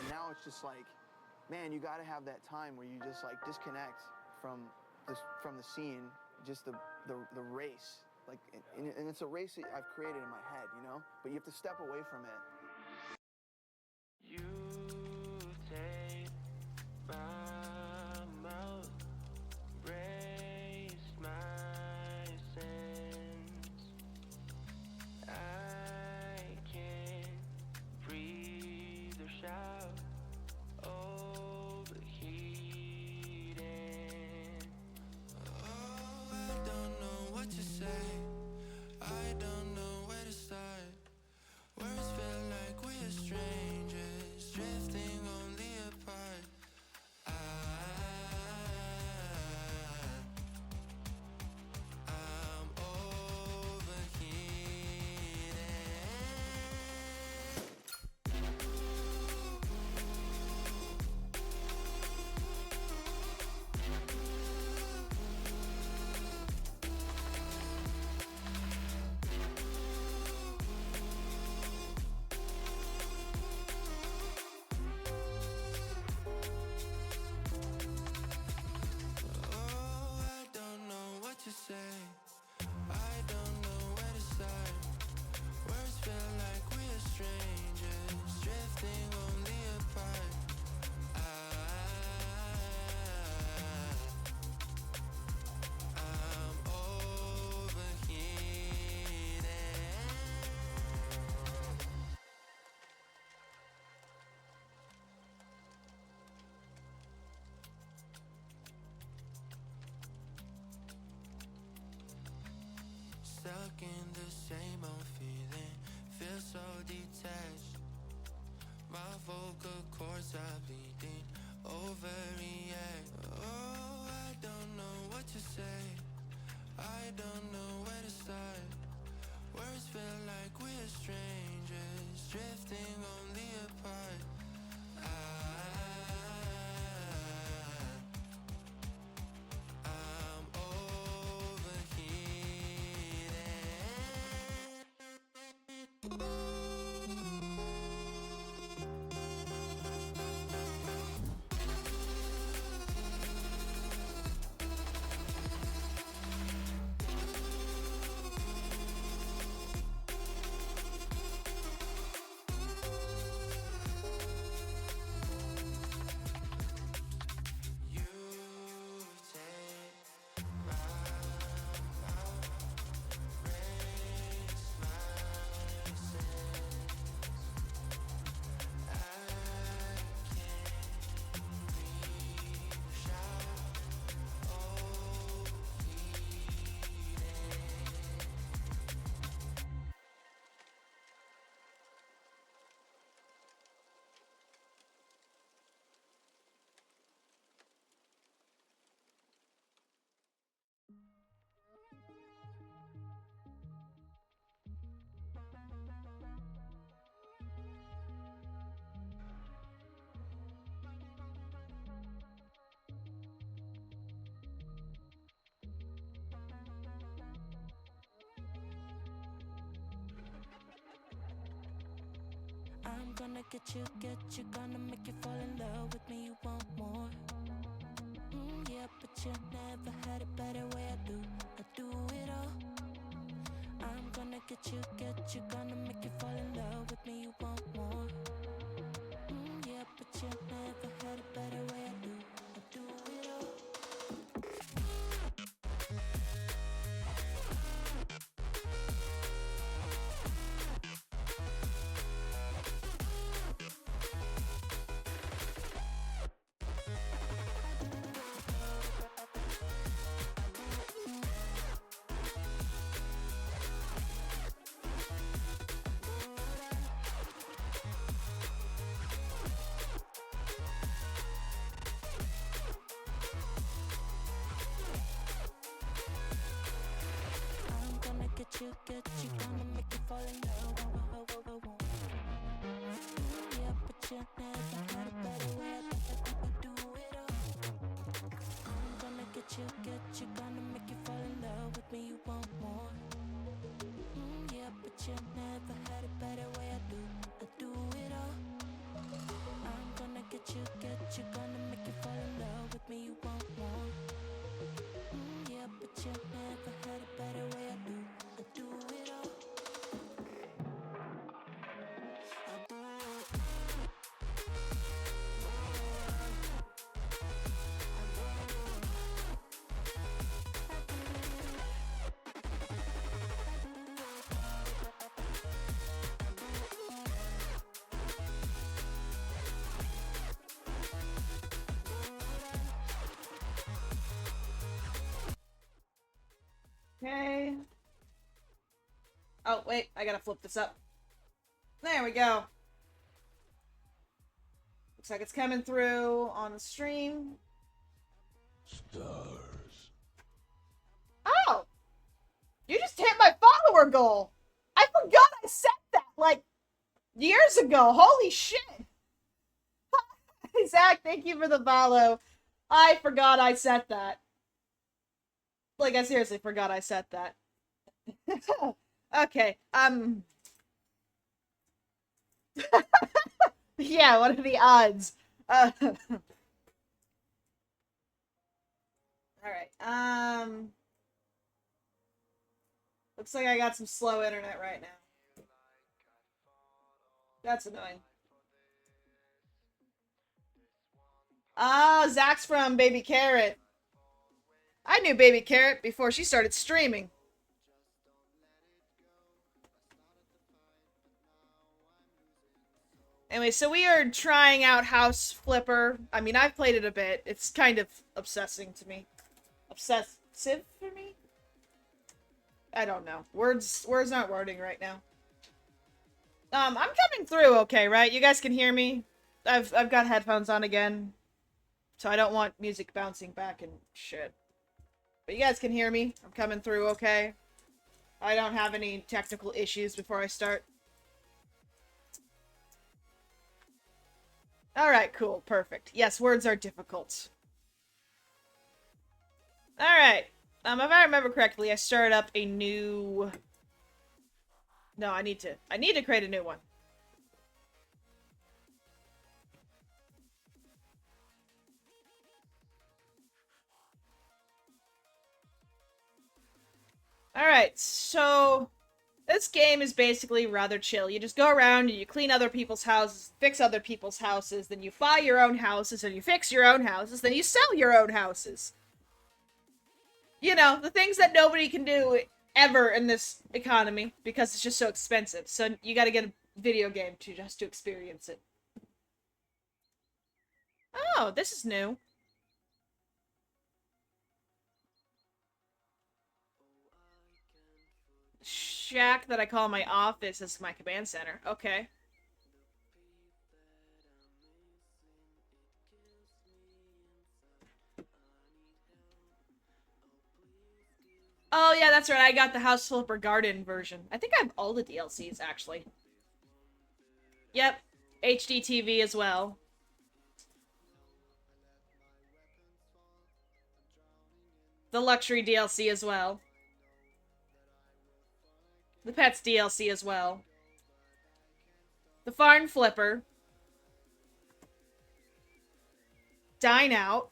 Now it's just like, man, you got to have that time where you just like disconnect from the scene, just the race. Like, and it's a race that I've created in my head, you know. But you have to step away from it. You take my mouth, raise my sense. I can't breathe or shout. Overheating. Oh, I don't know what to say. I don't know where to start. Words feel like we're strangers, drifting only apart. I'm stuck in the same old feeling, feel so detached. My vocal cords are bleeding, overreact. Oh, I don't know what to say. I don't know where to start. Words feel like we're strangers, drifting only apart. I'm overheating. I'm gonna get you, gonna make you fall in love with me, you want more. Yeah, but you never had it better way I do it all. I'm gonna get you, gonna make you fall in love with me, you want more. Yeah, but you never had it better way I do it all. you never had a better way. I do it all. I'm gonna get you, gonna make you fall in love with me. You want more? Yeah, but you never had a better way. I do it all. Okay. Oh, wait, I gotta flip this up. There we go. Looks like it's coming through on the stream. Stars. Oh! You just hit my follower goal! I forgot I set that, like, years ago. Holy shit! Zach, thank you for the follow. I forgot I set that. Like, I seriously forgot I set that. Okay, yeah, what are the odds? Alright, looks like I got some slow internet right now. That's annoying. Ah, Zach's from Baby Carrot. I knew Baby Carrot before she started streaming. Anyway, so we are trying out House Flipper. I mean, I've played it a bit. It's kind of obsessing to me. Obsessive for me? I don't know. Words aren't wording right now. I'm coming through okay, right? You guys can hear me? I've got headphones on again. So I don't want music bouncing back and shit. But you guys can hear me. I'm coming through okay. I don't have any technical issues before I start. Alright, cool. Perfect. Yes, words are difficult. Alright. If I remember correctly, I started up a new... No, I need to create a new one. Alright, so... This game is basically rather chill. You just go around and you clean other people's houses, fix other people's houses, then you buy your own houses, and you fix your own houses, then you sell your own houses. You know, the things that nobody can do ever in this economy, because it's just so expensive. So you gotta get a video game to experience it. Oh, this is new. Shack that I call my office is my command center. Okay. Oh, yeah, that's right. I got the House Flipper Garden version. I think I have all the DLCs, actually. Yep. HD TV as well. The Luxury DLC as well. The Pets DLC as well. The Farm Flipper. Dine Out.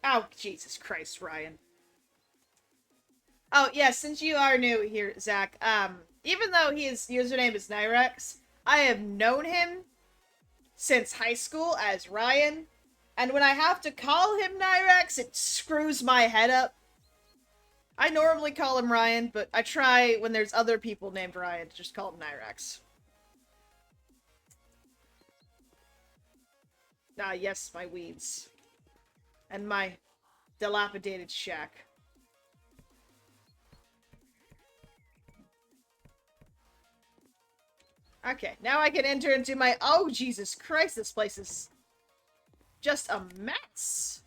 Oh, Jesus Christ, Ryan. Oh, yeah, since you are new here, Zach, even though his username is Nyrex, I have known him since high school as Ryan, and when I have to call him Nyrex, it screws my head up. I normally call him Ryan, but I try, when there's other people named Ryan, to just call him Nyrex. Ah, yes, my weeds. And my dilapidated shack. Okay, now I can enter into my... Oh, Jesus Christ, this place is just a mess.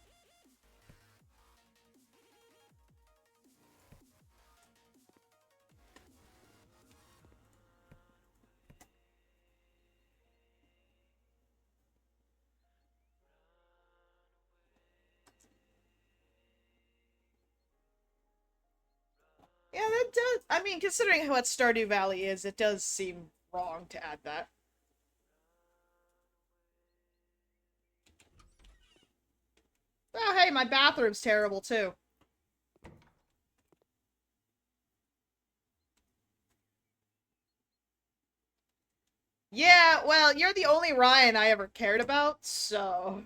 Yeah, that does. I mean, considering what Stardew Valley is, it does seem wrong to add that. Oh, hey, my bathroom's terrible too. Yeah, well, you're the only Ryan I ever cared about, so.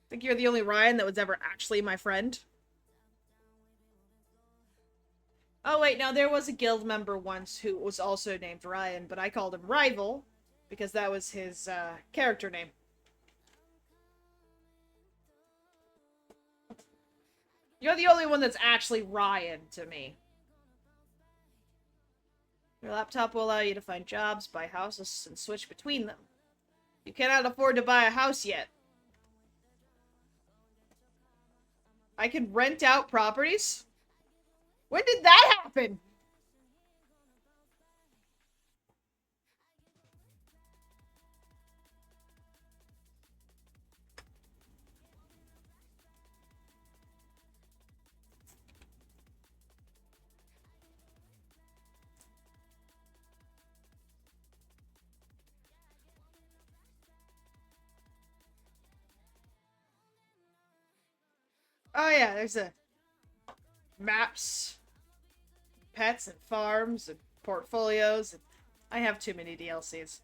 I think you're the only Ryan that was ever actually my friend. Oh, wait, no, there was a guild member once who was also named Ryan, but I called him Rival because that was his character name. You're the only one that's actually Ryan to me. Your laptop will allow you to find jobs, buy houses, and switch between them. You cannot afford to buy a house yet. I can rent out properties? When did that happen? Oh yeah, there's a maps, pets and farms and portfolios. And I have too many DLCs.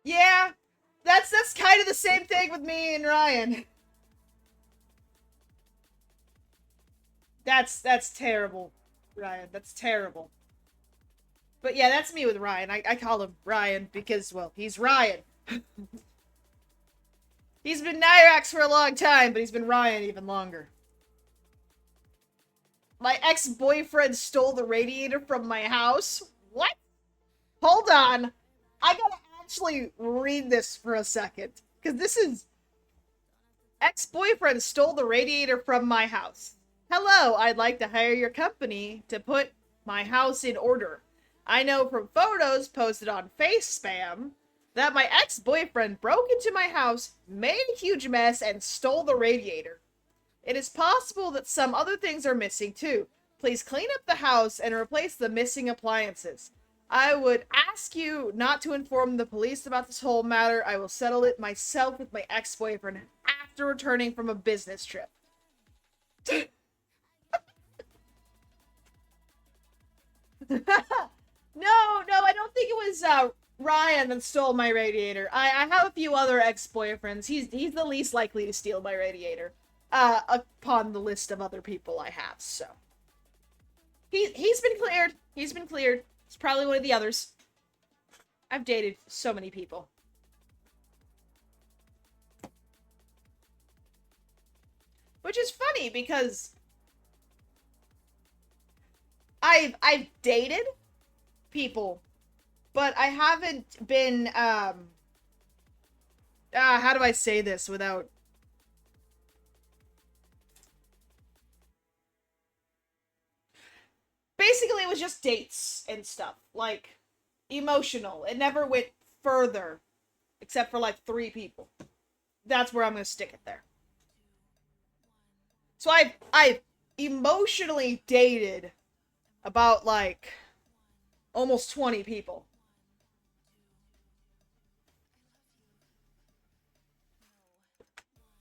Yeah, that's kind of the same thing with me and Ryan. That's terrible, Ryan. That's terrible. But yeah, that's me with Ryan. I call him Ryan because, well, he's Ryan. He's been Nyrax for a long time, but he's been Ryan even longer. My ex-boyfriend stole the radiator from my house? What? Hold on. I gotta actually read this for a second. Because this is... Ex-boyfriend stole the radiator from my house. Hello, I'd like to hire your company to put my house in order. I know from photos posted on FaceSpam that my ex-boyfriend broke into my house, made a huge mess, and stole the radiator. It is possible that some other things are missing too. Please clean up the house and replace the missing appliances. I would ask you not to inform the police about this whole matter. I will settle it myself with my ex-boyfriend after returning from a business trip. No, I don't think it was Ryan that stole my radiator. I have a few other ex-boyfriends. He's the least likely to steal my radiator. Upon the list of other people I have, so. He's been cleared. He's been cleared. It's probably one of the others. I've dated so many people. Which is funny because I've dated people, but I haven't been how do I say this without basically it was just dates and stuff, like emotional. It never went further except for like 3 people. That's where I'm going to stick it there. So I've emotionally dated about like almost 20 people.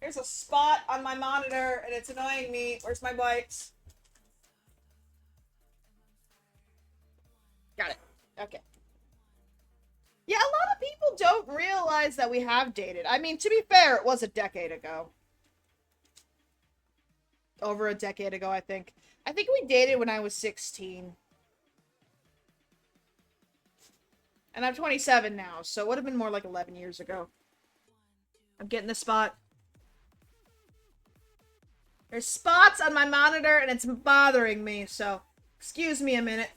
There's a spot on my monitor and it's annoying me. Where's my wipes? Got it. Okay. Yeah, a lot of people don't realize that we have dated. I mean, to be fair, it was a decade ago. Over a decade ago, I think. I think we dated when I was 16. And I'm 27 now, so it would have been more like 11 years ago. I'm getting the spot. There's spots on my monitor and it's bothering me, so excuse me a minute.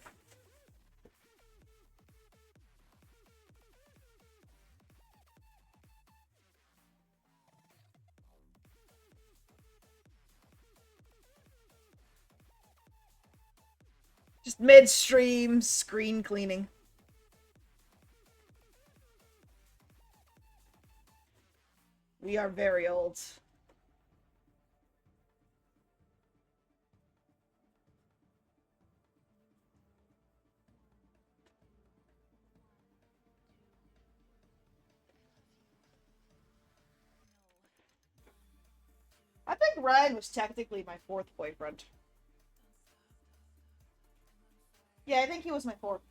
Just midstream screen cleaning. We are very old. I think Ryan was technically my fourth boyfriend. Yeah, I think he was my fourth.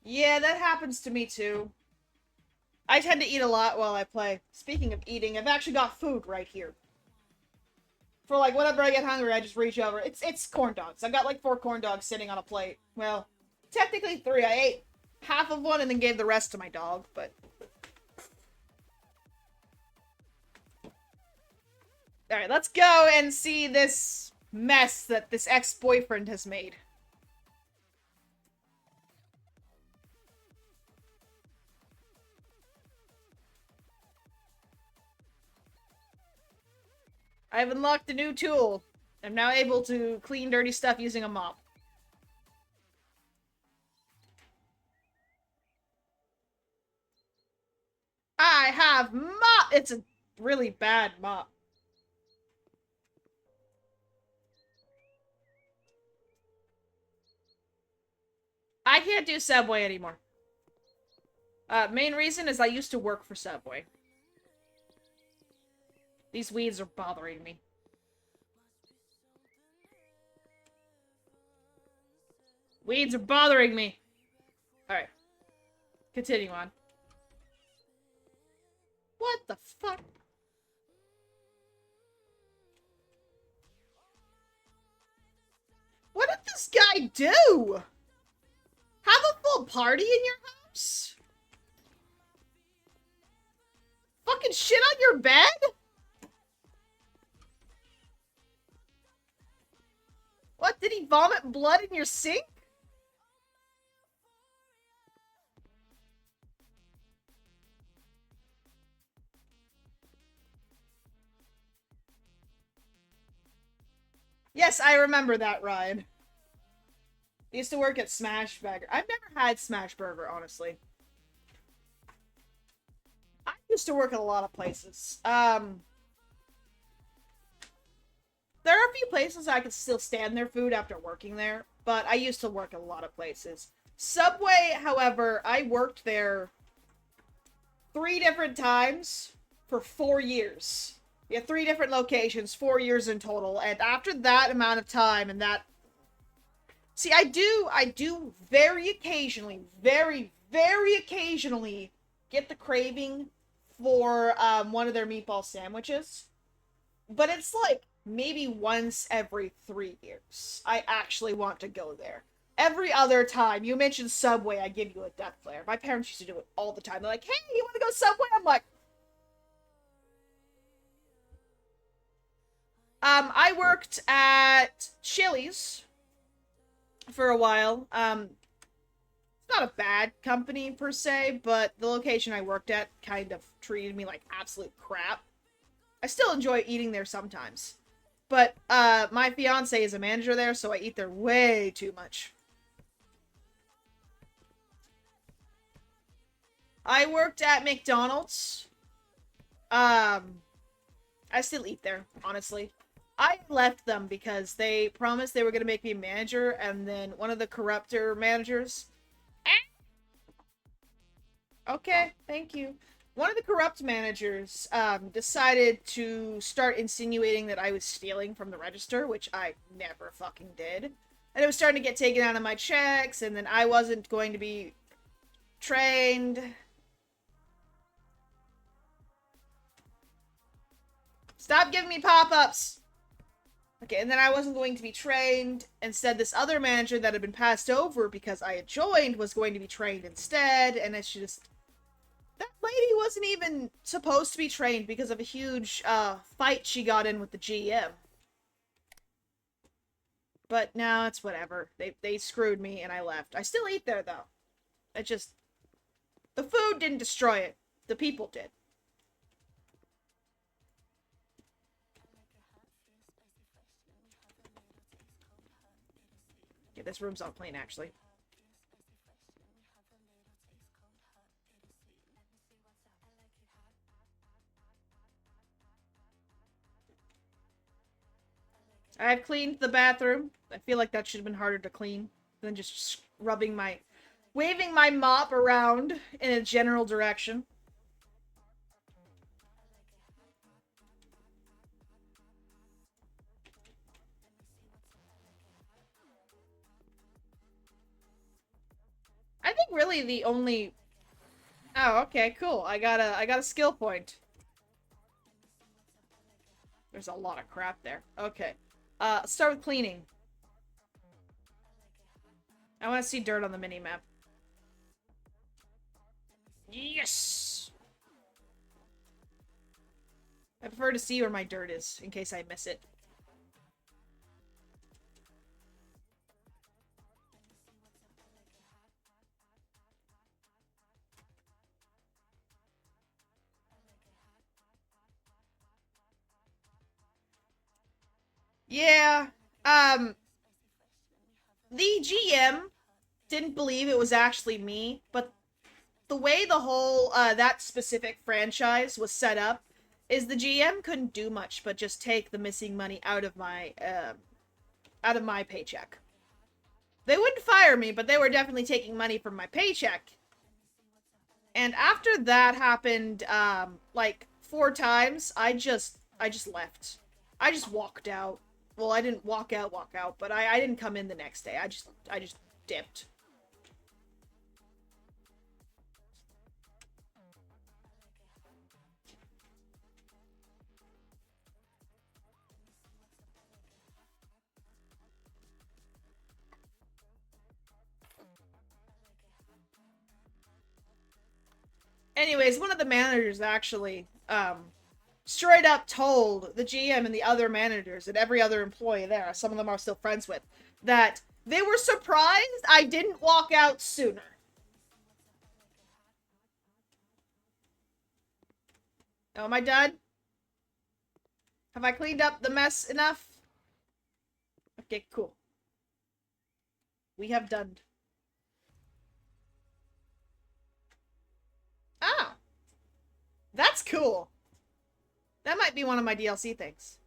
Yeah, that happens to me too. I tend to eat a lot while I play. Speaking of eating, I've actually got food right here. For like whenever I get hungry, I just reach over. It's corn dogs. I've got like 4 corn dogs sitting on a plate. Well, technically 3. I ate half of one and then gave the rest to my dog, but... Alright, let's go and see this mess that this ex-boyfriend has made. I've unlocked a new tool. I'm now able to clean dirty stuff using a mop. I have mop! It's a really bad mop. I can't do Subway anymore. Main reason is I used to work for Subway. These weeds are bothering me. Weeds are bothering me. Alright. Continue on. What the fuck? What did this guy do? Have a full party in your house? Fucking shit on your bed? What, did he vomit blood in your sink? Yes, I remember that, Ryan. I used to work at Smash Burger. I've never had Smash Burger, honestly. I used to work at a lot of places. There are a few places I could still stand their food after working there, but I used to work at a lot of places. Subway, however, I worked there 3 different times for 4 years. We had 3 different locations, 4 years in total, and after that amount of time and that... See, I do very occasionally, very, very occasionally get the craving for one of their meatball sandwiches. But it's like maybe once every 3 years. I actually want to go there. Every other time, you mentioned Subway, I give you a death glare. My parents used to do it all the time. They're like, hey, you want to go Subway? I'm like... I worked at Chili's for a while. It's not a bad company per se, but the location I worked at kind of treated me like absolute crap. I still enjoy eating there sometimes. But, my fiance is a manager there, so I eat there way too much. I worked at McDonald's. I still eat there, honestly. I left them because they promised they were going to make me a manager, and then one of the corrupter managers... Okay, thank you. One of the corrupt managers decided to start insinuating that I was stealing from the register, which I never fucking did. And it was starting to get taken out of my checks, and then I wasn't going to be trained. Stop giving me pop-ups! Okay, and then I wasn't going to be trained. Instead, this other manager that had been passed over because I had joined was going to be trained instead, and it's just... That lady wasn't even supposed to be trained because of a huge, fight she got in with the GM. But now it's whatever. They screwed me and I left. I still eat there, though. It just... The food didn't destroy it. The people did. this room's all clean, actually. I've cleaned the bathroom. I feel like that should have been harder to clean than just waving my mop around in a general direction. I think really the only... Oh, okay, cool. I got a skill point. There's a lot of crap there. Okay. Start with cleaning. I want to see dirt on the mini-map. Yes! I prefer to see where my dirt is, in case I miss it. Yeah, the GM didn't believe it was actually me, but the way the whole, that specific franchise was set up is the GM couldn't do much but just take the missing money out of my paycheck. They wouldn't fire me, but they were definitely taking money from my paycheck. And after that happened, like 4 times, I just left. I just walked out. Well, I didn't walk out, but I didn't come in the next day. I just dipped. Anyways, one of the managers actually, straight up told the GM and the other managers and every other employee there, some of them are still friends with, that they were surprised I didn't walk out sooner. Oh, am I done? Have I cleaned up the mess enough? Okay, cool. We have done. Oh. That's cool. That might be one of my DLC things.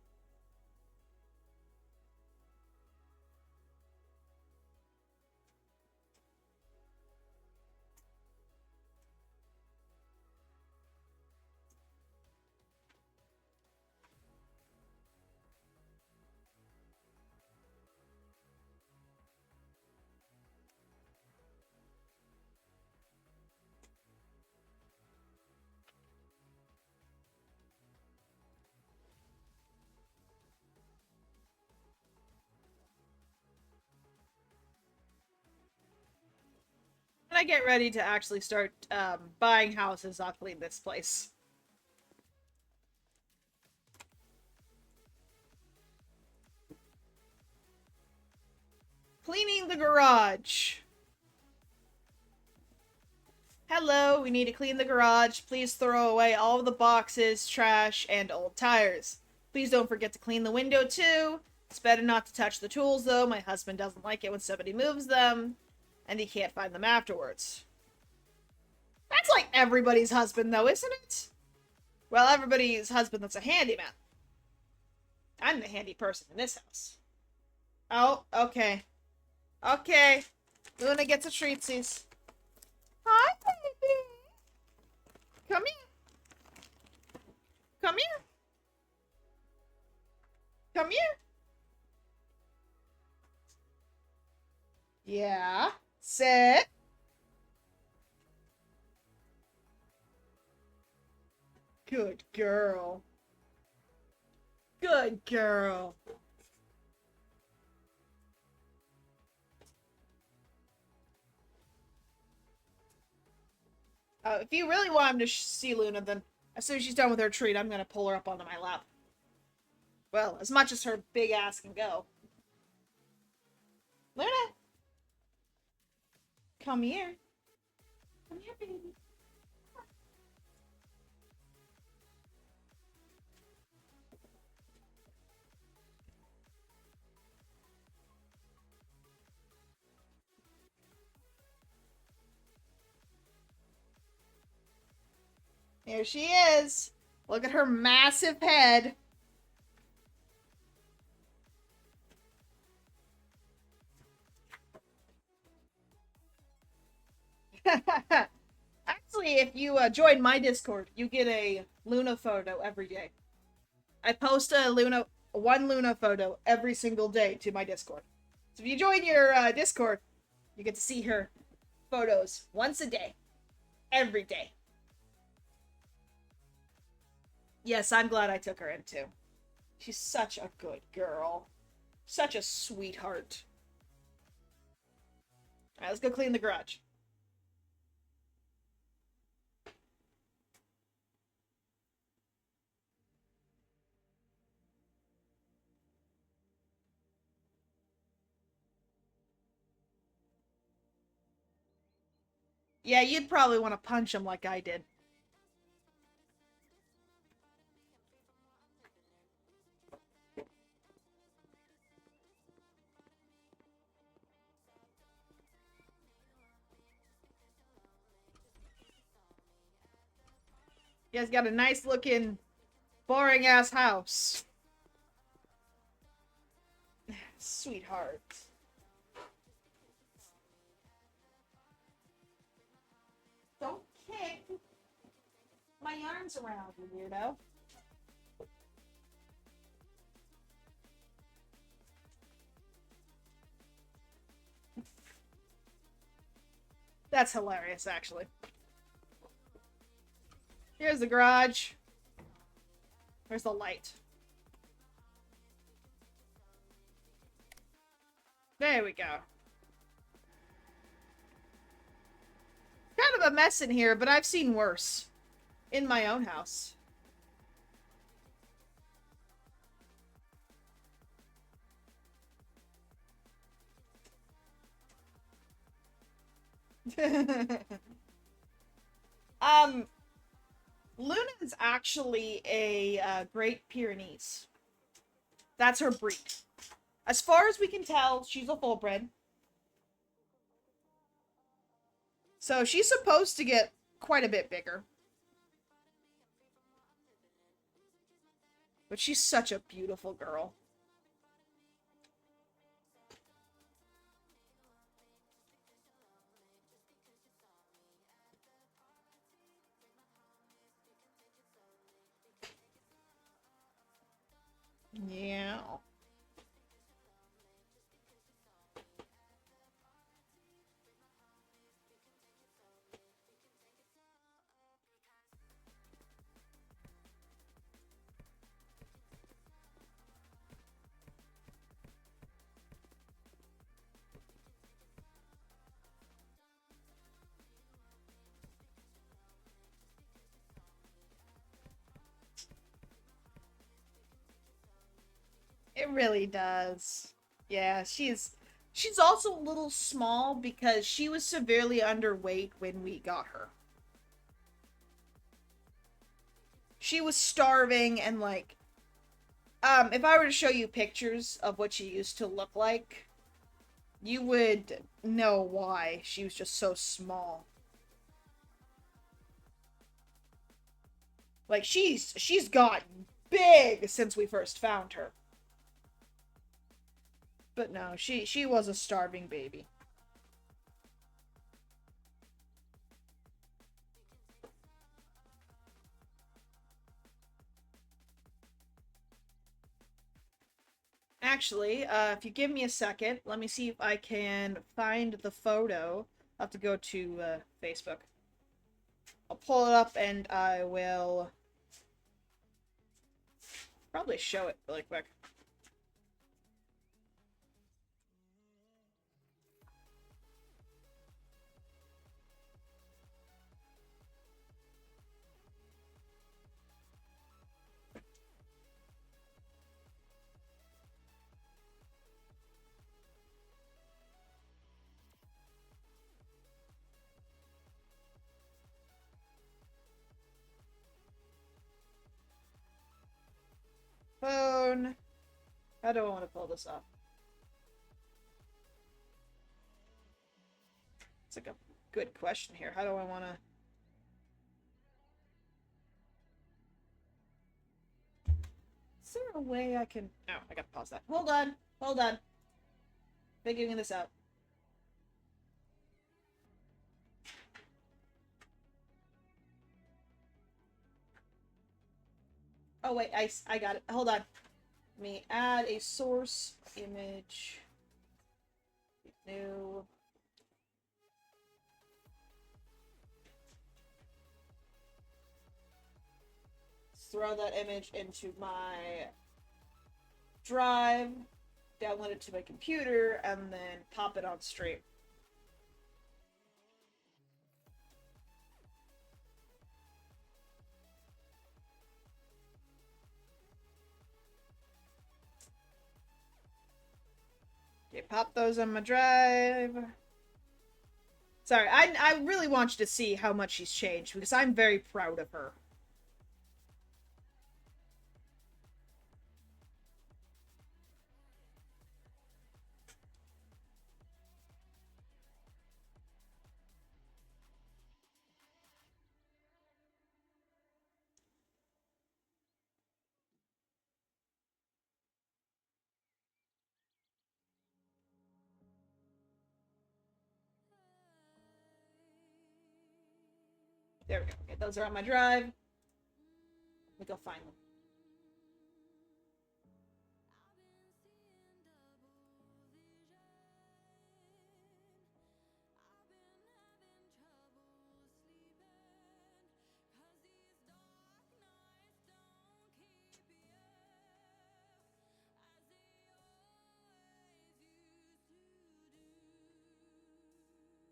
When I get ready to actually start buying houses, I'll clean this place. Cleaning the garage. Hello, we need to clean the garage. Please throw away all of the boxes, trash, and old tires. Please don't forget to clean the window too. It's better not to touch the tools though. My husband doesn't like it when somebody moves them, and he can't find them afterwards. That's like everybody's husband though, isn't it? Well, everybody's husband that's a handyman. I'm the handy person in this house. Oh, okay. Okay. Luna gets a treatsies. Hi, baby. Come here. Come here. Come here. Yeah. Sit. Good girl. Good girl. If you really want him to see Luna, then as soon as she's done with her treat, I'm gonna pull her up onto my lap. Well, as much as her big ass can go. Luna! Come here. Come here, baby. Here she is. Look at her massive head. Actually, if you join my Discord, you get a Luna photo every day. I post one Luna photo every single day to my Discord. So if you join your Discord, you get to see her photos once a day. Every day. Yes, I'm glad I took her in too. She's such a good girl. Such a sweetheart. Alright, let's go clean the garage. Yeah, you'd probably want to punch him like I did. You guys got a nice looking, boring ass house. Sweetheart. Don't kick my arms around, you weirdo. That's hilarious, actually. Here's the garage. Where's the light? There we go. Kind of a mess in here, but I've seen worse. In my own house. Luna is actually a Great Pyrenees. That's her breed. As far as we can tell, she's a full-bred. So she's supposed to get quite a bit bigger. But she's such a beautiful girl. Yeah. It really does. Yeah, she's also a little small because she was severely underweight when we got her. She was starving and like if I were to show you pictures of what she used to look like, you would know why she was just so small. Like she's gotten big since we first found her. But no, she was a starving baby. Actually, if you give me a second, let me see if I can find the photo. I'll have to go to Facebook. I'll pull it up and I will probably show it really quick. Phone. How do I want to pull this off? It's like a good question here. How do I want to... a way I can... Oh, I gotta pause that. Hold on. Hold on. Figuring this out. Oh, wait. I got it. Hold on. Let me add a source image. New. Throw that image into my drive, download it to my computer, and then pop it on stream. Okay, pop those on my drive. Sorry, I really want you to see how much she's changed, because I'm very proud of her. There we go. Okay, those are on my drive. Let me go find them.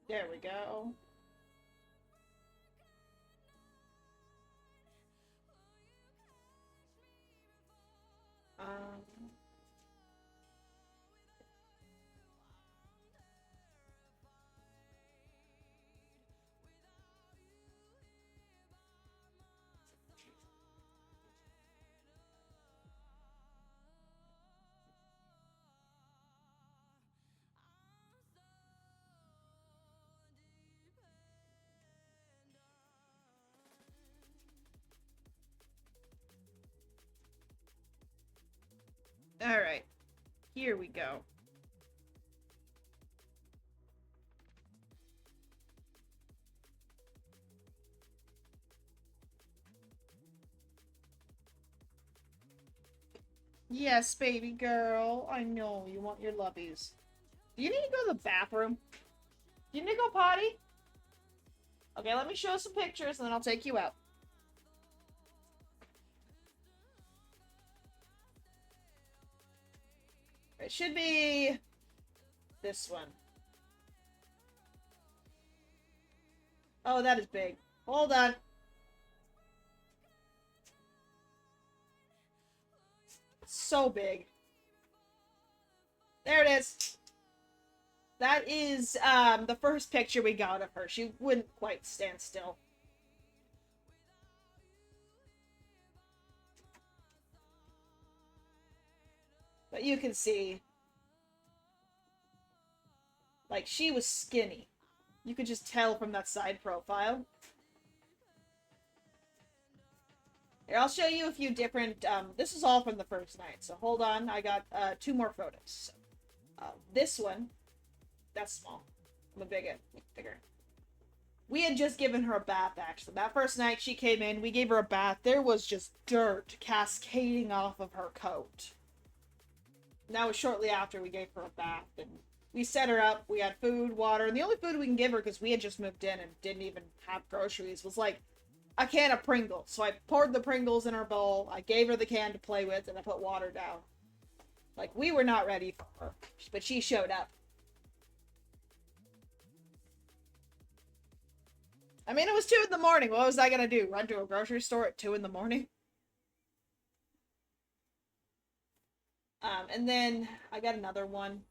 There we go. Alright. Here we go. Yes, baby girl. I know you want your lubbies. Do you need to go to the bathroom? Do you need to go potty? Okay, let me show some pictures and then I'll take you out. It should be this one. Oh, that is big. Hold on. So big. There it is. That is the first picture we got of her. She wouldn't quite stand still. But you can see, like, she was skinny. You could just tell from that side profile. Here, I'll show you a few different, this is all from the first night, so hold on, I got, 2 more photos. So, this one, that's small. I'm a bigger. We had just given her a bath, actually. That first night she came in, we gave her a bath. There was just dirt cascading off of her coat. And that was shortly after we gave her a bath, and we set her up, we had food, water, and the only food we can give her, because we had just moved in and didn't even have groceries, was like a can of Pringles. So I poured the Pringles in her bowl, I gave her the can to play with, and I put water down. Like, we were not ready for her, but she showed up. I mean, it was 2 in the morning. What was I gonna do? Run to a grocery store at 2 in the morning? And then I got another one.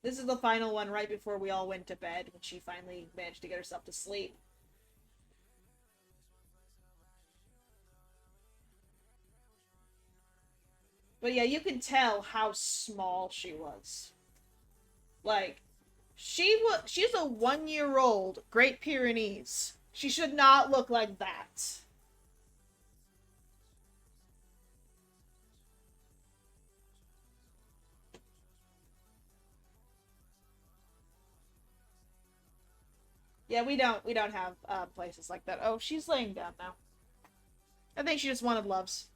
This is the final one right before we all went to bed, when she finally managed to get herself to sleep. But yeah, you can tell how small she was. Like, she's a 1-year-old Great Pyrenees. She should not look like that. Yeah, we don't have places like that. Oh, she's laying down now. I think she just wanted loves.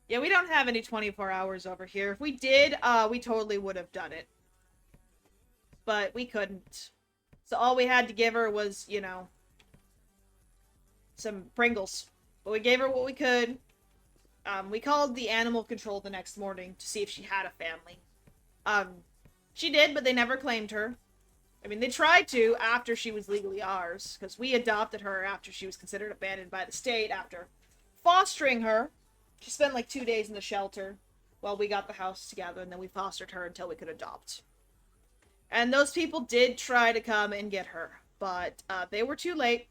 Yeah, we don't have any 24 hours over here. If we did, we totally would have done it. But we couldn't. So all we had to give her was, you know, some Pringles. But we gave her what we could. We called the animal control the next morning to see if she had a family. She did, but they never claimed her. I mean, they tried to after she was legally ours, because we adopted her after she was considered abandoned by the state after fostering her. She spent like 2 days in the shelter while we got the house together, and then we fostered her until we could adopt. And those people did try to come and get her, but they were too late.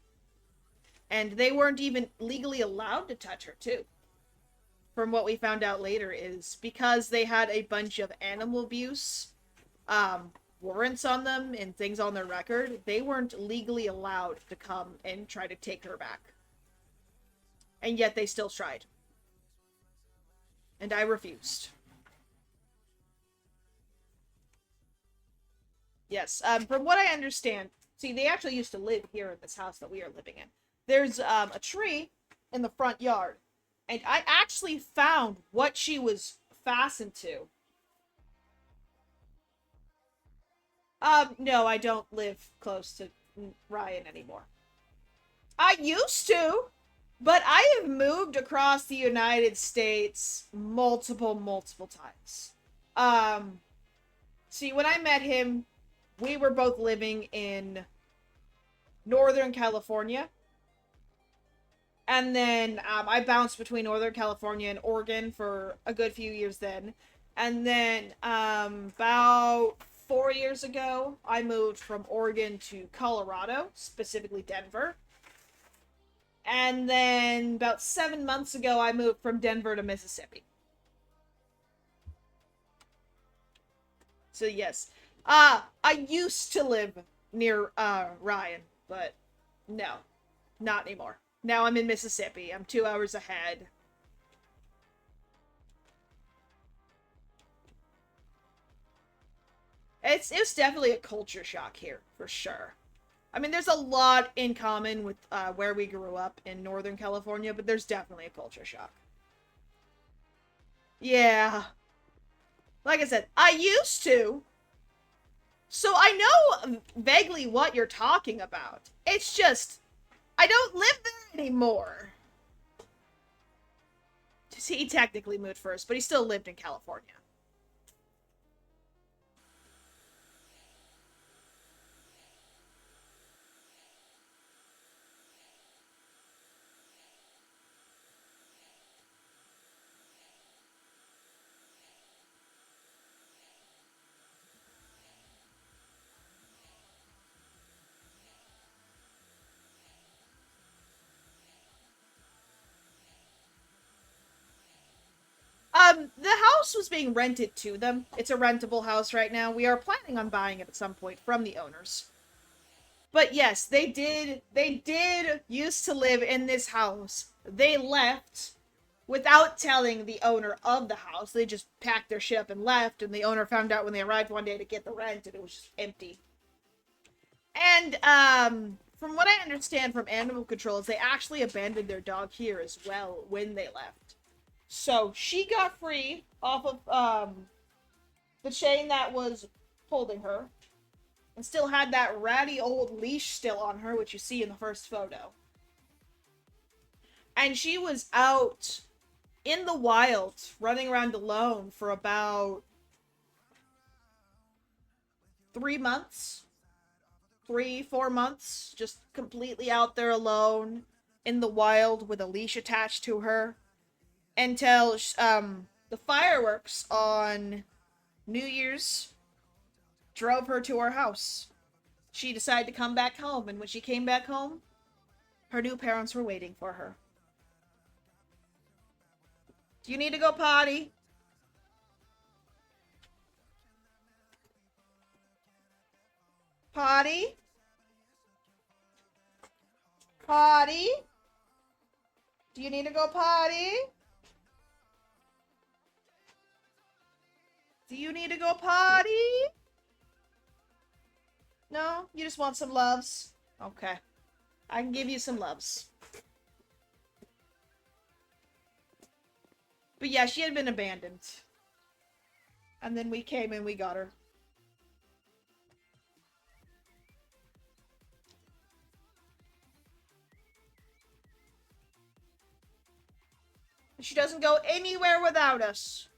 And they weren't even legally allowed to touch her, too. From what we found out later is because they had a bunch of animal abuse warrants on them and things on their record, they weren't legally allowed to come and try to take her back. And yet they still tried. And I refused. Yes, from what I understand, see, they actually used to live here in this house that we are living in. There's a tree in the front yard, and I actually found what she was fastened to. No, I don't live close to Ryan anymore. I used to, but I have moved across the United States multiple times. See, when I met him, we were both living in Northern California. And then I bounced between Northern California and Oregon for a good few years then. And then about 4 years ago, I moved from Oregon to Colorado, specifically Denver. And then about 7 months ago, I moved from Denver to Mississippi. So yes. I used to live near Ryan, but no, not anymore. Now I'm in Mississippi. I'm 2 hours ahead. It's definitely a culture shock here, for sure. I mean, there's a lot in common with where we grew up in Northern California, but there's definitely a culture shock. Yeah. Like I said, I used to. So I know vaguely what you're talking about. It's just, I don't live there anymore. He technically moved first, but he still lived in California. The house was being rented to them. It's a rentable house right now. We are planning on buying it at some point from the owners. But yes, they did used to live in this house. They left without telling the owner of the house. They just packed their shit up and left, and the owner found out when they arrived one day to get the rent, and it was just empty. And, from what I understand from animal control is they actually abandoned their dog here as well when they left. So she got free off of the chain that was holding her, and still had that ratty old leash still on her, which you see in the first photo. And she was out in the wild, running around alone for about 3 months. 3, 4 months, just completely out there alone in the wild with a leash attached to her until the fireworks on New Year's drove her to our house. She decided to come back home, and when she came back home, her new parents were waiting for her. Do you need to go potty? Potty? Potty? Do you need to go potty? Do you need to go potty? No? You just want some loves? Okay. I can give you some loves. But yeah, she had been abandoned. And then we came and we got her. She doesn't go anywhere without us.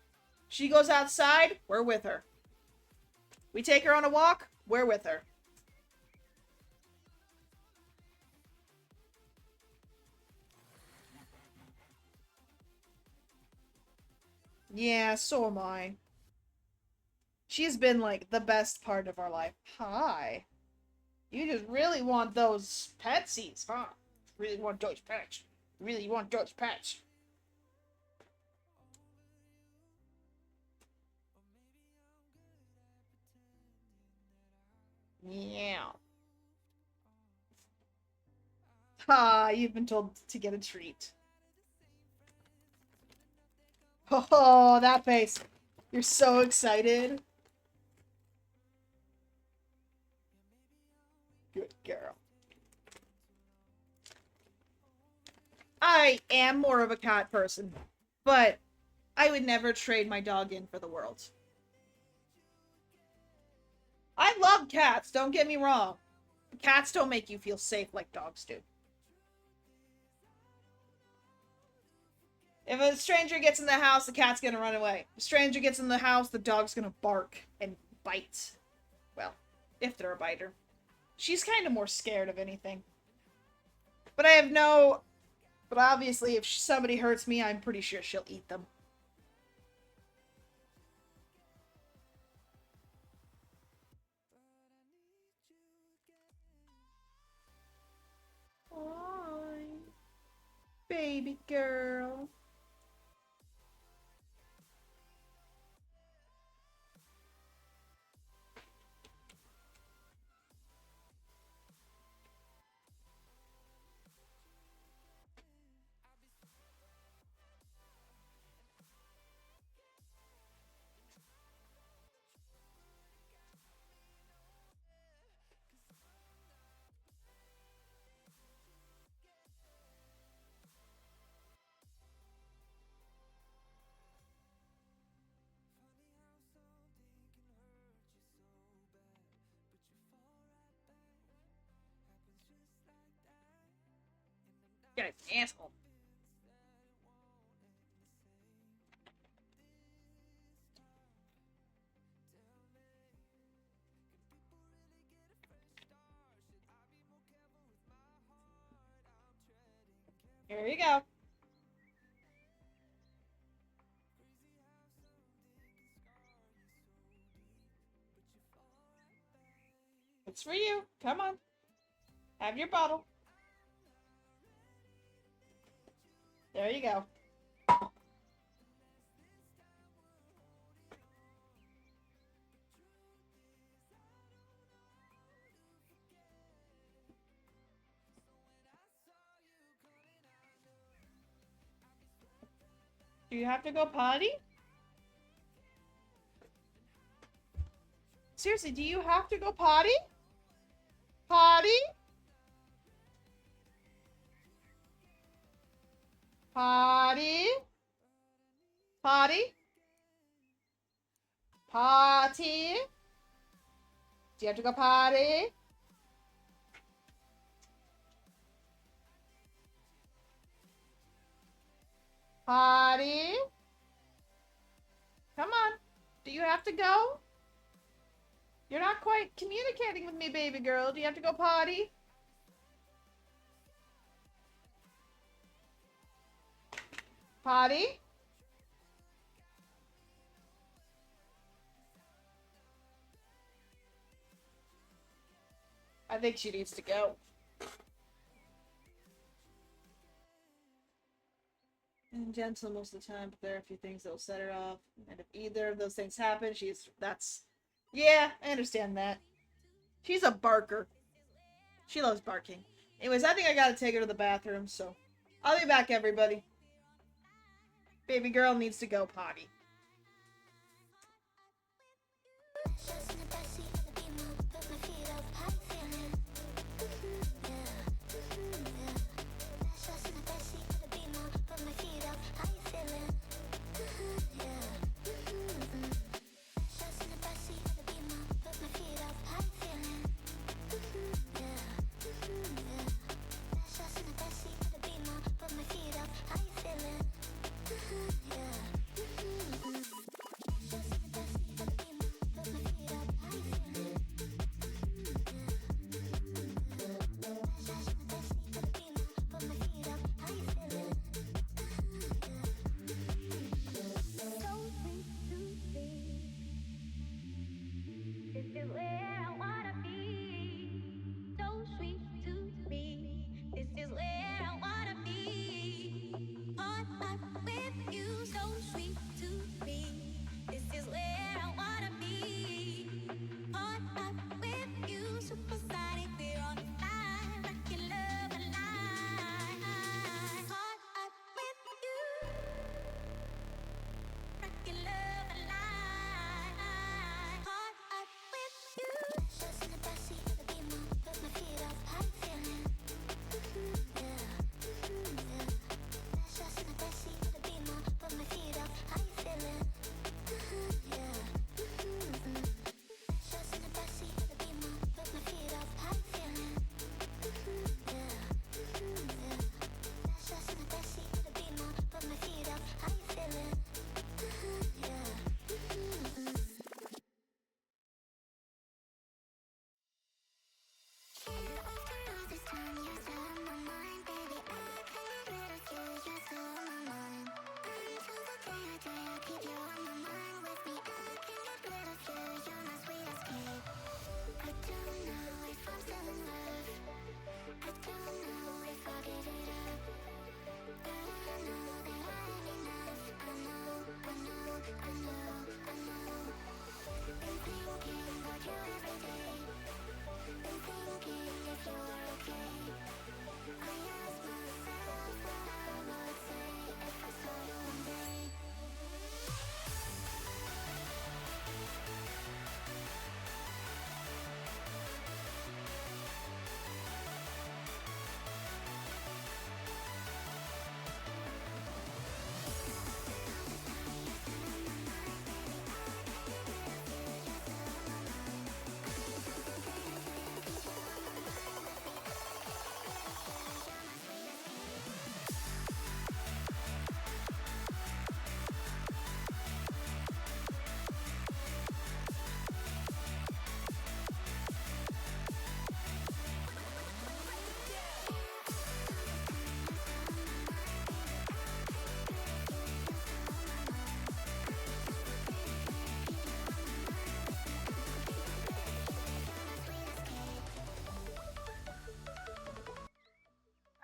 She goes outside, we're with her. We take her on a walk, we're with her. Yeah, so am I. She's been, like, the best part of our life. Hi. You just really want those petsies, huh? Really want those pets. Really want those pets. Yeah. Ah, you've been told to get a treat. Oh, that face. You're so excited. Good girl. I am more of a cat person, but I would never trade my dog in for the world. I love cats, don't get me wrong. Cats don't make you feel safe like dogs do. If a stranger gets in the house, the cat's gonna run away. If a stranger gets in the house, the dog's gonna bark and bite. Well, if they're a biter. She's kind of more scared of anything. But I have no... But obviously, if somebody hurts me, I'm pretty sure she'll eat them. Hi, baby girl. Guy's an asshole. Here you go. It's for you. Come on. Have your bottle. There you go. Do you have to go potty? Seriously, do you have to go potty? Potty? Potty? Potty? Potty? Do you have to go potty? Potty? Come on. Do you have to go? You're not quite communicating with me, baby girl. Do you have to go potty? Potty? I think she needs to go. And gentle most of the time, but there are a few things that will set her off. And if either of those things happen, yeah, I understand that. She's a barker. She loves barking. Anyways, I think I gotta take her to the bathroom, so I'll be back, everybody. Baby girl needs to go potty.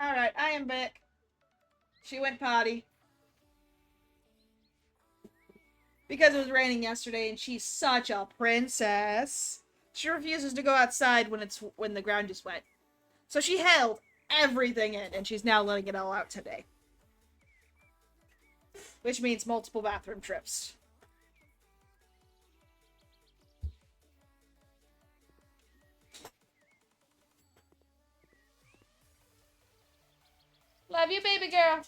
Alright, I am back. She went potty. Because it was raining yesterday and she's such a princess. She refuses to go outside when the ground is wet. So she held everything in and she's now letting it all out today. Which means multiple bathroom trips. Love you, baby girl.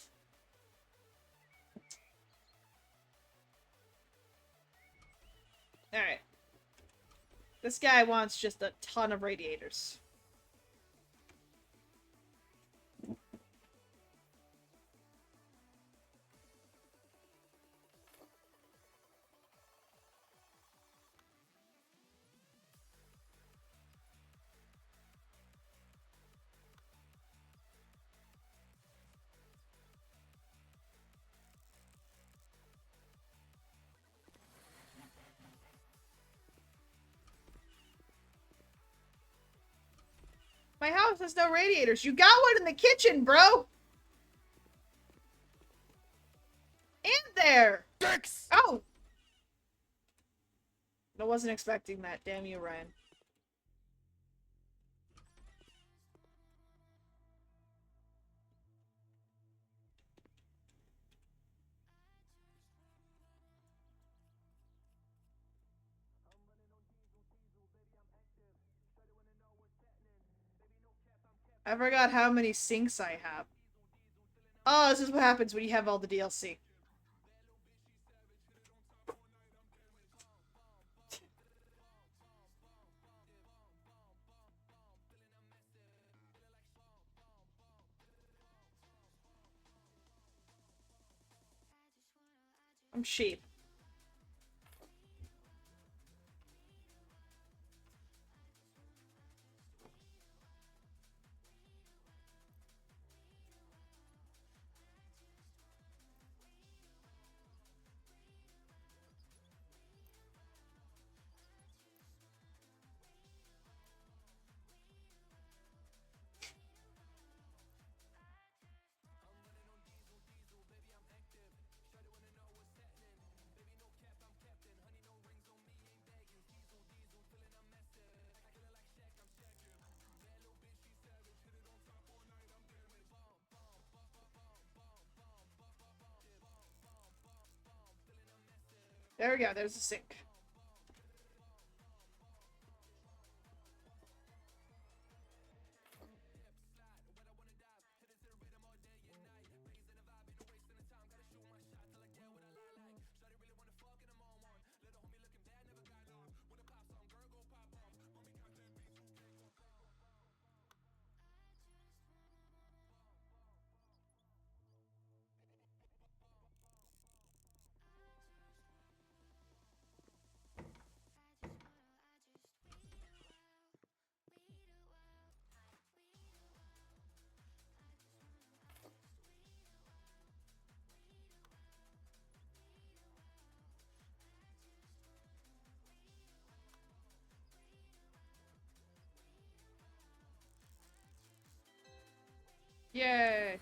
Alright. This guy wants just a ton of radiators. My house has no radiators. You got one in the kitchen, bro. And there. Dicks! Oh. I wasn't expecting that. Damn you, Ryan. I forgot how many sinks I have. Oh, this is what happens when you have all the DLC. I'm sheep. There we go, there's a sink. Yay!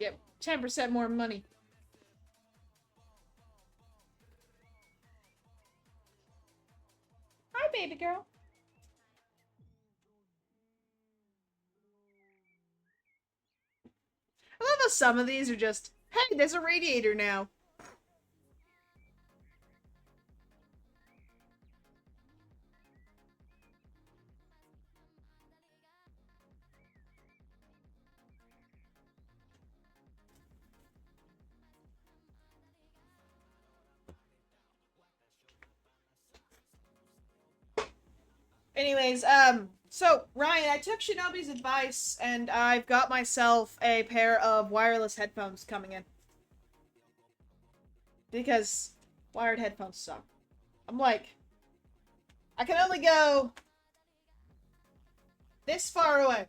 Yep, 10% more money. Hi, baby girl. I love how some of these are just, hey, there's a radiator now. Anyways, so Ryan, I took Shinobi's advice and I've got myself a pair of wireless headphones coming in. Because wired headphones suck. I'm like, I can only go this far away.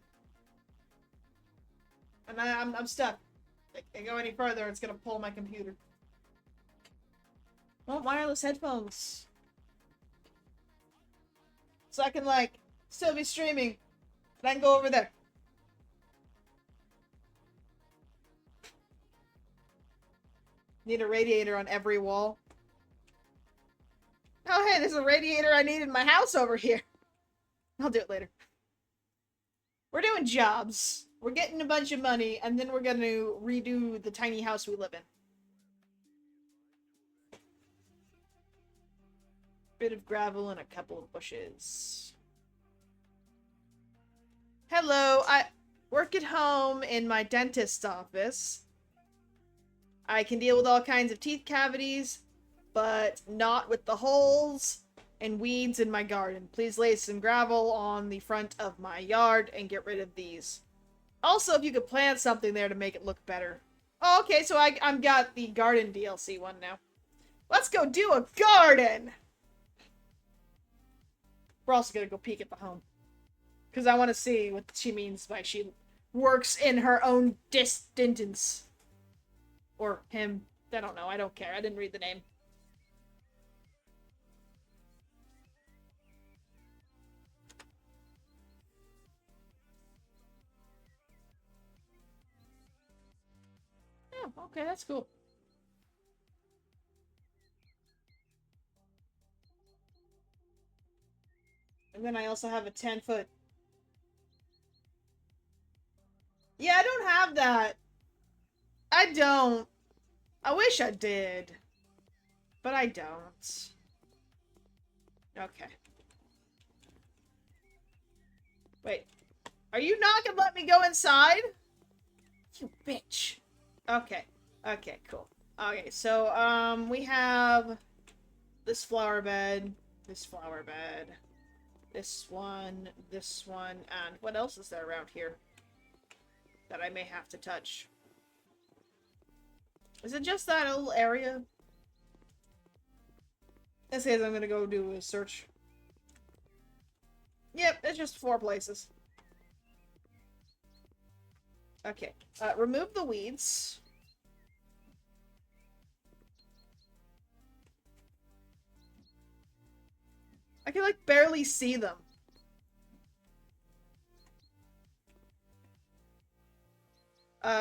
And I'm stuck. If I go any further, it's gonna pull my computer. I want wireless headphones. So I can, like, still be streaming. And I can go over there. Need a radiator on every wall. Oh, hey, there's a radiator I need in my house over here. I'll do it later. We're doing jobs. We're getting a bunch of money, and then we're gonna redo the tiny house we live in. Bit of gravel and a couple of bushes. Hello, I work at home in my dentist's office. I can deal with all kinds of teeth cavities, but not with the holes and weeds in my garden. Please lay some gravel on the front of my yard and get rid of these. Also, if you could plant something there to make it look better. Oh, okay, so I'm got the garden DLC one now. Let's go do a garden! We're also gonna go peek at the home. Because I want to see what she means by she works in her own distance. Or him. I don't know. I don't care. I didn't read the name. Yeah, okay, that's cool. And then I also have a 10-foot. Yeah, I don't have that. I don't. I wish I did. But I don't. Okay. Wait. Are you not gonna let me go inside? You bitch. Okay. Okay, cool. Okay, so, we have this flower bed, this one, and what else is there around here that I may have to touch? Is it just that little area? It says I'm gonna go do a search. Yep, it's just 4 places. Okay, remove the weeds. I can, like, barely see them.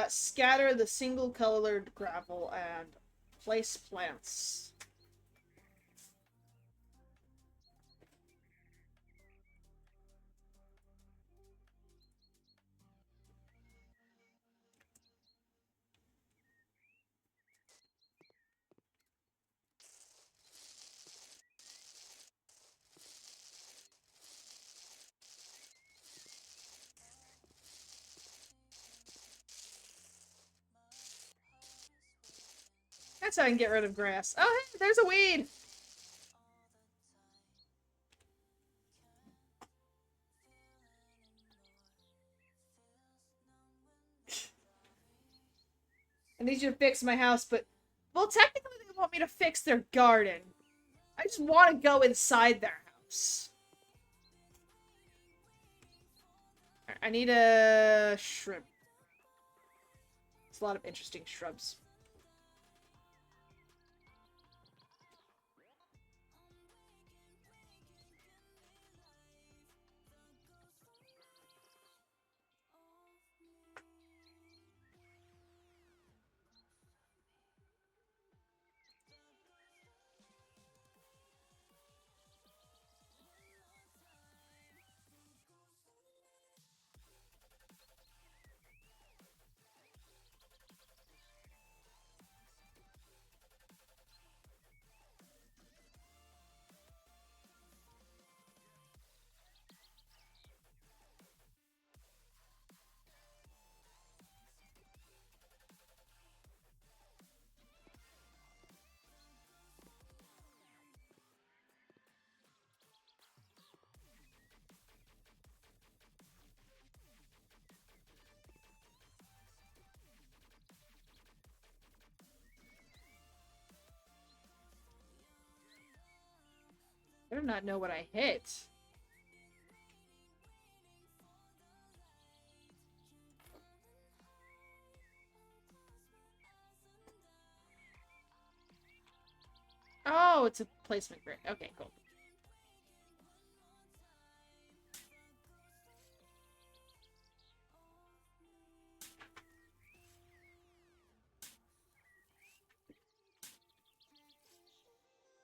Scatter the single-colored gravel and place plants. That's how I can get rid of grass. Oh, hey, there's a weed! I need you to fix my house, but... Well, technically they want me to fix their garden. I just want to go inside their house. I need a shrimp. It's a lot of interesting shrubs. I do not know what I hit. Oh, it's a placement brick. Okay, cool.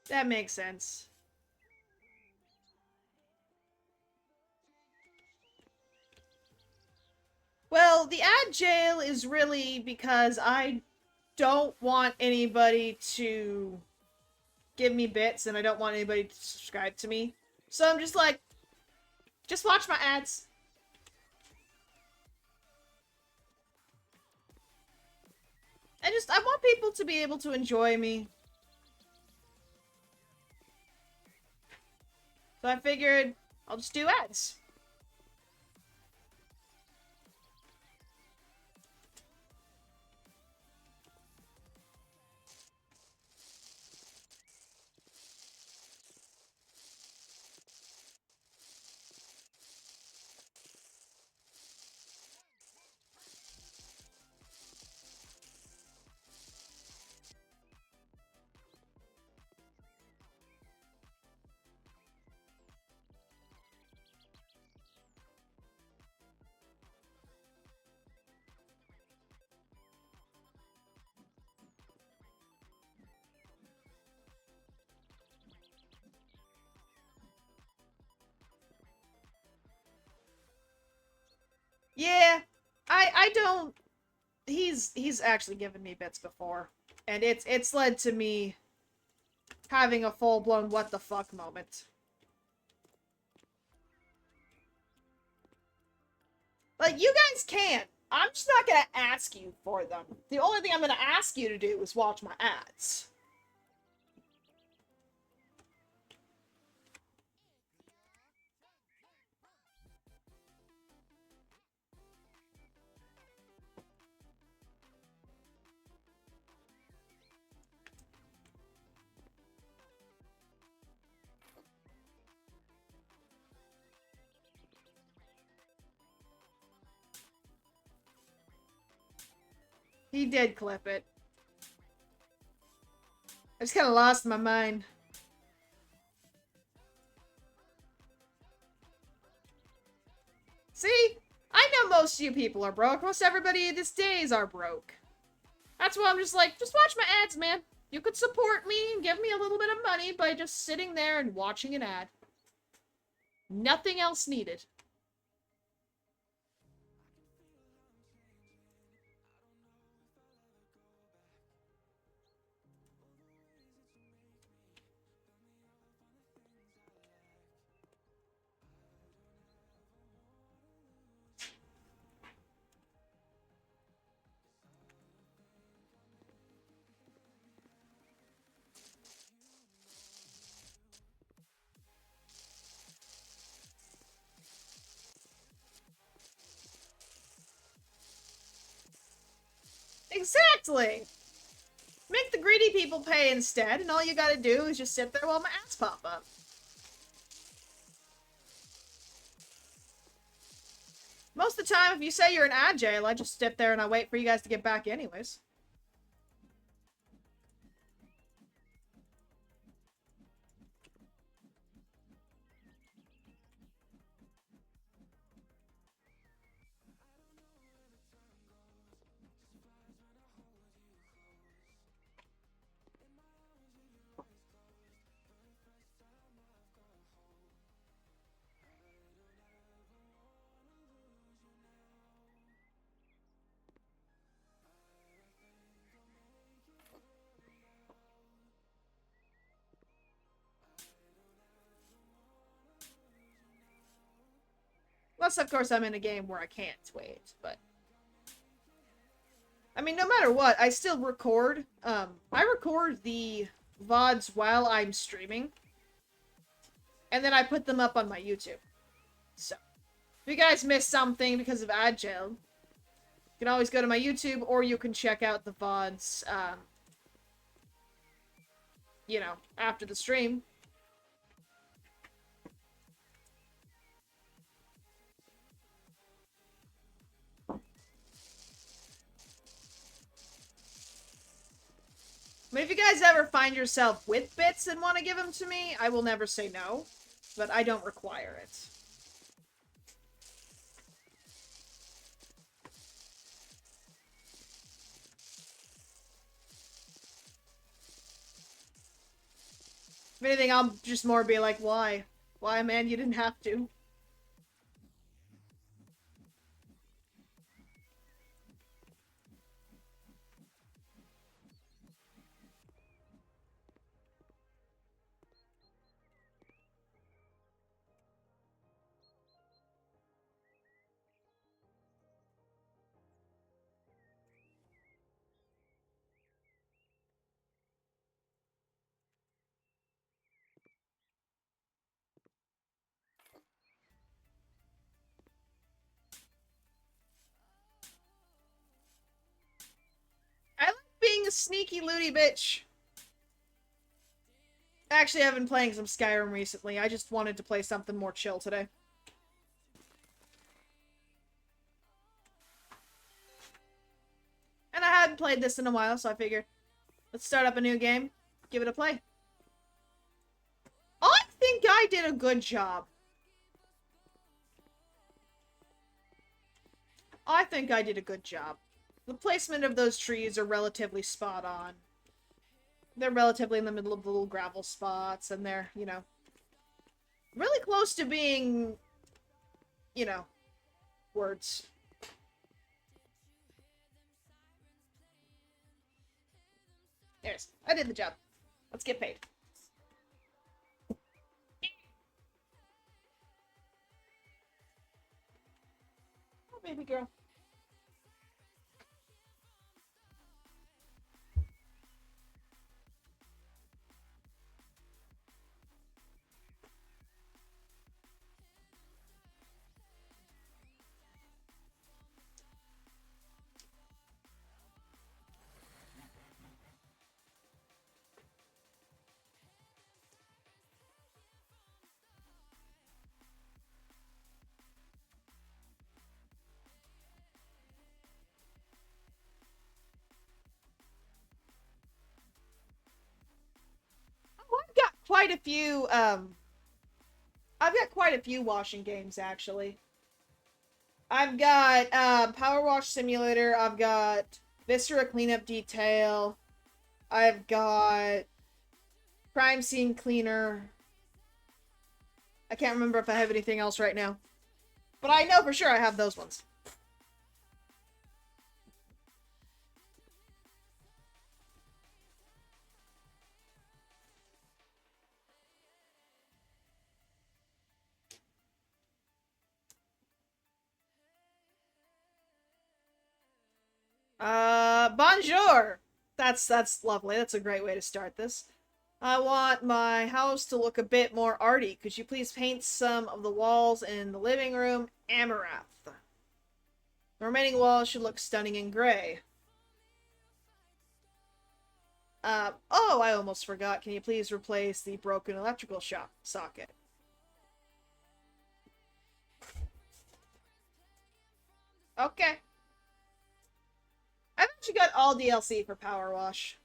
That makes sense. Well, the ad jail is really because I don't want anybody to give me bits and I don't want anybody to subscribe to me. So I'm just like, just watch my ads. I want people to be able to enjoy me. So I figured I'll just do ads. Yeah, I don't. He's actually given me bits before, and it's led to me having a full blown what the fuck moment. Like, you guys can. I'm just not gonna ask you for them. The only thing I'm gonna ask you to do is watch my ads. He did clip it. I just kind of lost my mind. See? I know most of you people are broke. Most everybody these days are broke. That's why I'm just like, just watch my ads, man. You could support me and give me a little bit of money by just sitting there and watching an ad. Nothing else needed. Exactly! Make the greedy people pay instead, and all you gotta do is just sit there while my ads pop up. Most of the time, if you say you're an ad jail, I just sit there and I wait for you guys to get back anyways. Unless, of course, I'm in a game where I can't wait, but... I mean, no matter what, I still record. I record the VODs while I'm streaming. And then I put them up on my YouTube. So, if you guys miss something because of ad jail, you can always go to my YouTube, or you can check out the VODs, you know, after the stream. I mean, if you guys ever find yourself with bits and want to give them to me, I will never say no, but I don't require it. If anything, I'll just more be like, why? Why, man? You didn't have to. I like being a sneaky looty bitch. Actually, I've been playing some Skyrim recently. I just wanted to play something more chill today. And I hadn't played this in a while, so I figured, let's start up a new game, give it a play. I think I did a good job. I think I did a good job. The placement of those trees are relatively spot on. They're relatively in the middle of the little gravel spots, and they're, you know, really close to being, you know, words. cares? I did the job. Let's get paid. Oh, baby girl. I've got quite a few, I've got quite a few washing games, actually. I've got, Power Wash Simulator, I've got Viscera Cleanup Detail, I've got Crime Scene Cleaner. I can't remember if I have anything else right now. But I know for sure I have those ones. Bonjour! That's lovely. That's a great way to start this. I want my house to look a bit more arty. Could you please paint some of the walls in the living room amaranth? The remaining walls should look stunning in gray. Oh, I almost forgot. Can you please replace the broken electrical socket? Okay. I've actually got all DLC for Power Wash.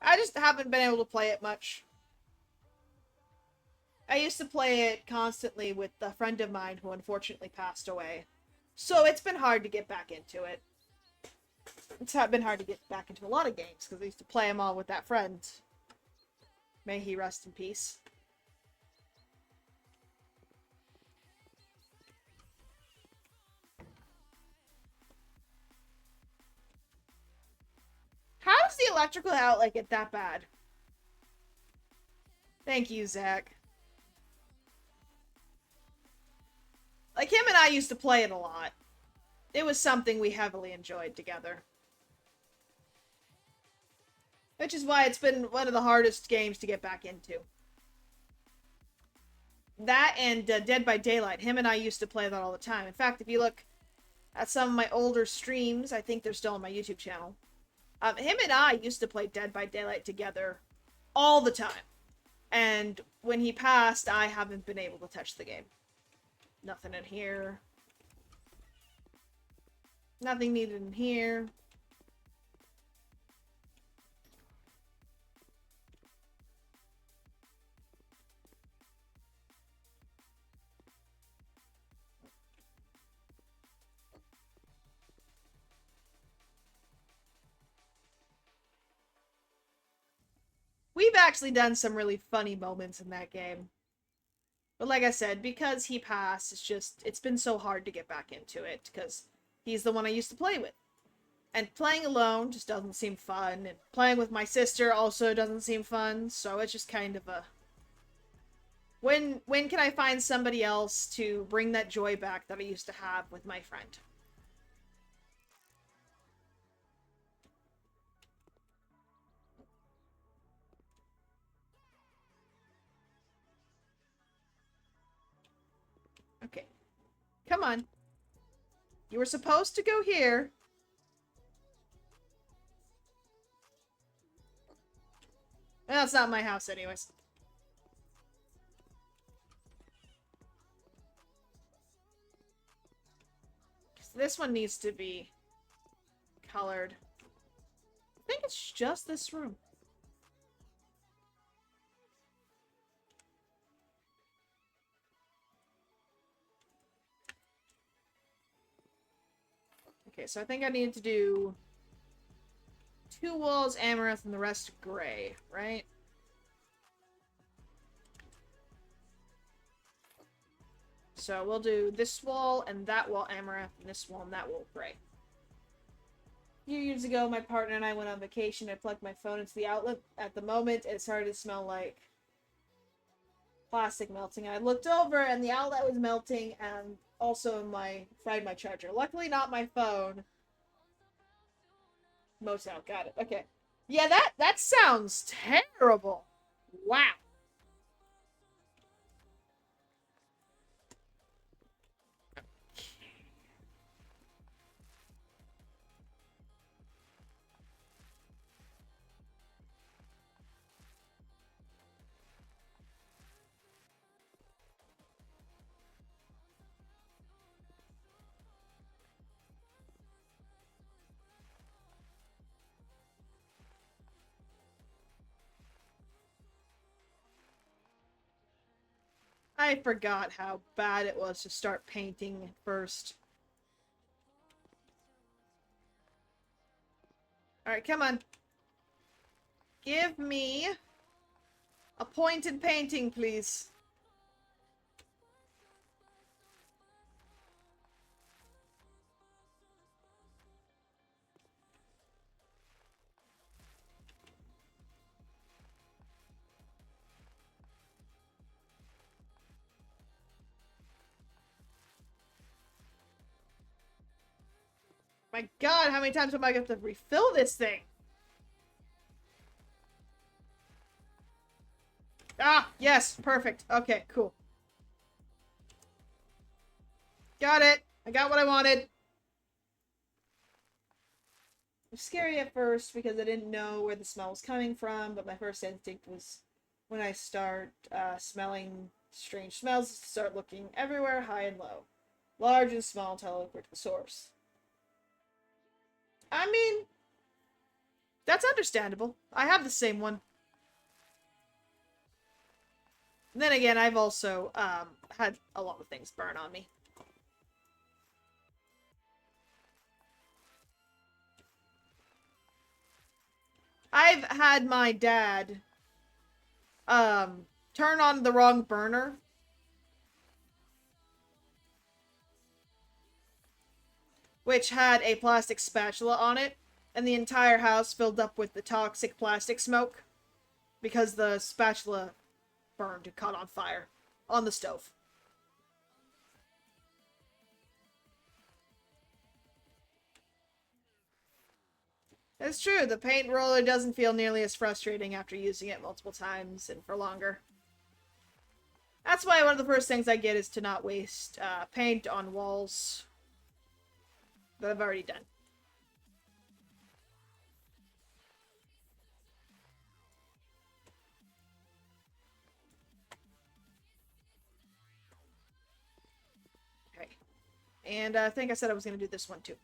I just haven't been able to play it much. I used to play it constantly with a friend of mine who unfortunately passed away. So it's been hard to get back into it. It's been hard to get back into a lot of games because I used to play them all with that friend. May he rest in peace. How does the electrical outlet get that bad? Thank you, Zach. Like, him and I used to play it a lot. It was something we heavily enjoyed together. Which is why it's been one of the hardest games to get back into. That and Dead by Daylight. Him and I used to play that all the time. In fact, if you look at some of my older streams, I think they're still on my YouTube channel. Him and I used to play Dead by Daylight together all the time. And when he passed, I haven't been able to touch the game. Nothing in here. Nothing needed in here. We've actually done some really funny moments in that game. But like I said, because he passed, it's been so hard to get back into it, because he's the one I used to play with. And playing alone just doesn't seem fun, and playing with my sister also doesn't seem fun, so it's just kind of a... When can I find somebody else to bring that joy back that I used to have with my friend? Okay. Come on. You were supposed to go here. Well, it's not my house anyways. So this one needs to be colored. I think it's just this room. Okay, so I think I need to do 2 walls amaranth and the rest gray, right? So we'll do this wall and that wall amaranth and this wall and that wall gray. few years ago, my partner and I went on vacation. I plugged my phone into the outlet. At the moment, it started to smell like plastic melting. I looked over, and the outlet was melting, and also fried my charger. Luckily, not my phone. Motel, got it. Okay. Yeah, that sounds terrible. Wow. I forgot how bad it was to start painting at first. Alright, come on. Give me a pointed painting, please. My god, how many times am I going to have to refill this thing? Ah, yes, perfect. Okay, cool. Got it. I got what I wanted. It was scary at first because I didn't know where the smell was coming from, but my first instinct was when I start smelling strange smells, to start looking everywhere, high and low. Large and small until I look for the source. I mean, that's understandable. I have the same one. And then again, I've also had a lot of things burn on me. I've had my dad turn on the wrong burner. Which had a plastic spatula on it, and the entire house filled up with the toxic plastic smoke because the spatula burned and caught on fire on the stove. It's true, the paint roller doesn't feel nearly as frustrating after using it multiple times and for longer. That's why one of the first things I get is to not waste paint on walls that I've already done. Okay. And I think I said I was going to do this one too.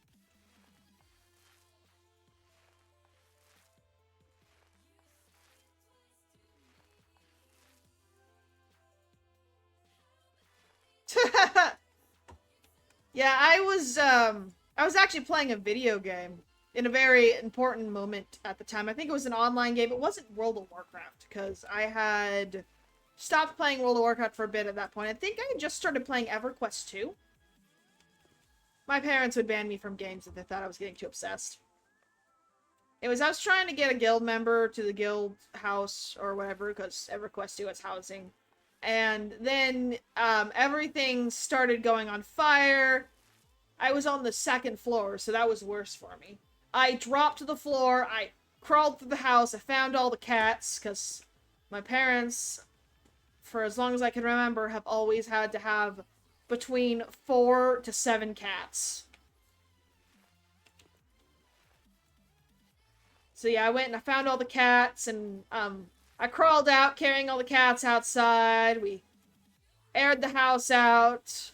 Yeah, I was actually playing a video game in a very important moment at the time. I think it was an online game. It wasn't World of Warcraft, because I had stopped playing World of Warcraft for a bit at that point. I think I had just started playing EverQuest 2. My parents would ban me from games if they thought I was getting too obsessed. I was trying to get a guild member to the guild house or whatever, because EverQuest 2 has housing. And then everything started going on fire. I was on the second floor, so that was worse for me. I dropped to the floor. I crawled through the house. I found all the cats, because my parents, for as long as I can remember, have always had to have between 4 to 7 cats. So yeah, I went and I found all the cats, and I crawled out carrying all the cats outside. We aired the house out.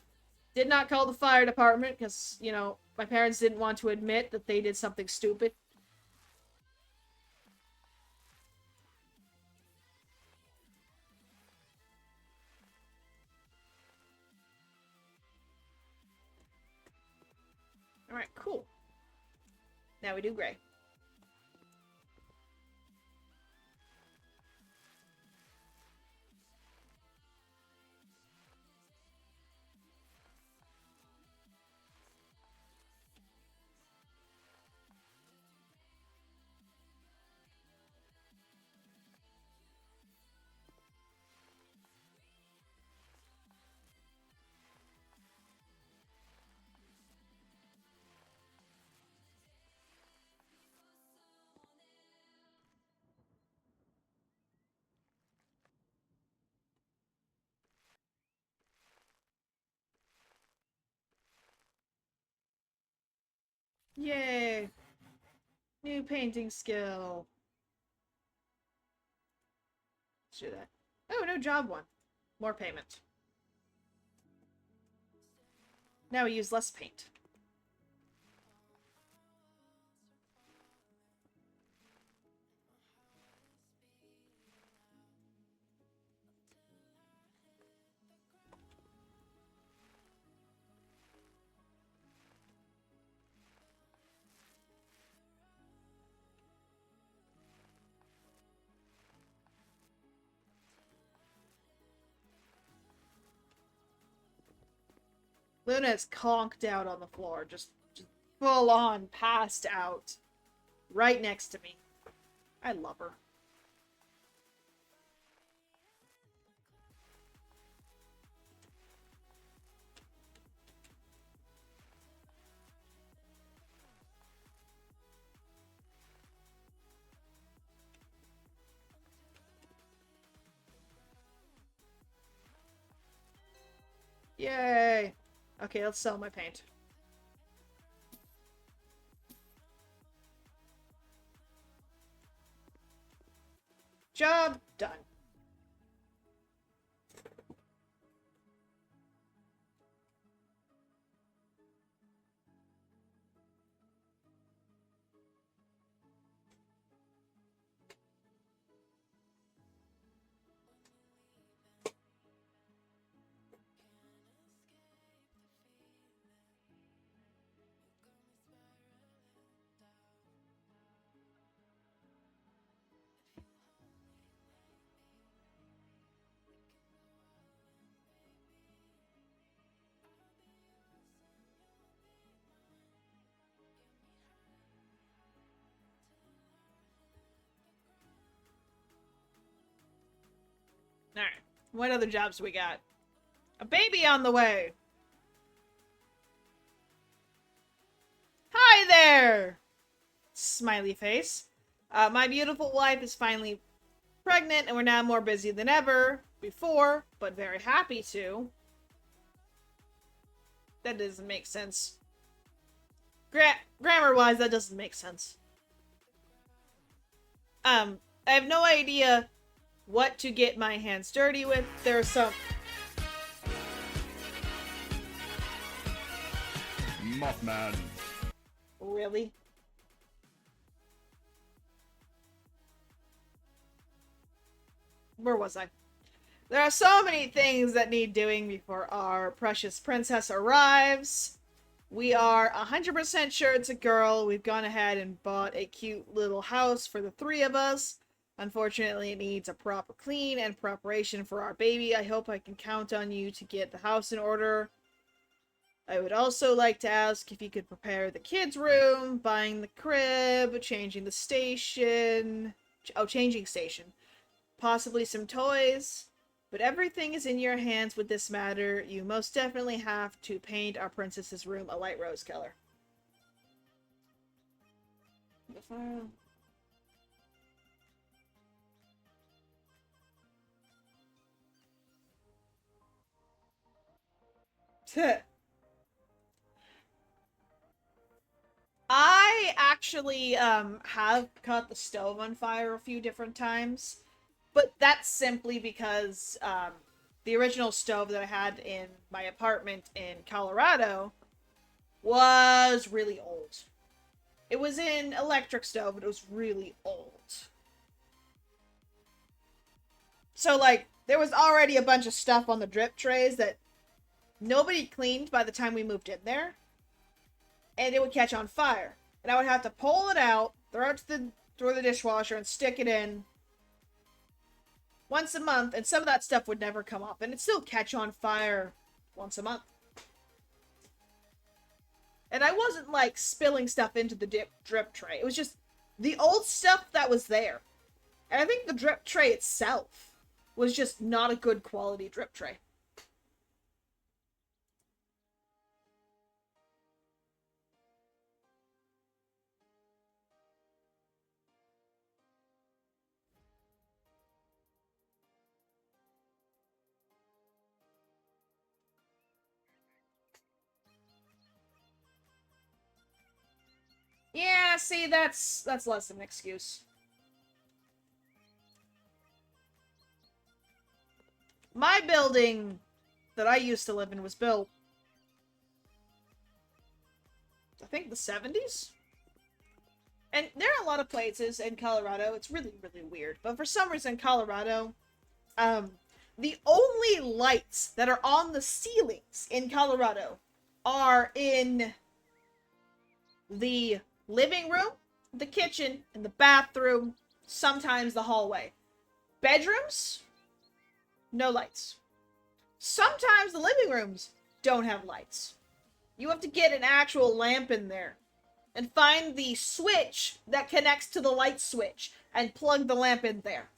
Did not call the fire department because, you know, my parents didn't want to admit that they did something stupid. Alright, cool. Now we do gray. Yay! New painting skill. Let's do that. Oh, no job one. More payment. Now we use less paint. Luna is conked out on the floor, just full on passed out. Right next to me. I love her. Yay! Okay, let's sell my paint. Job done. Alright. What other jobs we got? A baby on the way! Hi there! Smiley face. My beautiful wife is finally pregnant and we're now more busy than ever before, but very happy to. That doesn't make sense. Grammar-wise, that doesn't make sense. I have no idea what to get my hands dirty with. There's some... Mothman. Really? Where was I? There are so many things that need doing before our precious princess arrives. We are 100% sure it's a girl. We've gone ahead and bought a cute little house for the three of us. Unfortunately, it needs a proper clean and preparation for our baby. I hope I can count on you to get the house in order. I would also like to ask if you could prepare the kids' room, buying the crib, changing the station. Oh, changing station. Possibly some toys. But everything is in your hands with this matter. You most definitely have to paint our princess's room a light rose color. The file. I actually have caught the stove on fire a few different times, but that's simply because the original stove that I had in my apartment in Colorado was really old. It was an electric stove, but it was really old. So, like, there was already a bunch of stuff on the drip trays that nobody cleaned by the time we moved in there. And it would catch on fire. And I would have to pull it out, throw it through the dishwasher, and stick it in once a month. And some of that stuff would never come up. And it'd still catch on fire once a month. And I wasn't, like, spilling stuff into the drip tray. It was just the old stuff that was there. And I think the drip tray itself was just not a good quality drip tray. see, that's less than an excuse. My building that I used to live in was built, I think, the 70s? And there are a lot of places in Colorado, it's really, really weird, but for some reason Colorado, the only lights that are on the ceilings in Colorado are in the living room, the kitchen, and the bathroom, sometimes the hallway. Bedrooms, no lights. Sometimes the living rooms don't have lights. You have to get an actual lamp in there and find the switch that connects to the light switch and plug the lamp in there.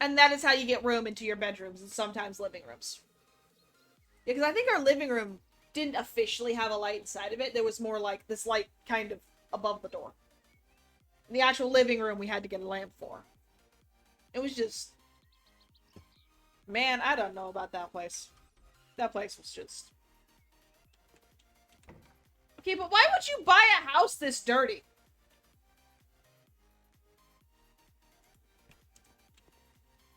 And that is how you get room into your bedrooms and sometimes living rooms. Yeah, because I think our living room didn't officially have a light inside of it. There was more like this light kind of above the door. In the actual living room, we had to get a lamp for. It was just... Man, I don't know about that place. That place was just... Okay, but why would you buy a house this dirty?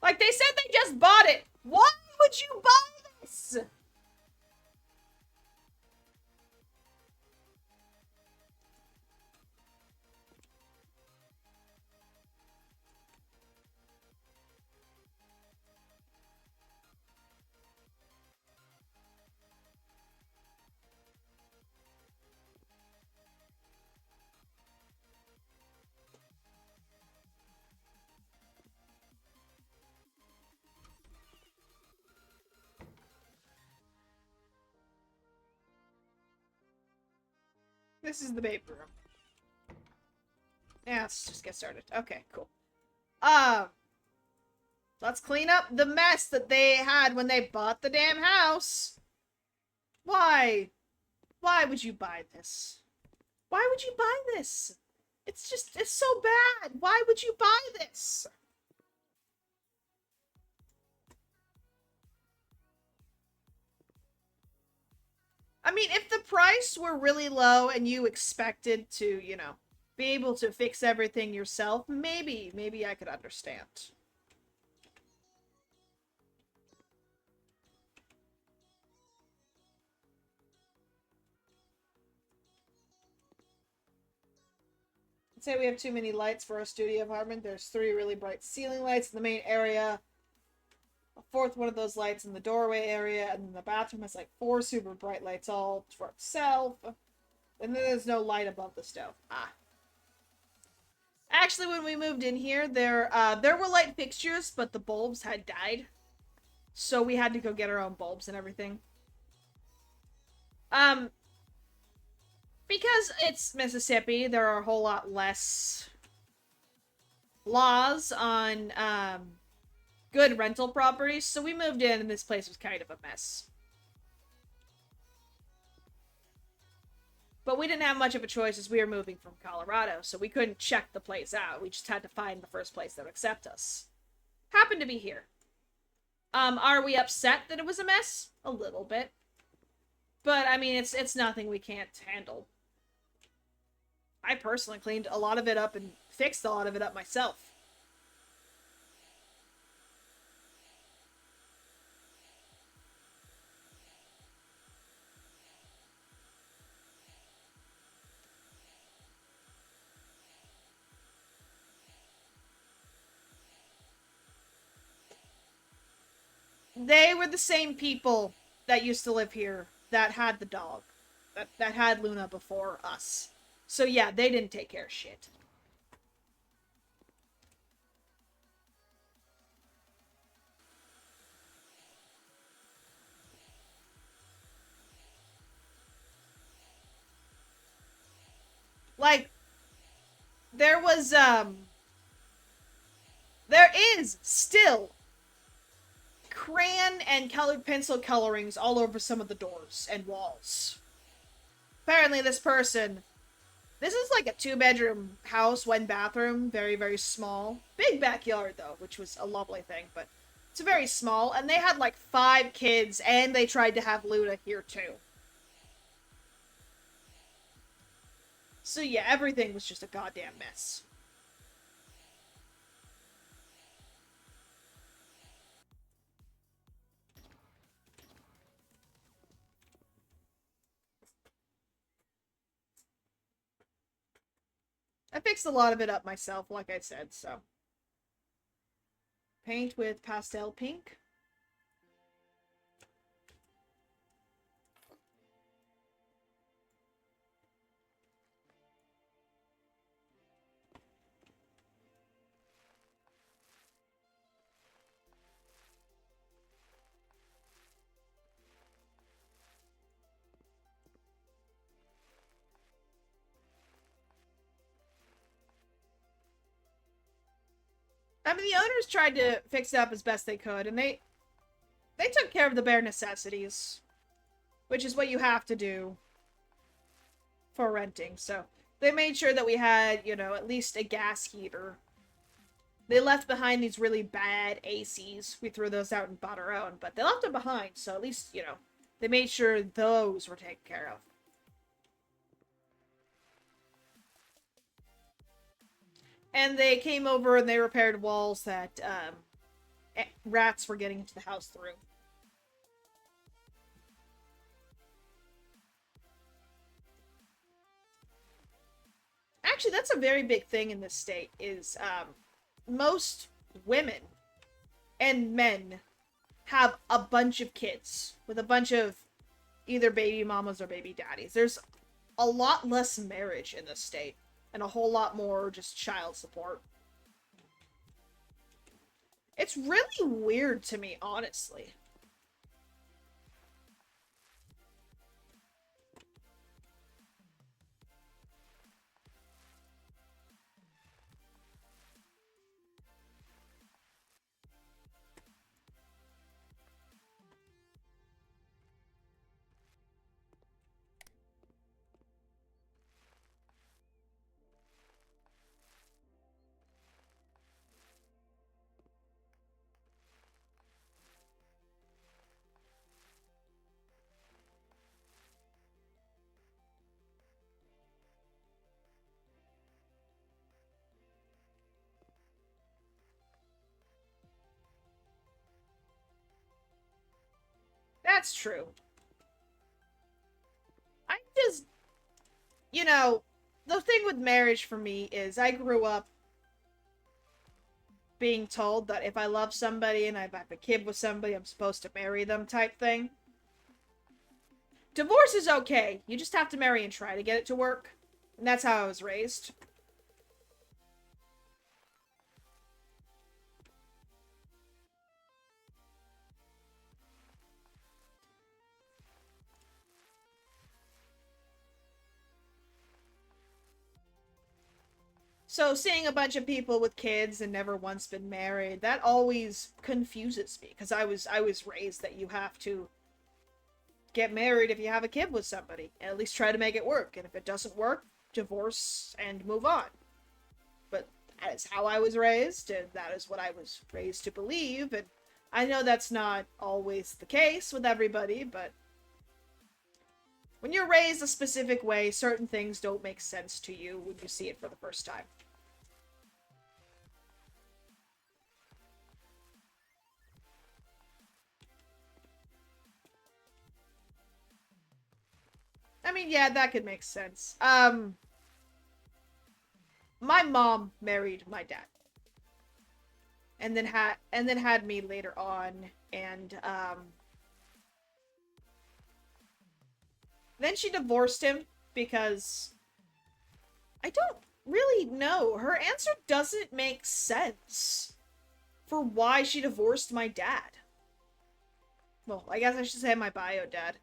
Like, they said they just bought it. Why would you buy this? This is the baby room. Yeah, let's just get started. Okay, cool. Let's clean up the mess that they had when they bought the damn house. Why? Why would you buy this? Why would you buy this? It's so bad. Why would you buy this? I mean, if the price were really low and you expected to, you know, be able to fix everything yourself, maybe I could understand. Let's say we have too many lights for our studio apartment. There's 3 really bright ceiling lights in the main area, a 4th one of those lights in the doorway area, and then the bathroom has like 4 super bright lights all for itself. And then there's no light above the stove. Actually, when we moved in here, there were light fixtures, but the bulbs had died. So we had to go get our own bulbs and everything. Because it's Mississippi, there are a whole lot less laws on, good rental properties, so we moved in and this place was kind of a mess. But we didn't have much of a choice as we were moving from Colorado, so we couldn't check the place out. We just had to find the first place that would accept us. Happened to be here. Are we upset that it was a mess? A little bit. But, I mean, it's nothing we can't handle. I personally cleaned a lot of it up and fixed a lot of it up myself. They were the same people that used to live here that had the dog. That had Luna before us. So yeah, they didn't take care of shit. Like, there is still crayon and colored pencil colorings all over some of the doors and walls. Apparently this person... This is like a 2-bedroom house, 1 bathroom, very, very small. Big backyard, though, which was a lovely thing, but it's very small. And they had like 5 kids, and they tried to have Luna here, too. So yeah, everything was just a goddamn mess. I fixed a lot of it up myself, like I said, so. Paint with pastel pink. I mean, the owners tried to fix it up as best they could, and they took care of the bare necessities, which is what you have to do for renting. So they made sure that we had, you know, at least a gas heater. They left behind these really bad ACs. We threw those out and bought our own, but they left them behind, so at least, you know, they made sure those were taken care of. And they came over and they repaired walls that rats were getting into the house through. Actually, that's a very big thing in this state, is most women and men have a bunch of kids with a bunch of either baby mamas or baby daddies. There's a lot less marriage in this state and a whole lot more just child support. It's really weird to me, honestly. That's true. I just, you know, the thing with marriage for me is I grew up being told that if I love somebody and I have a kid with somebody, I'm supposed to marry them type thing. Divorce is okay. You just have to marry and try to get it to work. And that's how I was raised. So seeing a bunch of people with kids and never once been married, that always confuses me because I was raised that you have to get married if you have a kid with somebody and at least try to make it work. And if it doesn't work, divorce and move on. But that is how I was raised, and that is what I was raised to believe. And I know that's not always the case with everybody, but when you're raised a specific way, certain things don't make sense to you when you see it for the first time. I mean, yeah, that could make sense. My mom married my dad. And then had me later on, and then she divorced him because I don't really know. Her answer doesn't make sense for why she divorced my dad. Well, I guess I should say my bio dad.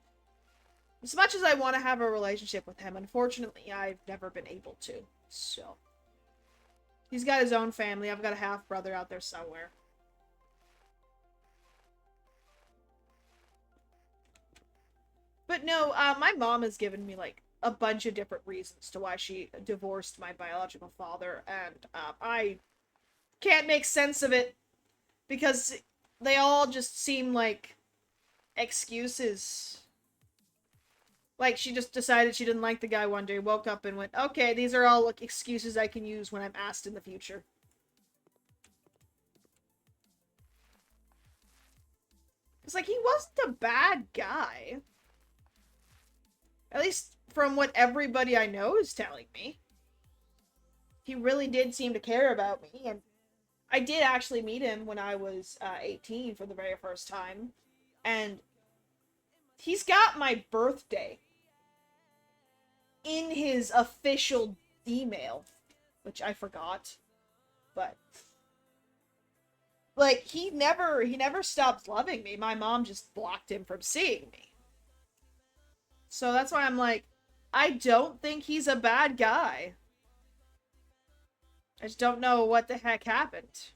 As much as I want to have a relationship with him, unfortunately, I've never been able to. So, he's got his own family. I've got a half brother out there somewhere. But no, my mom has given me like a bunch of different reasons to why she divorced my biological father, and I can't make sense of it because they all just seem like excuses. Like, she just decided she didn't like the guy one day, woke up and went, okay, these are all like, excuses I can use when I'm asked in the future. It's like, he wasn't a bad guy. At least from what everybody I know is telling me. He really did seem to care about me, and I did actually meet him when I was 18 for the very first time. And he's got my birthday in his official email, which I forgot. But like, he never stopped loving me. My mom just blocked him from seeing me. So that's why I'm like, I don't think he's a bad guy. I just don't know what the heck happened.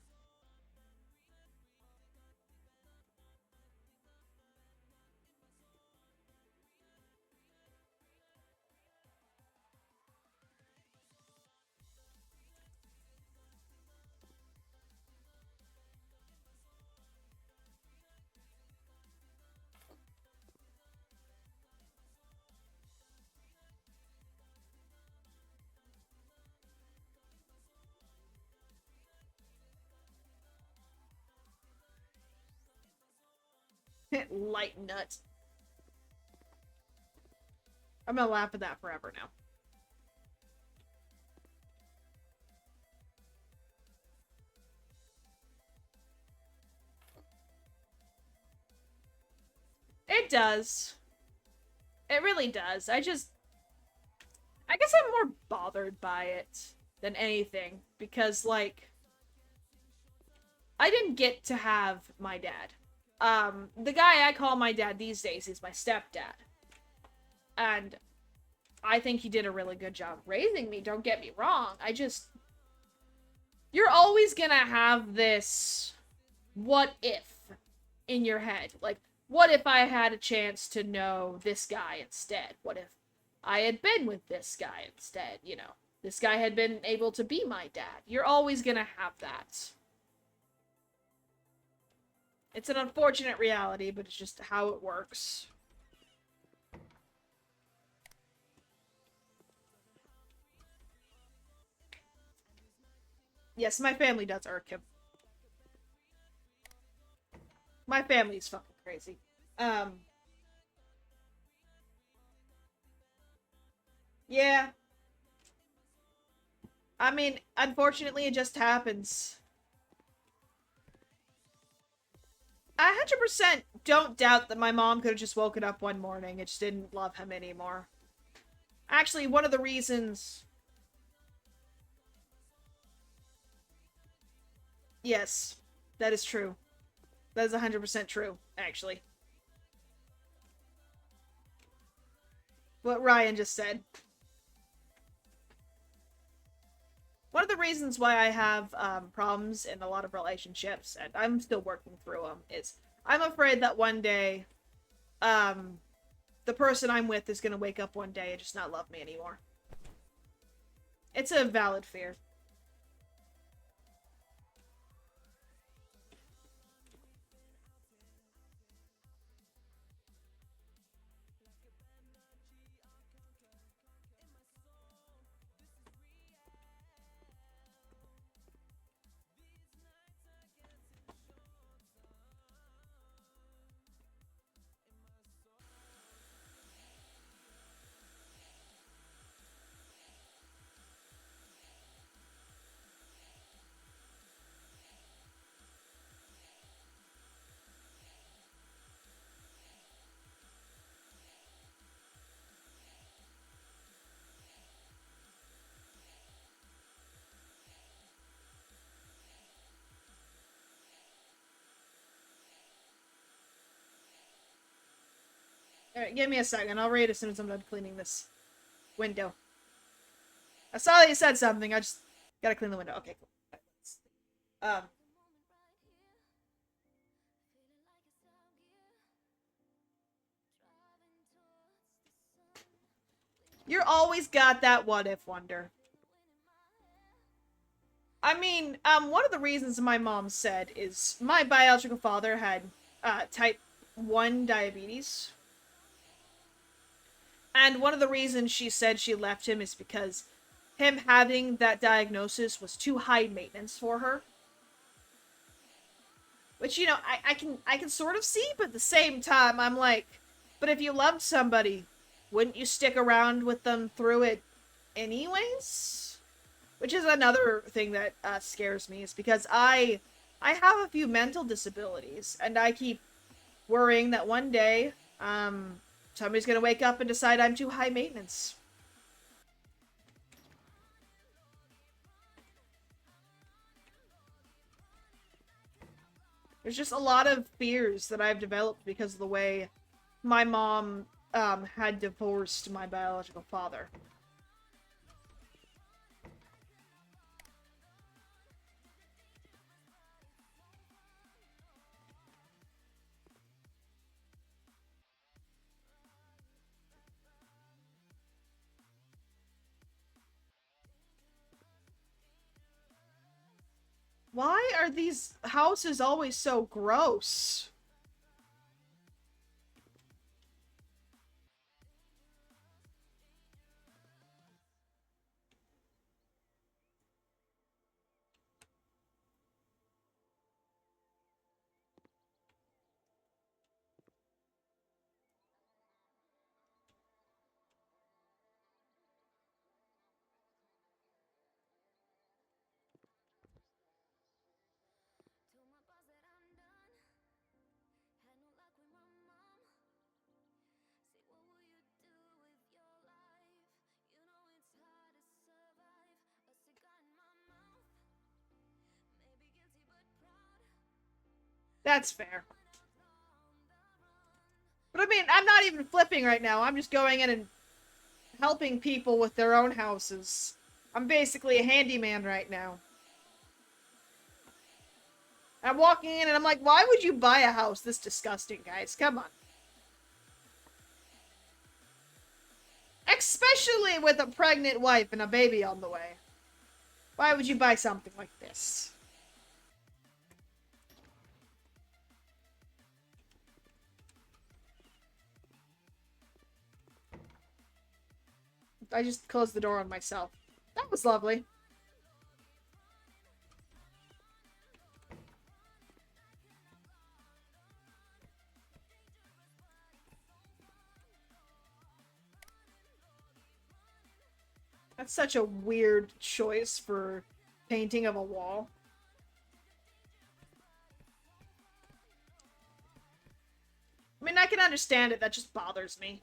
Light nut. I'm gonna laugh at that forever now. It does. It really does. I guess I'm more bothered by it than anything. Because, like, I didn't get to have my dad. The guy I call my dad these days is my stepdad. And I think he did a really good job raising me, don't get me wrong. You're always gonna have this what if in your head. Like, what if I had a chance to know this guy instead? What if I had been with this guy instead? You know, this guy had been able to be my dad. You're always gonna have that. It's an unfortunate reality, but it's just how it works. Yes, my family does irk him. My family's fucking crazy. Yeah. I mean, unfortunately, it just happens. I 100% don't doubt that my mom could have just woken up one morning and just didn't love him anymore. Actually, one of the reasons... Yes, that is true. That is 100% true, actually. What Ryan just said. One of the reasons why I have problems in a lot of relationships, and I'm still working through them, is I'm afraid that one day, the person I'm with is going to wake up one day and just not love me anymore. It's a valid fear. Alright, give me a second. I'll read as soon as I'm done cleaning this window. I saw that you said something. I just gotta clean the window. Okay, cool. You're always got that what-if wonder. I mean, one of the reasons my mom said is my biological father had type 1 diabetes. And one of the reasons she said she left him is because him having that diagnosis was too high maintenance for her. Which, you know, I can sort of see, but at the same time, I'm like, but if you loved somebody, wouldn't you stick around with them through it anyways? Which is another thing that scares me, is because I have a few mental disabilities, and I keep worrying that one day, somebody's gonna wake up and decide I'm too high maintenance. There's just a lot of fears that I've developed because of the way my mom had divorced my biological father. Why are these houses always so gross? That's fair. But I mean, I'm not even flipping right now. I'm just going in and helping people with their own houses. I'm basically a handyman right now. I'm walking in and I'm like, why would you buy a house this disgusting, guys? Come on. Especially with a pregnant wife and a baby on the way. Why would you buy something like this? I just closed the door on myself. That was lovely. That's such a weird choice for painting of a wall. I mean, I can understand it, that just bothers me.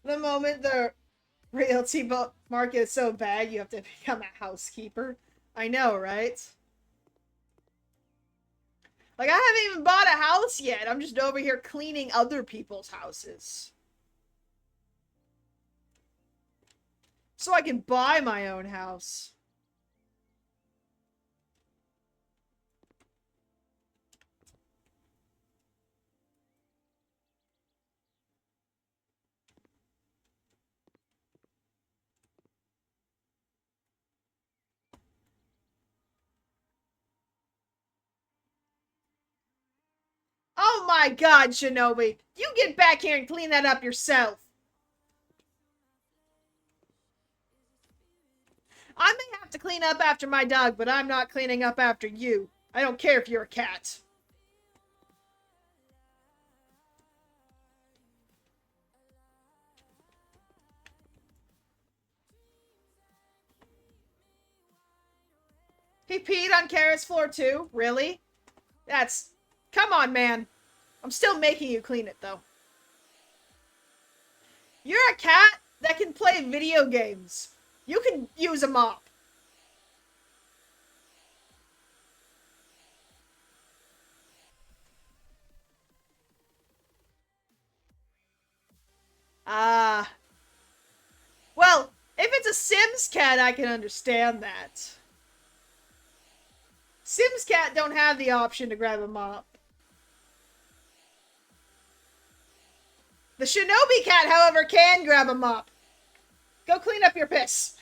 The moment the realty market is so bad, you have to become a housekeeper. I know, right? Like, I haven't even bought a house yet. I'm just over here cleaning other people's houses. So I can buy my own house. Oh my god, Shinobi! You get back here and clean that up yourself! I may have to clean up after my dog, but I'm not cleaning up after you. I don't care if you're a cat. He peed on Kara's floor too? Really? That's... Come on, man. I'm still making you clean it, though. You're a cat that can play video games. You can use a mop. Ah. Well, if it's a Sims cat, I can understand that. Sims cat don't have the option to grab a mop. The Shinobi cat, however, can grab a mop. Go clean up your piss.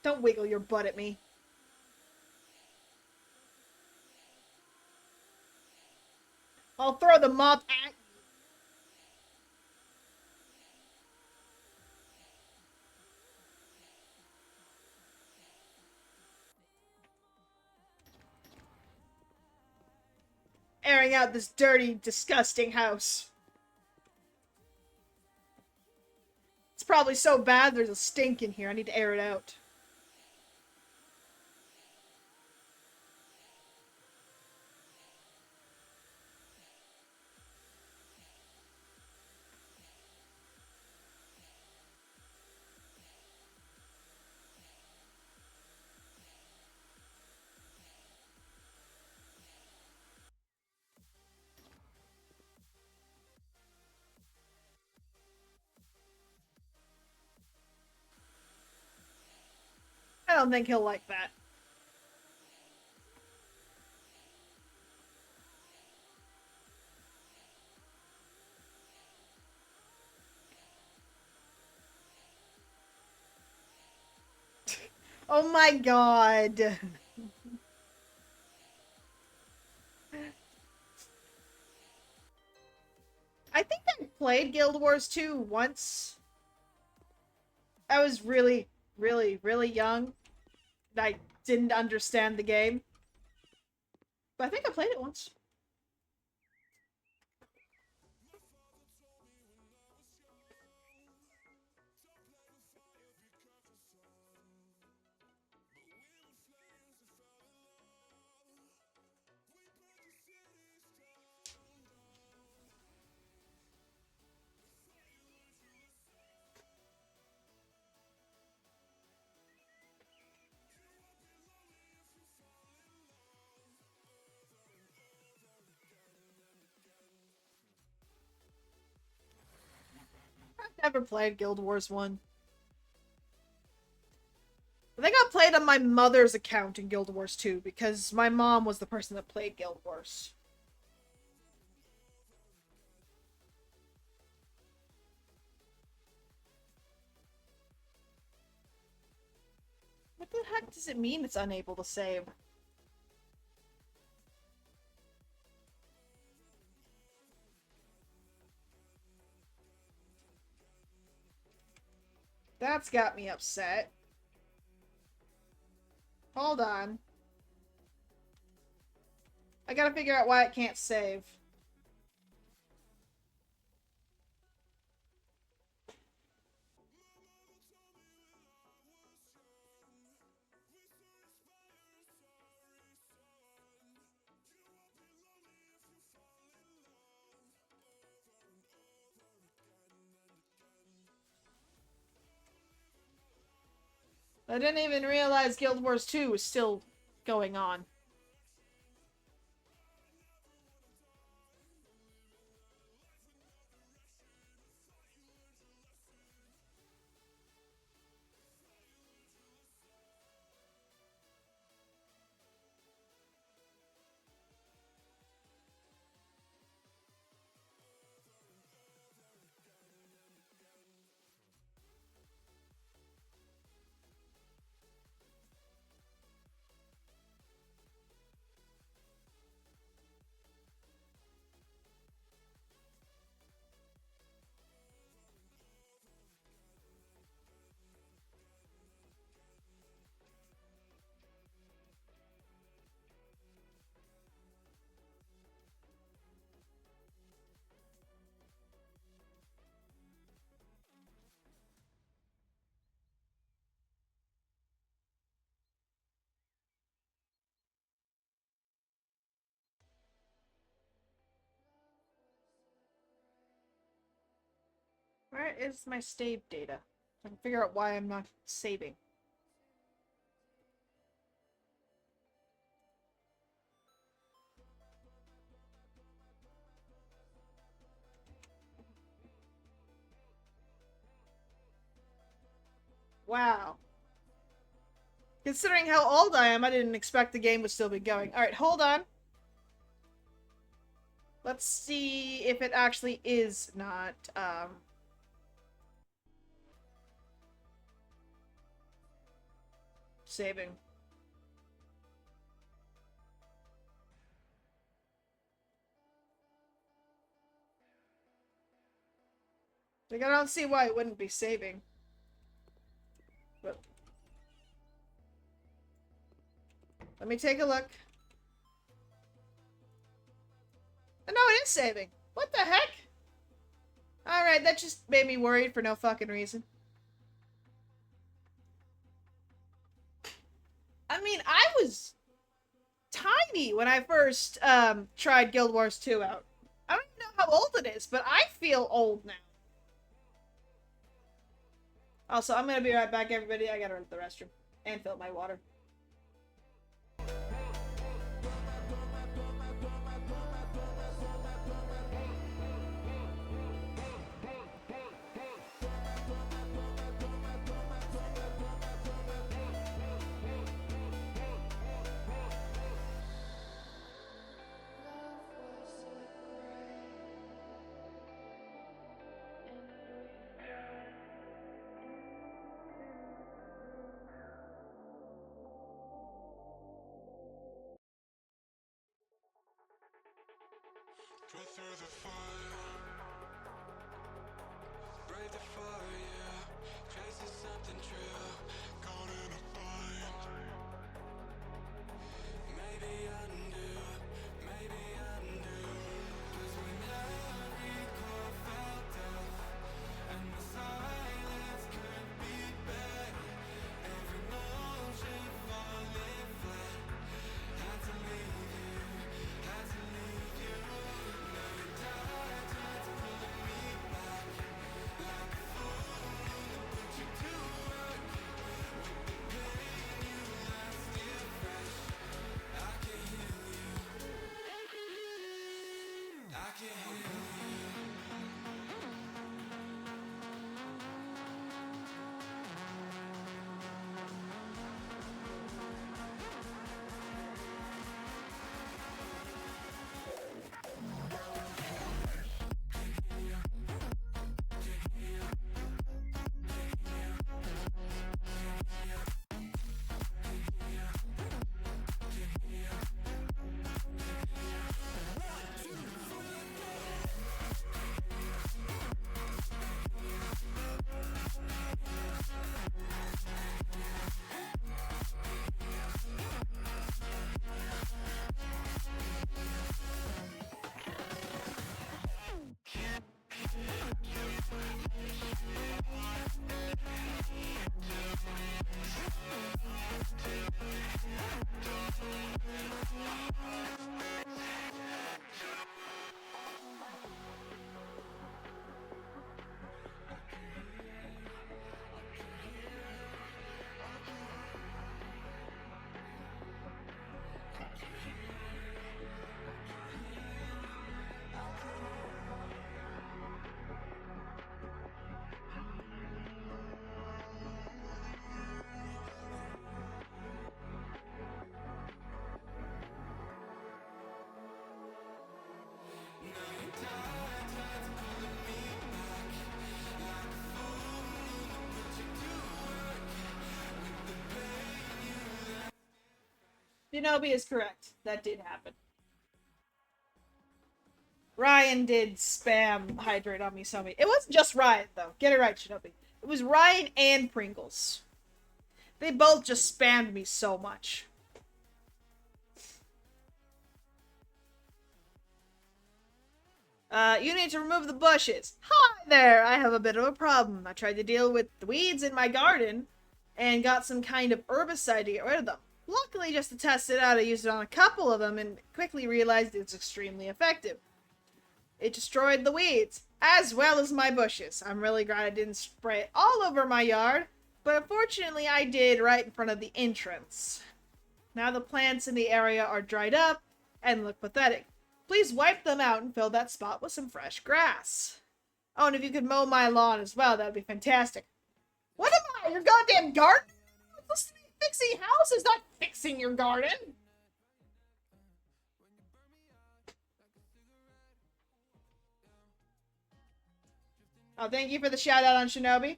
Don't wiggle your butt at me. I'll throw the mop at you. Airing out this dirty, disgusting house. It's probably so bad there's a stink in here. I need to air it out. I don't think he'll like that. Oh my god. I think I played Guild Wars 2 once. I was really, really young. I didn't understand the game. But I think I played it once. Never played Guild Wars 1. I think I played on my mother's account in Guild Wars 2 because my mom was the person that played Guild Wars. What the heck does it mean it's unable to save? That's got me upset. Hold on. I gotta figure out why it can't save. I didn't even realize Guild Wars 2 was still going on. Where is my save data? I can figure out why I'm not saving. Wow. Considering how old I am, I didn't expect the game would still be going. Alright, hold on. Let's see if it actually is not, saving. Like, I don't see why it wouldn't be saving. But let me take a look. Oh, no, it is saving. What the heck? Alright, that just made me worried for no fucking reason. I mean, I was tiny when I first tried Guild Wars 2 out. I don't even know how old it is, but I feel old now. Also, I'm gonna be right back, everybody. I gotta run to the restroom and fill my water. Go through the fire, break the fire, chasing something true, caught in a bind. Maybe undo, maybe undo. 'Cause when every core felt off, and the silence could be better, every motion falling flat, had to leave you, had to leave you. Shinobi is correct. That did happen. Ryan did spam hydrate on me, Somi. It wasn't just Ryan, though. Get it right, Shinobi. It was Ryan and Pringles. They both just spammed me so much. You need to remove the bushes. Hi there! I have a bit of a problem. I tried to deal with the weeds in my garden and got some kind of herbicide to get rid of them. Luckily, just to test it out, I used it on a couple of them and quickly realized it's extremely effective. It destroyed the weeds. as well as my bushes. I'm really glad I didn't spray it all over my yard, but unfortunately I did right in front of the entrance. Now the plants in the area are dried up and look pathetic. Please wipe them out and fill that spot with some fresh grass. Oh, and if you could mow my lawn as well, that would be fantastic. What am I, your goddamn gardener? I'm supposed to be fixing houses, not fixing your garden. Oh, thank you for the shout out on Shinobi.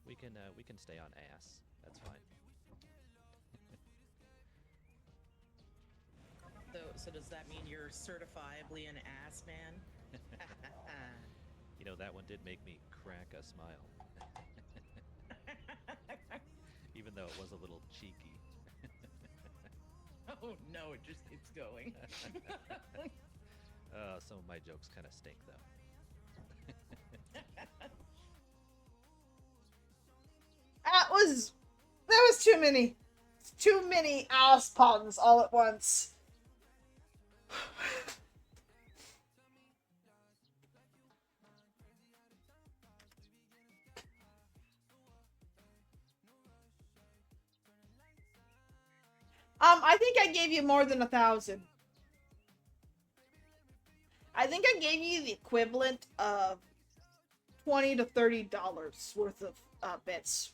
We can stay on ass. That's fine. So does that mean you're certifiably an ass man? You know, that one did make me crack a smile. Even though it was a little cheeky. Oh no, it just keeps going. Some of my jokes kind of stink, though. That was too many. Too many ass puns all at once. I think I gave you more than 1,000. I think I gave you the equivalent of $20 to $30 worth of bits.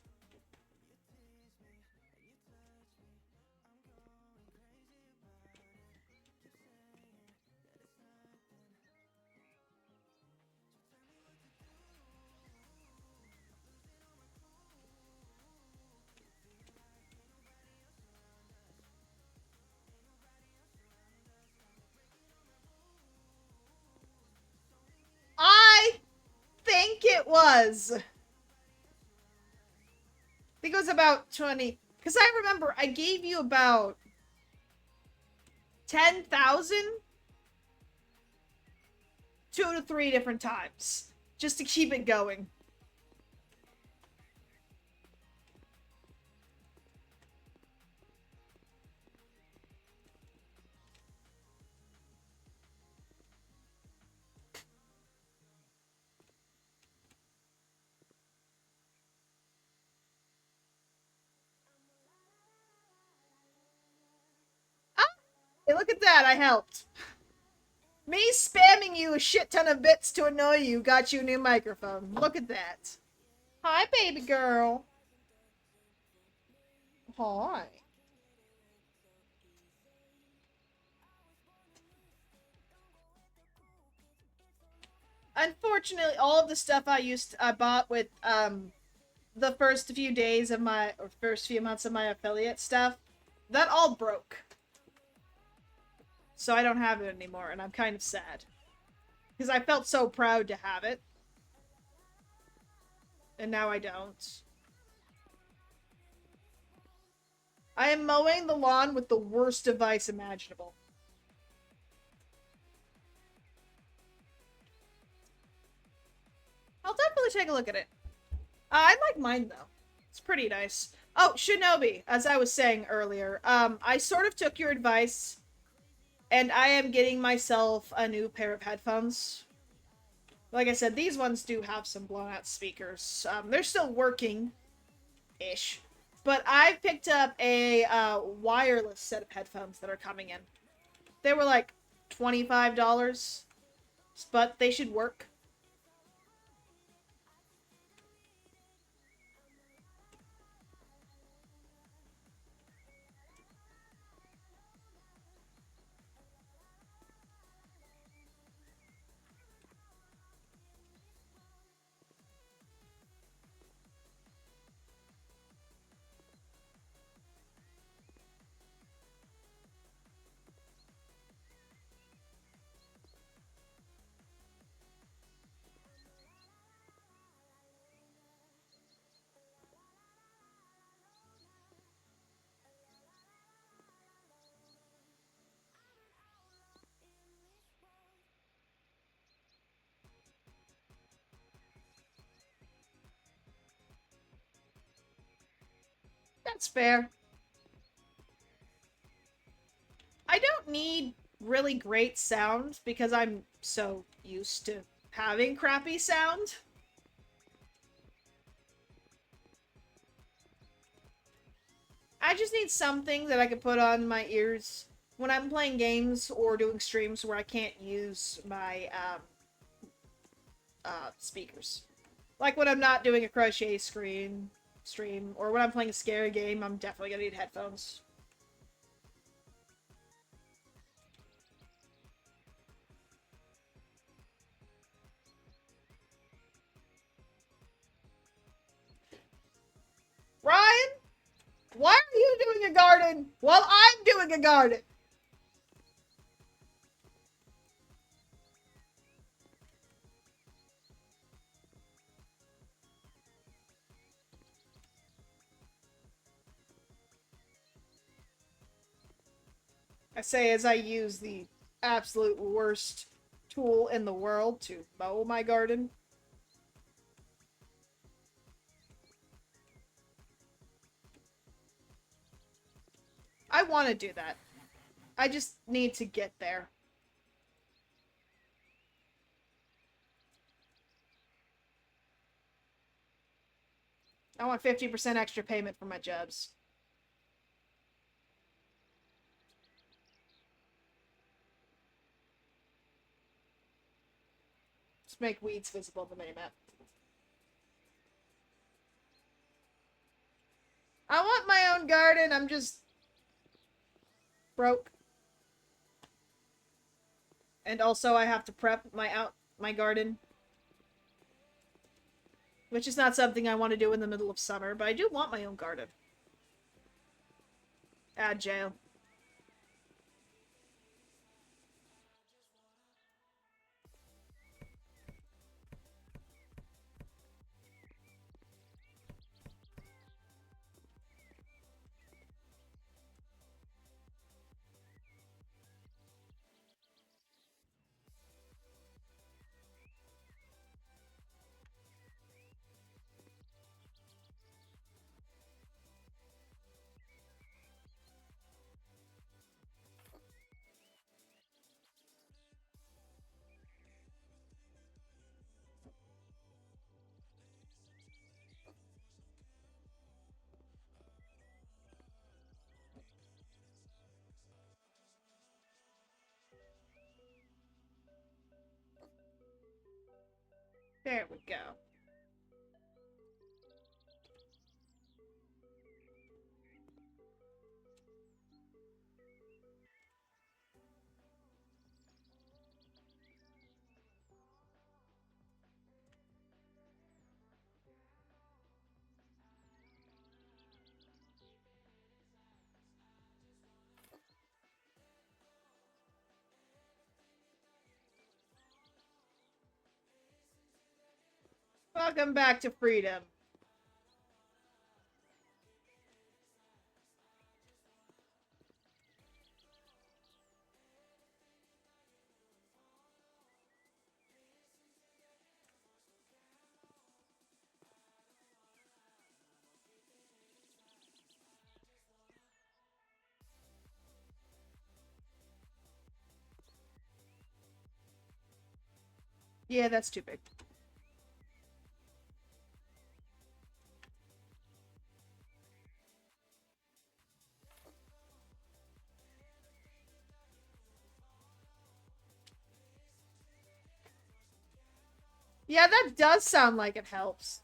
I think it was. I think it was about 20. Because I remember I gave you about 10,000 2 to 3 different times. Just to keep it going. Hey, look at that, I helped. Me spamming you a shit ton of bits to annoy you got you a new microphone. Look at that. Hi, baby girl. Hi. Unfortunately, all of the stuff I bought with the first few days of my, or first few months of my affiliate stuff, that all broke. So I don't have it anymore, and I'm kind of sad. Because I felt so proud to have it. And now I don't. I am mowing the lawn with the worst device imaginable. I'll definitely take a look at it. I like mine, though. It's pretty nice. Oh, Shinobi, as I was saying earlier, I sort of took your advice, and I am getting myself a new pair of headphones. Like I said, these ones do have some blown-out speakers. They're still working-ish. But I picked up a wireless set of headphones that are coming in. They were like $25, but they should work. That's fair. I don't need really great sound because I'm so used to having crappy sound. I just need something that I can put on my ears when I'm playing games or doing streams where I can't use my speakers. Like when I'm not doing a crochet stream, or when I'm playing a scary game, I'm definitely gonna need headphones. Ryan, why are you doing a garden while I'm doing a garden? I say as I use the absolute worst tool in the world to mow my garden. I want to do that. I just need to get there. I want 50% extra payment for my jobs. Just make weeds visible on the minimap. I want my own garden, I'm just broke. And also I have to prep my garden. Which is not something I want to do in the middle of summer, but I do want my own garden. Add jail. There we go. Welcome back to freedom. Yeah, that's too big. Yeah, that does sound like it helps.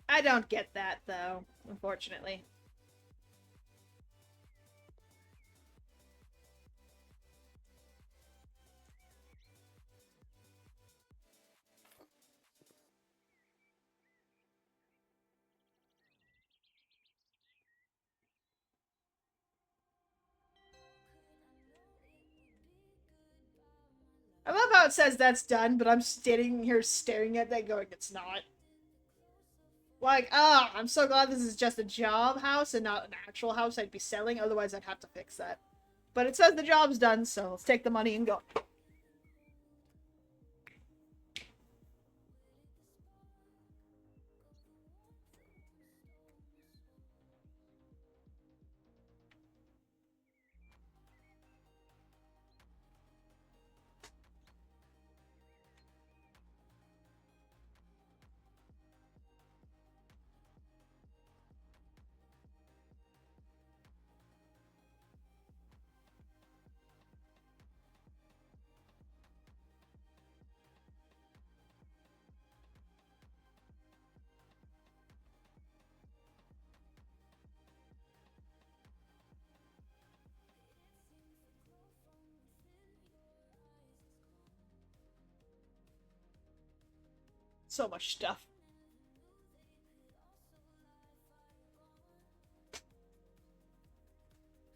I don't get that, though, unfortunately. I love how it says that's done, but I'm standing here staring at that going, it's not. Like, I'm so glad this is just a job house and not an actual house I'd be selling, otherwise I'd have to fix that. But it says the job's done, so let's take the money and go. So much stuff.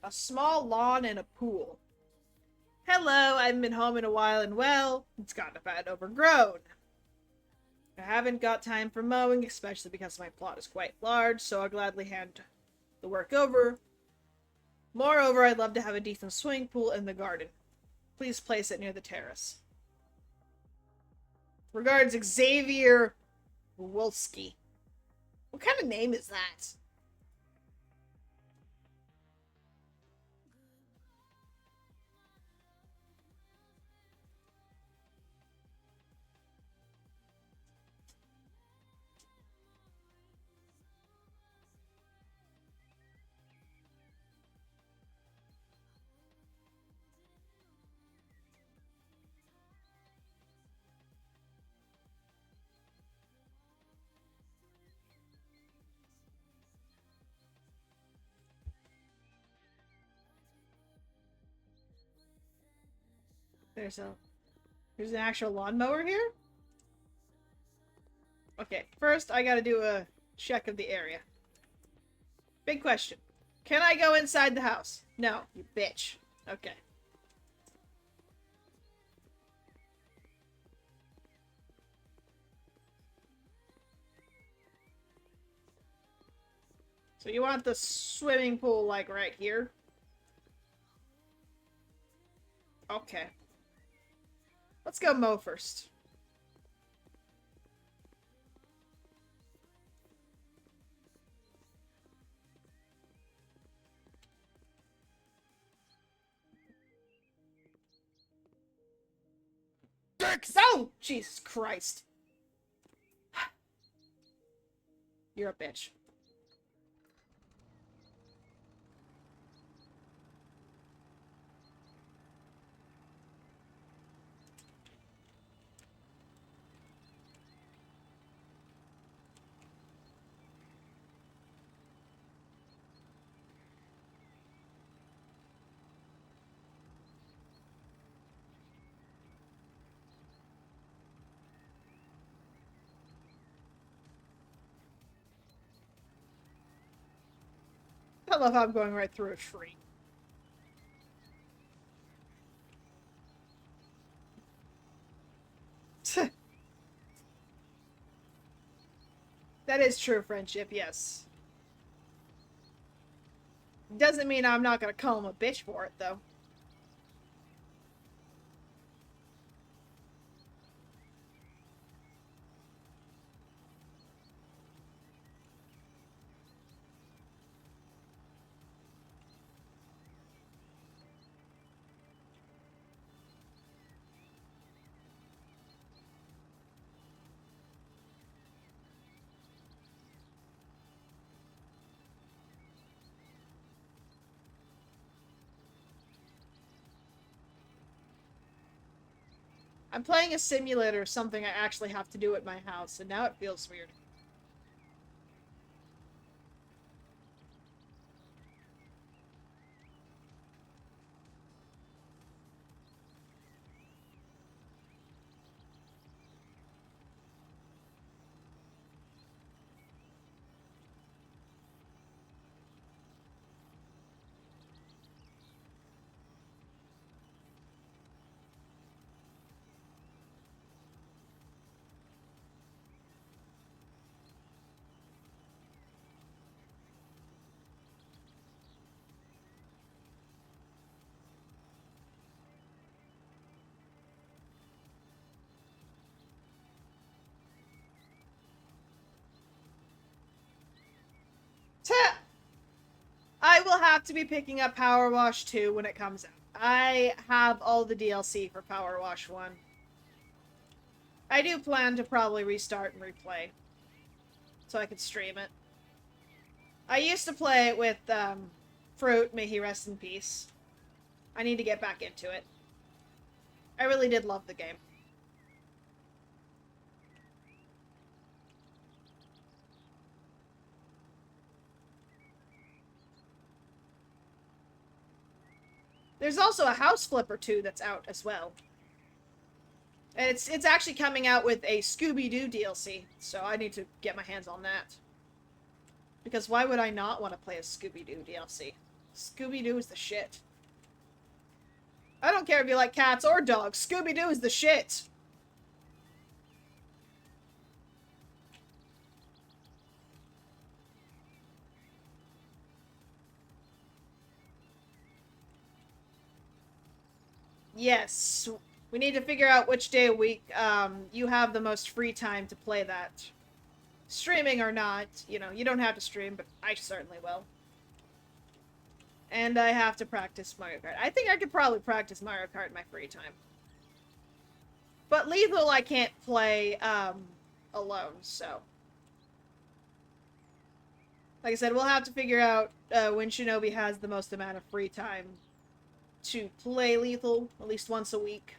A small lawn and a pool. Hello, I haven't been home in a while and well, it's gotten a bit overgrown. I haven't got time for mowing, especially because my plot is quite large, so I'll gladly hand the work over. Moreover, I'd love to have a decent swimming pool in the garden. Please place it near the terrace. Regards, Xavier Wolski. What kind of name is that? There's an actual lawnmower here? Okay, first I gotta do a check of the area. Big question. Can I go inside the house? No, you bitch. Okay. So you want the swimming pool, like, right here? Okay. Let's go mow first. Oh, Jesus Christ. You're a bitch. I love how I'm going right through a tree. That is true friendship, yes. Doesn't mean I'm not gonna call him a bitch for it, though. I'm playing a simulator of something I actually have to do at my house, and now it feels weird. I will have to be picking up Power Wash 2 when it comes out. I have all the DLC for Power Wash 1. I do plan to probably restart and replay, so I could stream it. I used to play it with Fruit, may he rest in peace. I need to get back into it. I really did love the game. There's also a House Flipper 2 that's out as well. And it's actually coming out with a Scooby-Doo DLC, so I need to get my hands on that. Because why would I not want to play a Scooby-Doo DLC? Scooby-Doo is the shit. I don't care if you like cats or dogs. Scooby-Doo is the shit. Yes. We need to figure out which day a week you have the most free time to play that. Streaming or not, you know, you don't have to stream, but I certainly will. And I have to practice Mario Kart. I think I could probably practice Mario Kart in my free time. But Lethal I can't play alone, so. Like I said, we'll have to figure out when Shinobi has the most amount of free time to play Lethal, at least once a week.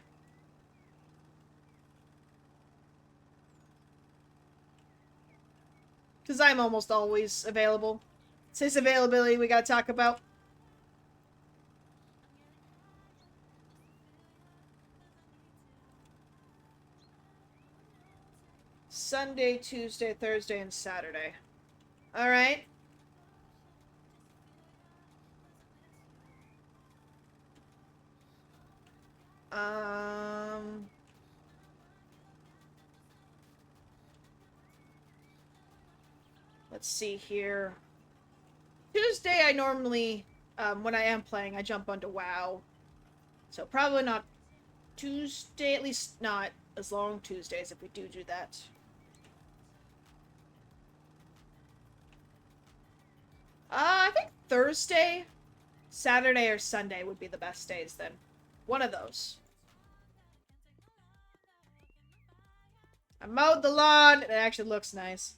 Because I'm almost always available. It's his availability we gotta talk about. Sunday, Tuesday, Thursday, and Saturday. Alright. Let's see here. Tuesday, I normally, when I am playing, I jump onto WoW. So probably not Tuesday, at least not as long Tuesdays if we do that. I think Thursday, Saturday, or Sunday would be the best days then. One of those. I mowed the lawn. It actually looks nice.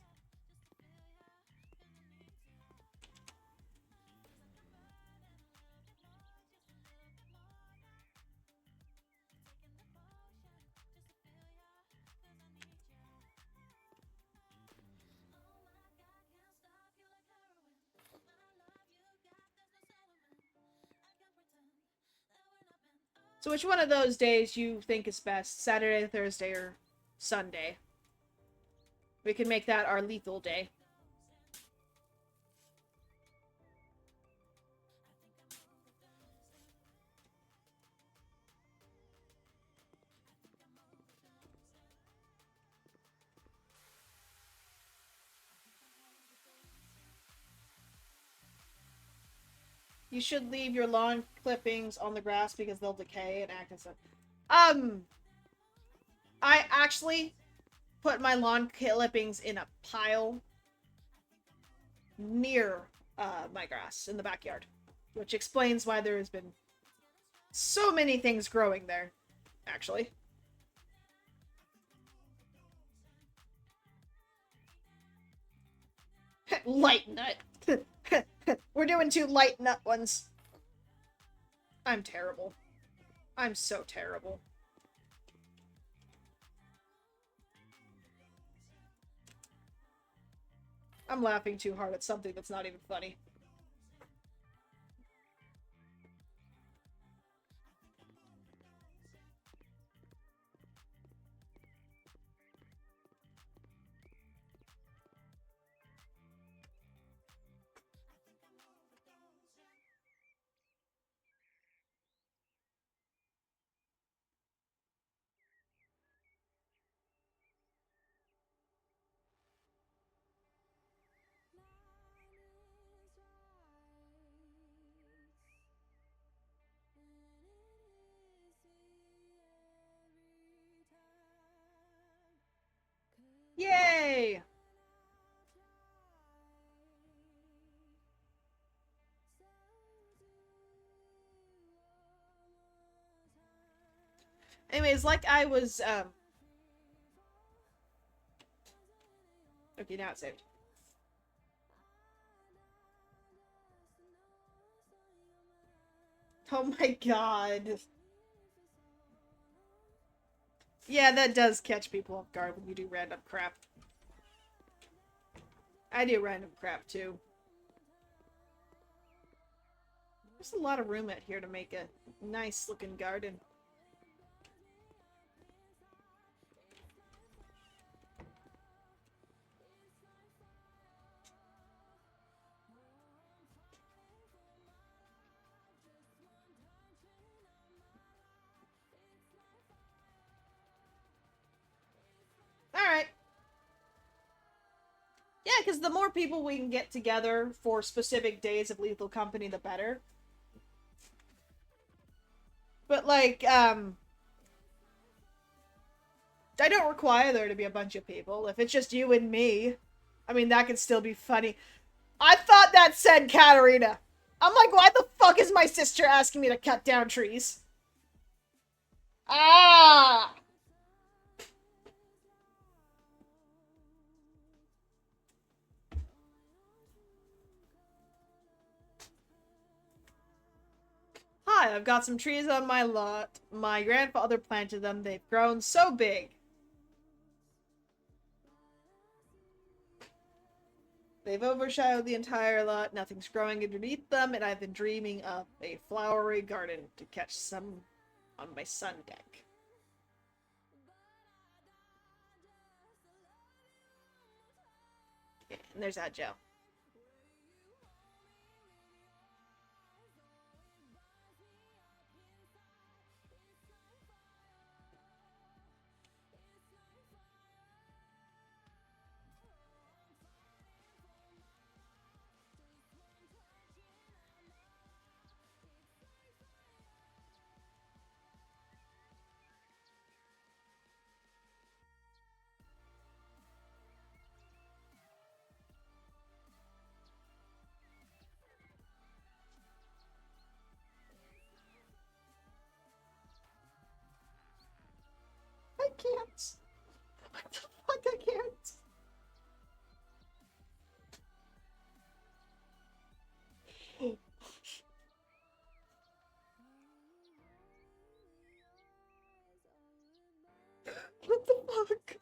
So which one of those days you think is best? Saturday, Thursday, or Sunday? We can make that our lethal day. You should leave your lawn clippings on the grass because they'll decay and act as a... I actually put my lawn clippings in a pile near my grass in the backyard, which explains why there has been so many things growing there, actually. Light nut. We're doing 2 light nut ones. I'm terrible. I'm so terrible. I'm laughing too hard at something that's not even funny. Yay! Anyways, like I was, okay, now it's saved. Oh my god. Yeah, that does catch people off guard when you do random crap. I do random crap, too. There's a lot of room out here to make a nice-looking garden. Yeah, because the more people we can get together for specific days of Lethal Company, the better. But, like, I don't require there to be a bunch of people. If it's just you and me, I mean, that could still be funny. I thought that said Katarina. I'm like, why the fuck is my sister asking me to cut down trees? Ah! Hi, I've got some trees on my lot. My grandfather planted them. They've grown so big. They've overshadowed the entire lot. Nothing's growing underneath them, and I've been dreaming of a flowery garden to catch some on my sun deck. Yeah, and there's that Joe. I can't. What the fuck, I can't. What the fuck?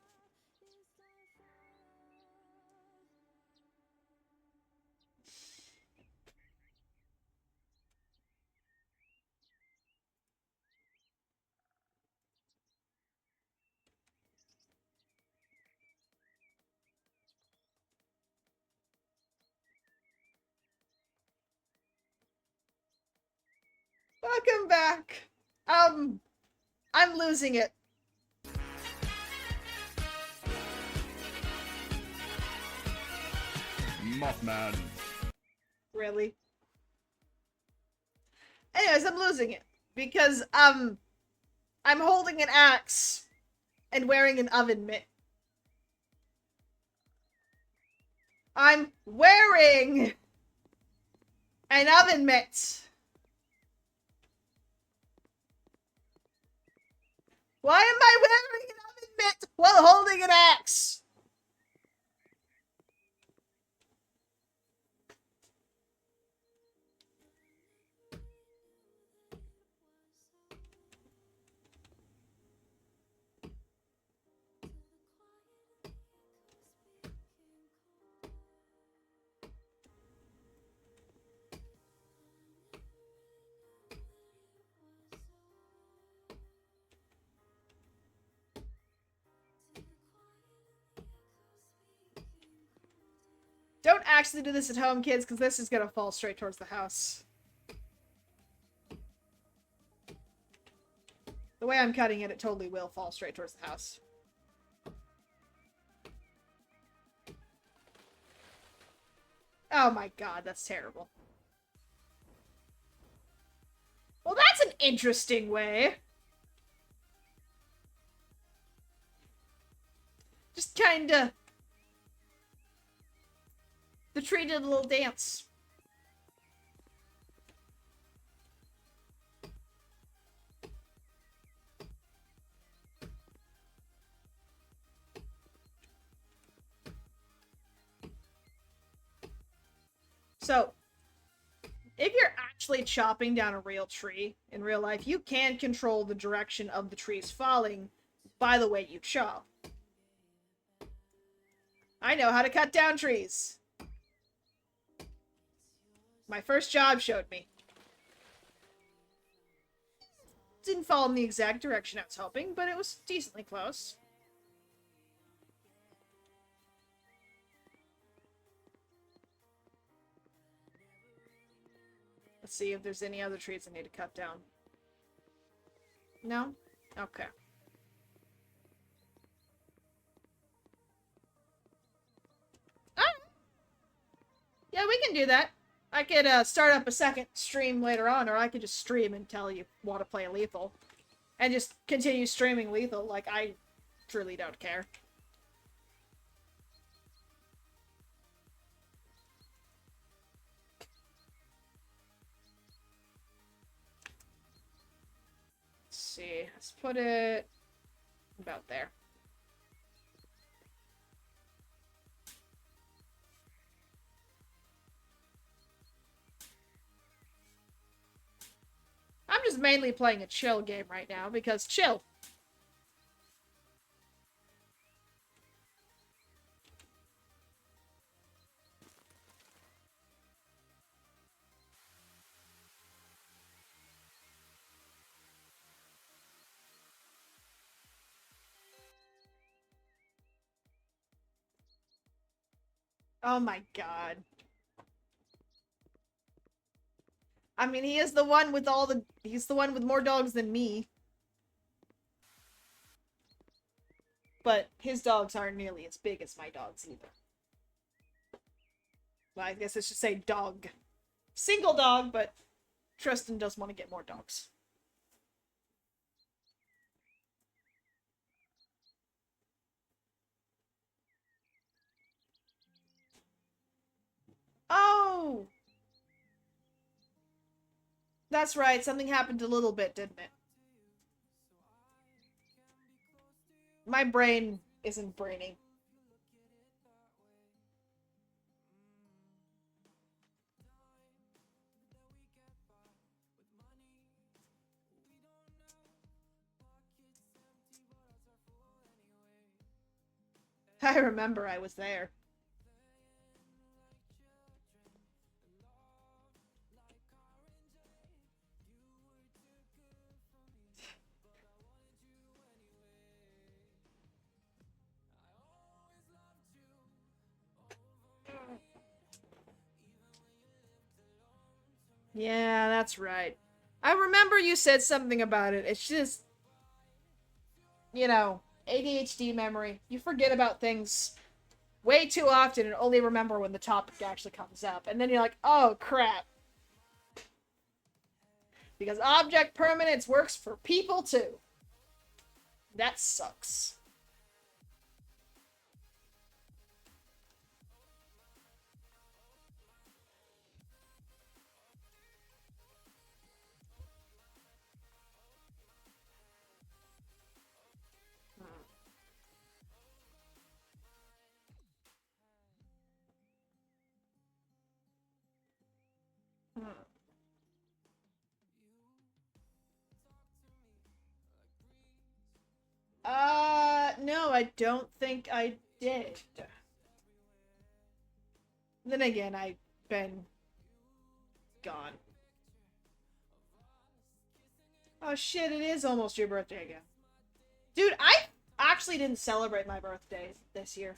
Welcome back. I'm losing it. Mothman. Really? Anyways, I'm losing it. Because, I'm holding an axe and wearing an oven mitt. I'm wearing an oven mitt. Why am I wearing an oven mitt while holding an axe? Don't actually do this at home, kids, because this is gonna fall straight towards the house. The way I'm cutting it, it totally will fall straight towards the house. Oh my god, that's terrible. Well, that's an interesting way. Just kinda... The tree did a little dance. So, if you're actually chopping down a real tree in real life, you can control the direction of the trees falling by the way you chop. I know how to cut down trees. My first job showed me. Didn't fall in the exact direction I was hoping, but it was decently close. Let's see if there's any other trees I need to cut down. No? Okay. Ah! Yeah, we can do that. I could start up a second stream later on, or I could just stream until you want to play Lethal. And just continue streaming Lethal, like, I truly don't care. Let's see, let's put it about there. I'm just mainly playing a chill game right now, because chill. Oh my god. I mean, he is the one with he's the one with more dogs than me. But his dogs aren't nearly as big as my dogs either. Well, I guess I should say dog. Single dog, but Tristan does want to get more dogs. Oh! That's right, something happened a little bit, didn't it? My brain isn't braining. I remember I was there. Yeah, that's right. I remember you said something about it. It's just, you know, ADHD memory. You forget about things way too often and only remember when the topic actually comes up. And then you're like, oh crap. Because object permanence works for people too. That sucks. No, I don't think I did. Then again, I've been gone. Oh shit, it is almost your birthday again. Dude, I actually didn't celebrate my birthday this year.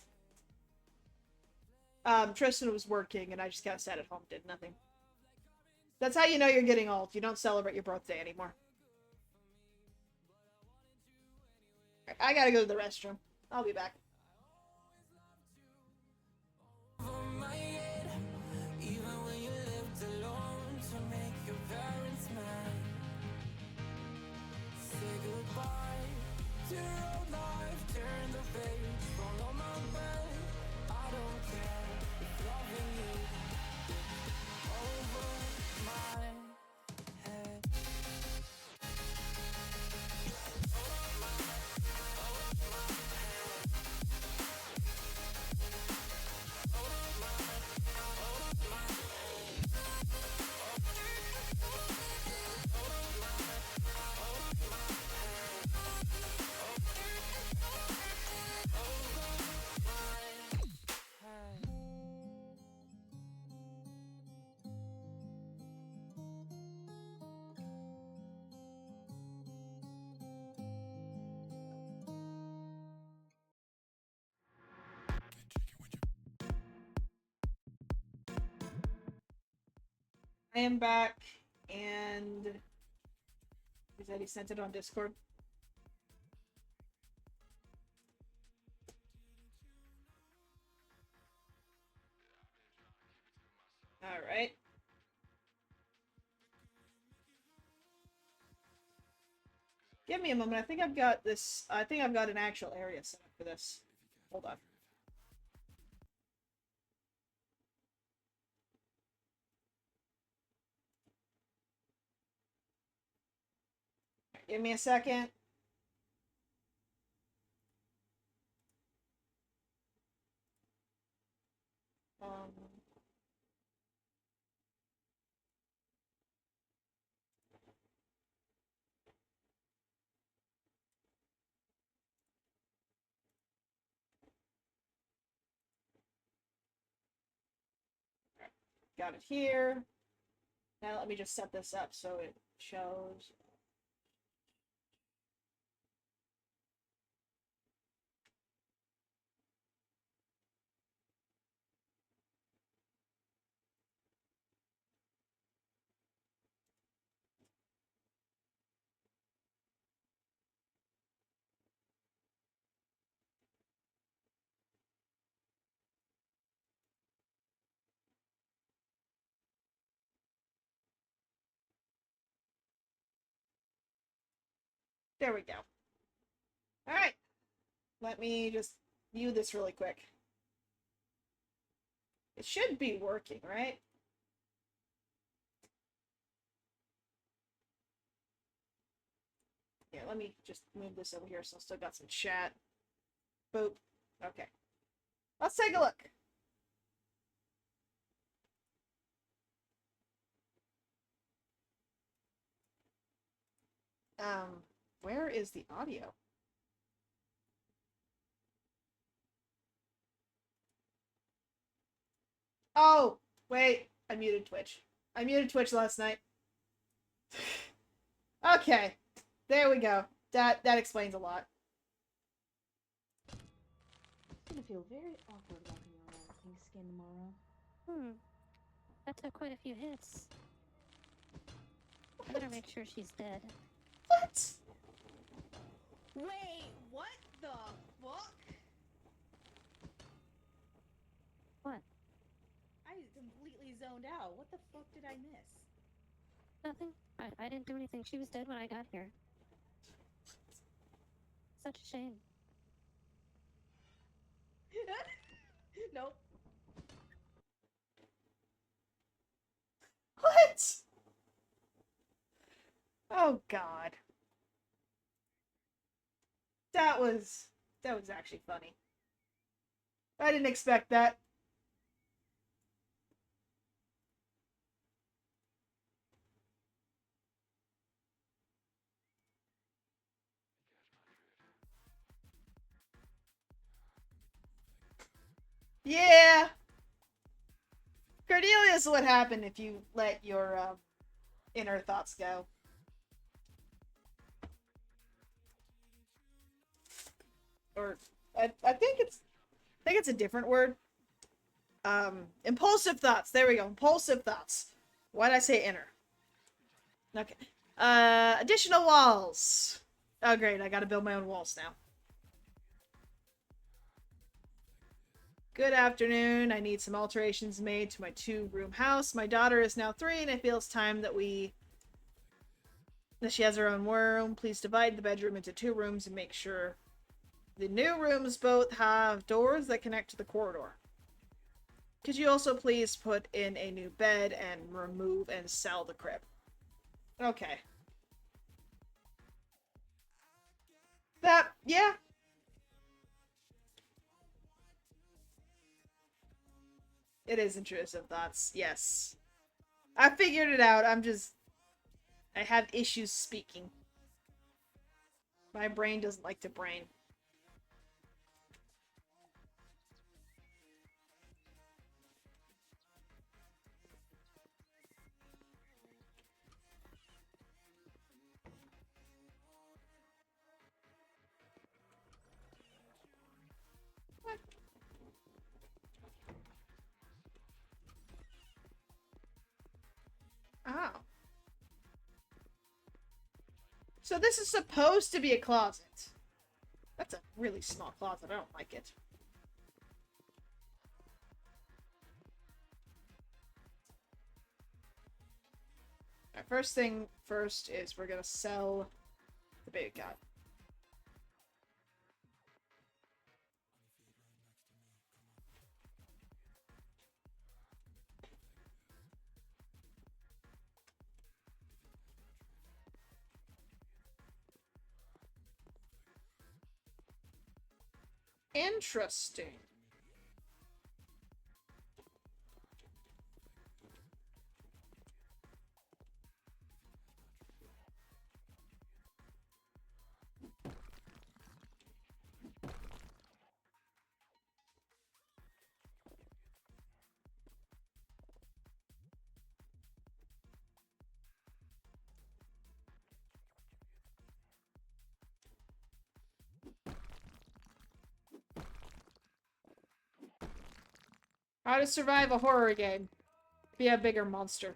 Tristan was working and I just kind of sat at home, did nothing. That's how you know you're getting old. You don't celebrate your birthday anymore. I gotta go to the restroom. I'll be back. I am back, and he said he sent it on Discord. Give me a moment. I think I've got this. I think I've got an actual area set up for this. Hold on. Give me a second. Um, got it here. Now let me just set this up so it shows. There we go. All right. Let me just view this really quick. It should be working, right? Yeah, let me just move this over here so I still got some chat. Boop. Okay. Let's take a look. Where is the audio? Oh, wait. I muted Twitch. I muted Twitch last night. Okay. There we go. That explains a lot. It's gonna feel very awkward walking around with pink skin tomorrow. That took quite a few hits. I better make sure she's dead. What? Wait, what the fuck? What? I completely zoned out. What the fuck did I miss? Nothing. I didn't do anything. She was dead when I got here. Such a shame. Nope. What? Oh god. That was actually funny. I didn't expect that. Yeah. Cordelia is what happened if you let your inner thoughts go. Or I think it's a different word. Impulsive thoughts. There we go. Impulsive thoughts. Why'd I say inner? Okay. Additional walls. Oh great, I gotta build my own walls now. Good afternoon. I need some alterations made to my 2-room house. My daughter is now 3 and I feel it's time that she has her own room. Please divide the bedroom into 2 rooms and make sure the new rooms both have doors that connect to the corridor. Could you also please put in a new bed and remove and sell the crib? Okay. Yeah. It is intrusive thoughts, yes. I figured it out, I have issues speaking. My brain doesn't like to brain. Oh. So this is supposed to be a closet. That's a really small closet. I don't like it. Alright, first thing first is we're gonna sell The baby cat. Interesting. How to survive a horror game. Be a bigger monster.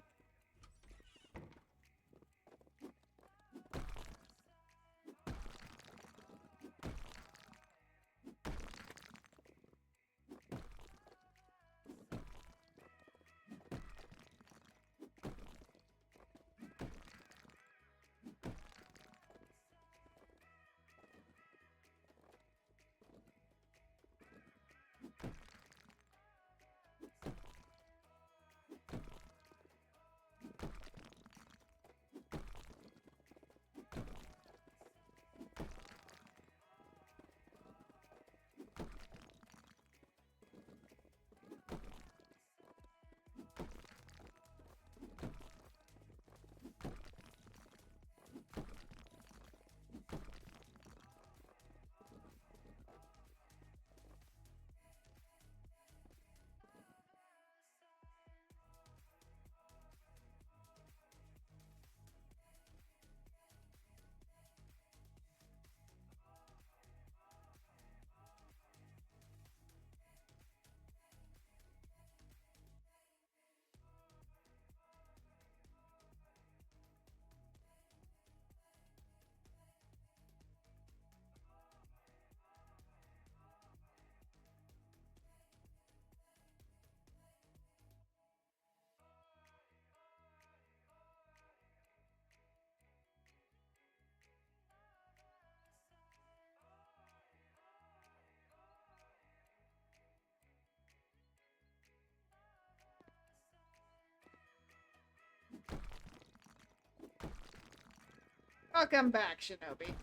Welcome back, Shinobi.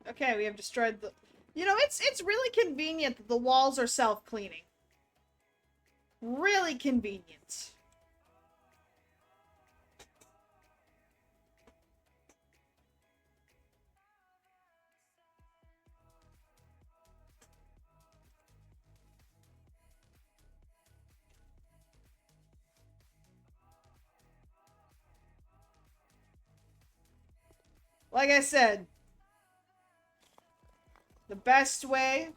Okay, we have destroyed the... You know, it's really convenient that the walls are self-cleaning. Really convenient. Like I said, the best way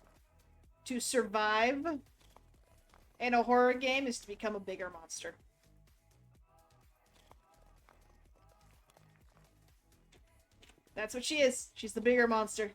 to survive in a horror game is to become a bigger monster. That's what she is. She's the bigger monster.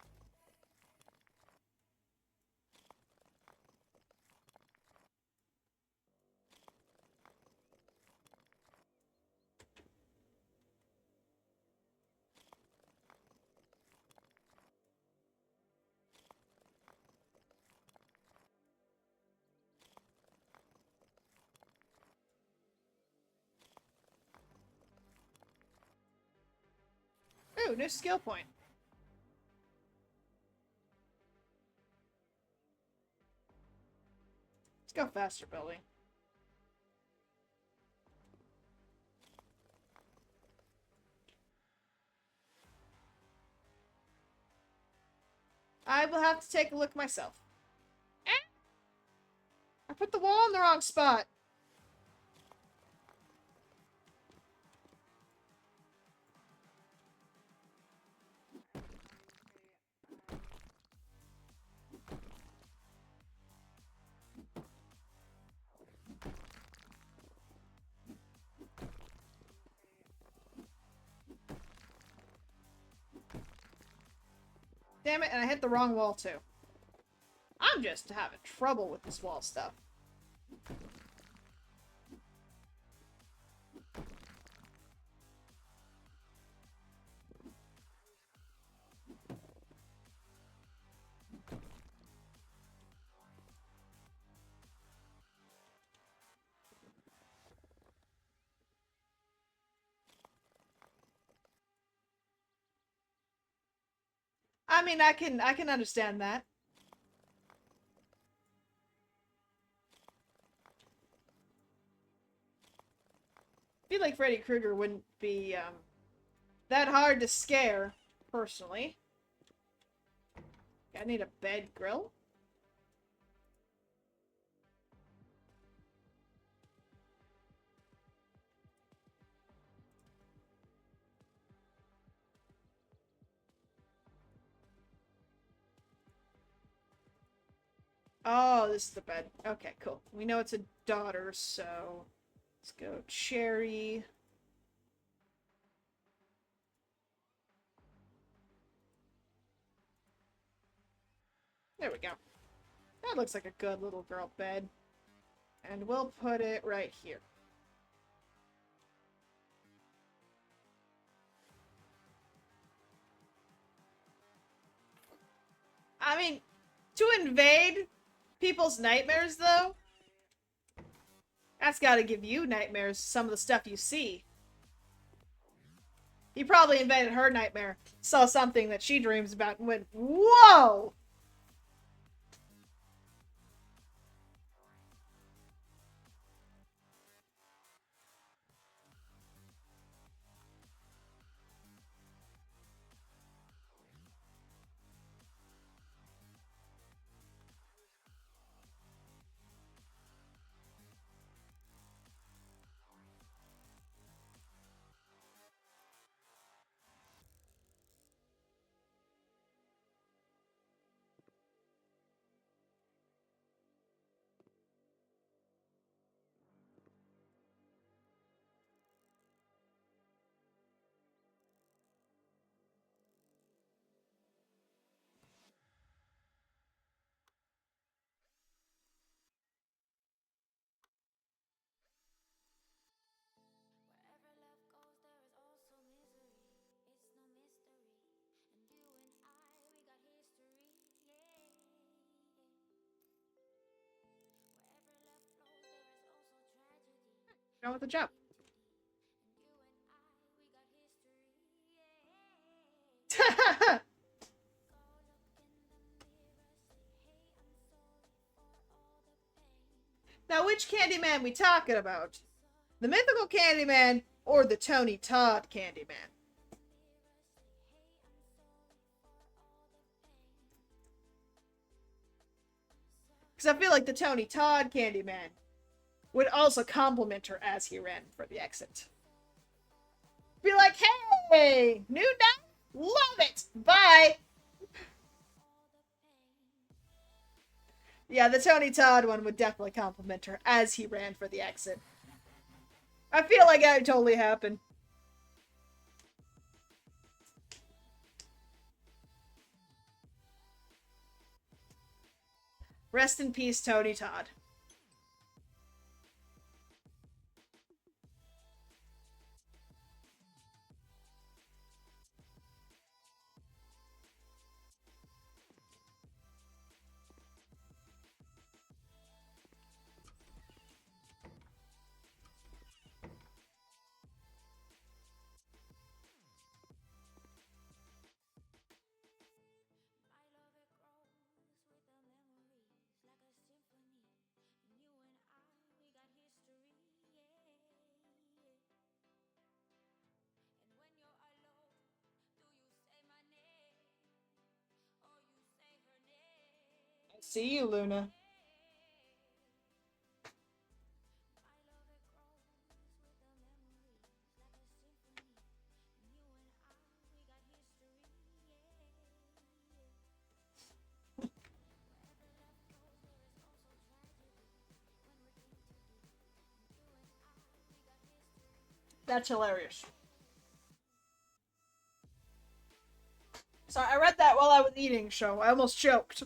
Ooh, new skill point. Let's go faster, Billy. I will have to take a look myself. Eh! I put the wall in the wrong spot. Damn it, and I hit the wrong wall too. I'm just having trouble with this wall stuff. I mean, I can understand that. I feel like Freddy Krueger wouldn't be that hard to scare, personally. I need a bed grill. Oh, this is the bed. Okay, cool. We know it's a daughter, so let's go cherry. There we go. That looks like a good little girl bed. And we'll put it right here. I mean, to invade people's nightmares, though, that's gotta give you nightmares, some of the stuff you see. You probably invaded her nightmare, saw something that she dreams about, and went, whoa! Go with the job. Now, which Candyman we talking about? The mythical Candyman or the Tony Todd Candyman? Because I feel like the Tony Todd Candyman would also compliment her as he ran for the exit. Be like, hey, new night? Love it! Bye! Yeah, the Tony Todd one would definitely compliment her as he ran for the exit. I feel like that would totally happen. Rest in peace, Tony Todd. See you, Luna. That's hilarious. Sorry, I read that while I was eating, so I almost choked.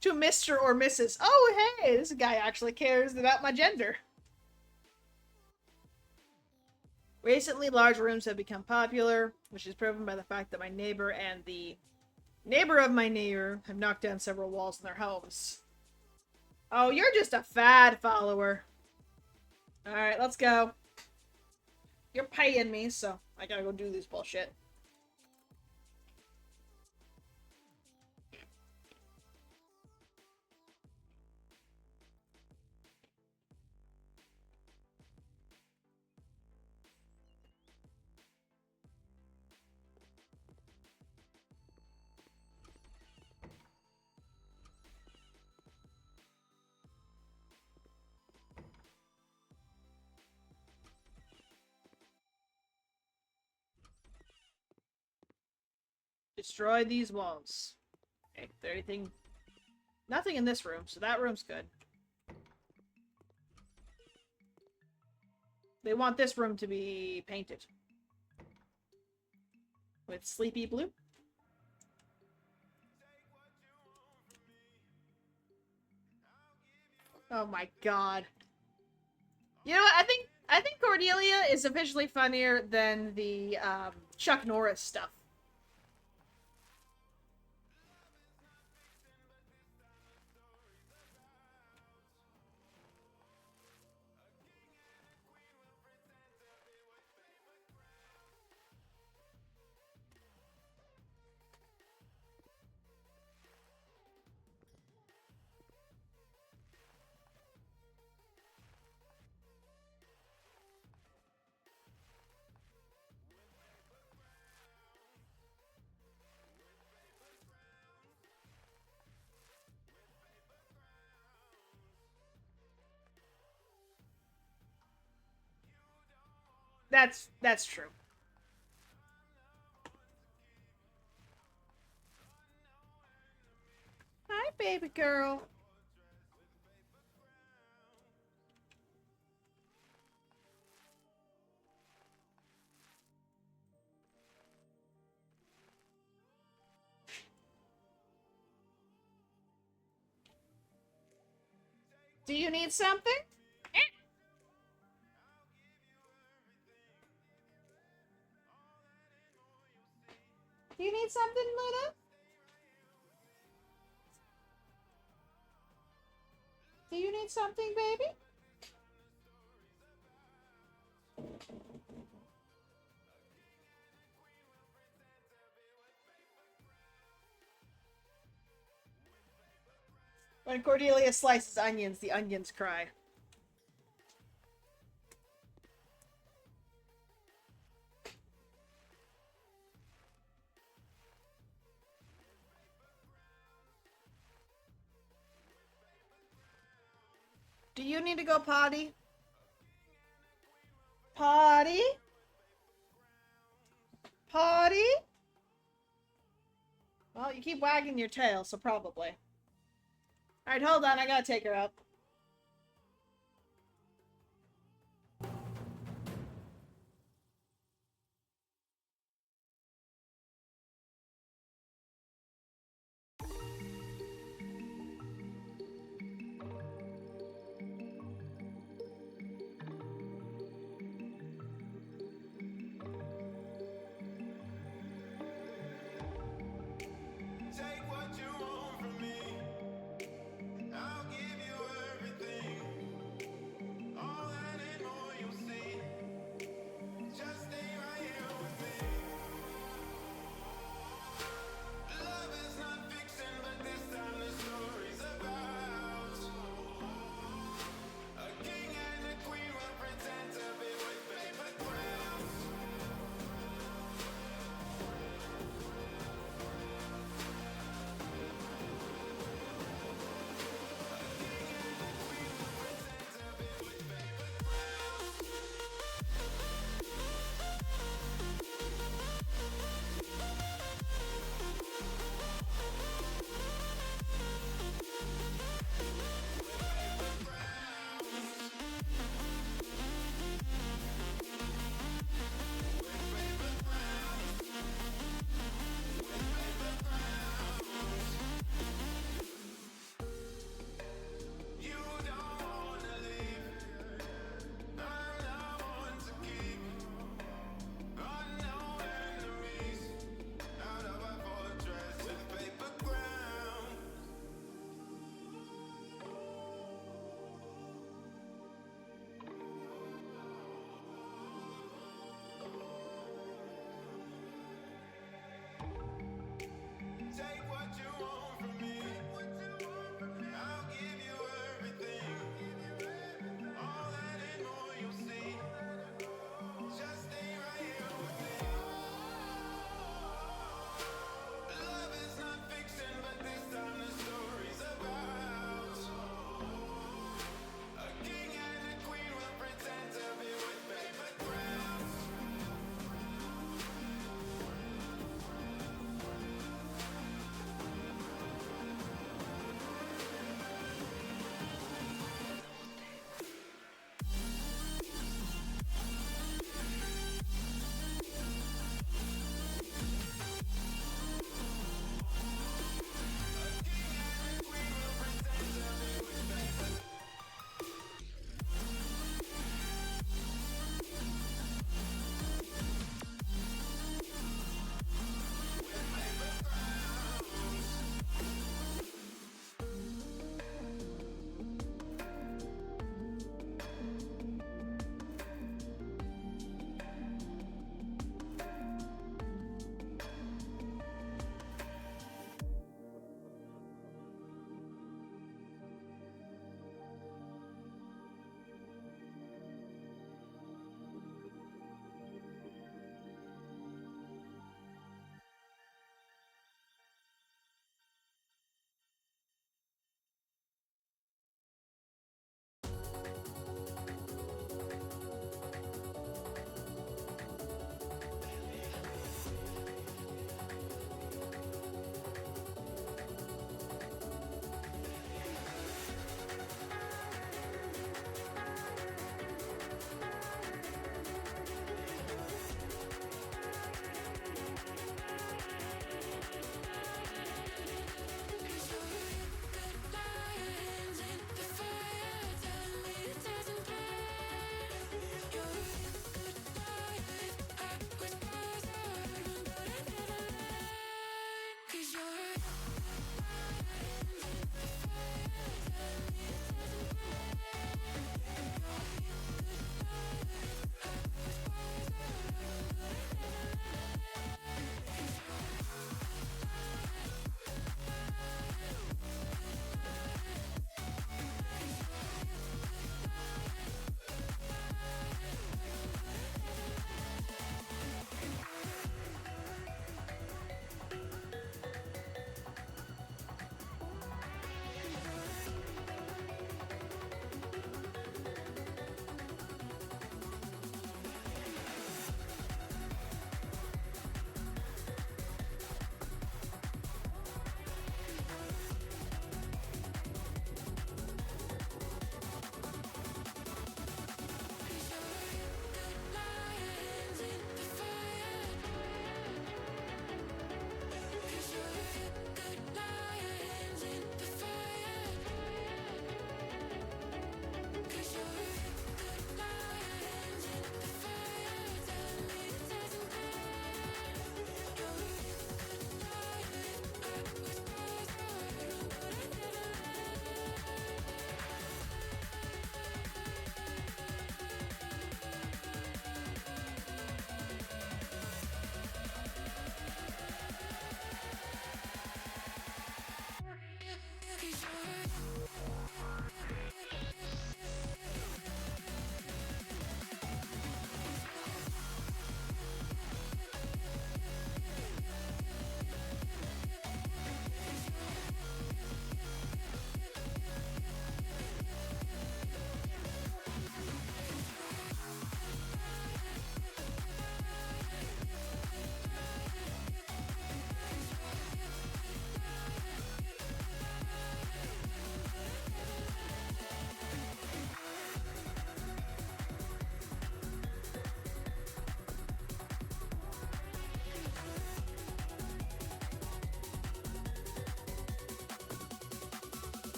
To Mr. or Mrs. Oh, hey, this guy actually cares about my gender. Recently, large rooms have become popular, which is proven by the fact that my neighbor and the neighbor of my neighbor have knocked down several walls in their homes. Oh, you're just a fad follower. Alright, let's go. You're paying me, so I gotta go do this bullshit. Destroy these walls. Okay, is there anything? Nothing in this room, so that room's good. They want this room to be painted. With sleepy blue. Oh my god. You know what? I think Cordelia is officially funnier than the Chuck Norris stuff. That's true. Hi, baby girl. Do you need something? Do you need something, Luna? Do you need something, baby? When Cordelia slices onions, the onions cry. Do you need to go potty? Potty? Potty? Well, you keep wagging your tail, so probably. Alright, hold on, I gotta take her out. Take what you want from me. I'll give you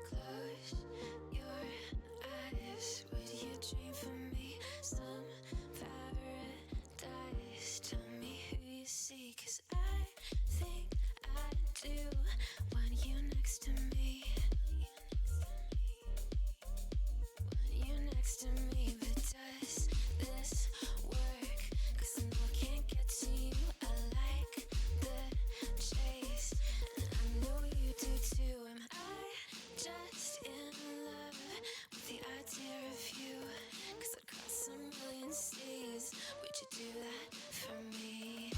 Close your eyes. Would you dream for me some paradise? Tell me who you see, 'cause I think I do want you next to me. Want you next to me, but does this work? 'Cause I know I can't get to you. I like the chase, and I know you do too. Am I just in love with the idea of you? 'Cause I'd cross a million seas. Would you do that for me?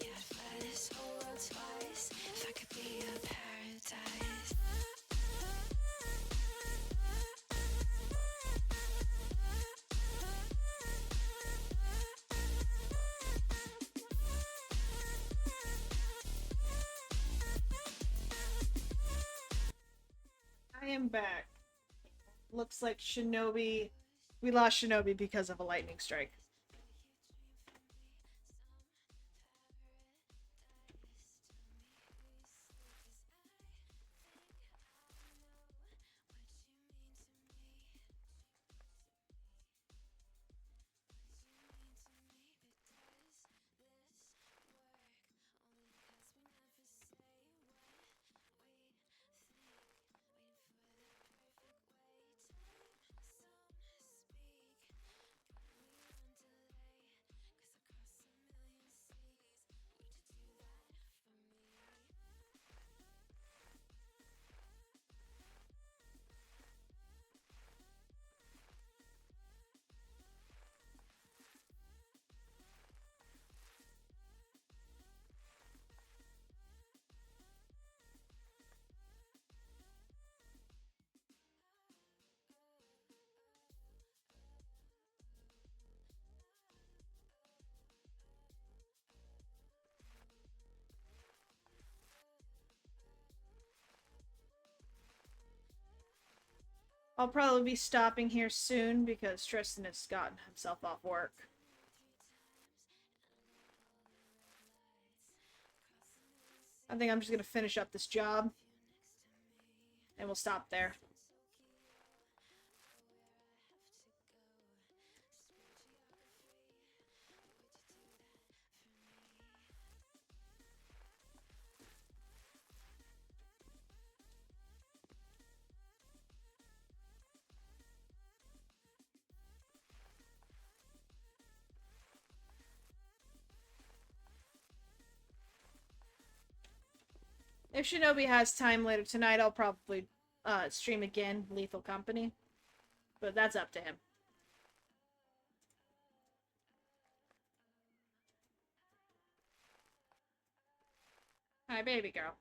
Yeah, I'd fly this whole world twice if I could be your paradise. I am back. Looks like Shinobi. We lost Shinobi because of a lightning strike. I'll probably be stopping here soon because Tristan has gotten himself off work. I think I'm just gonna finish up this job and we'll stop there. If Shinobi has time later tonight, I'll probably stream again, Lethal Company. But that's up to him. Hi, baby girl.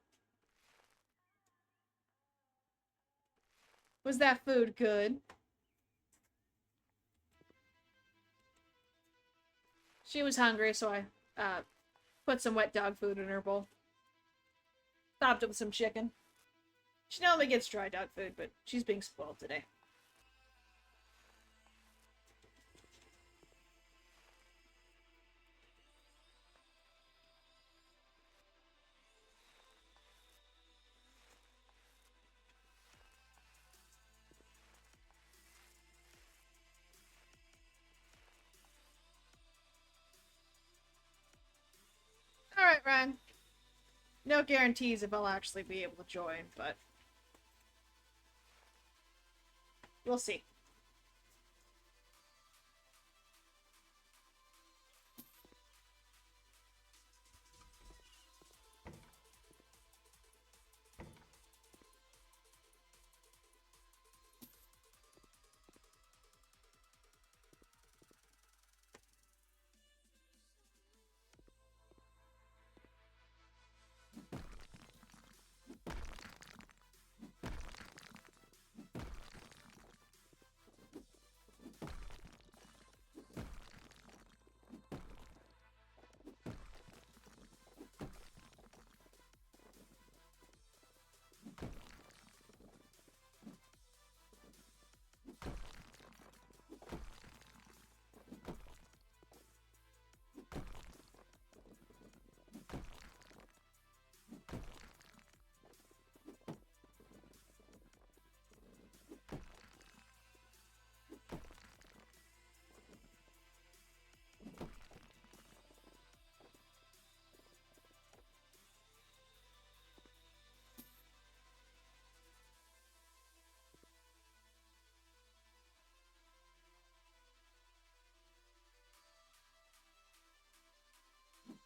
Was that food good? She was hungry, so I put some wet dog food in her bowl. Topped it with some chicken. She normally gets dry dog food, but she's being spoiled today. Rang? No guarantees if I'll actually be able to join, but we'll see.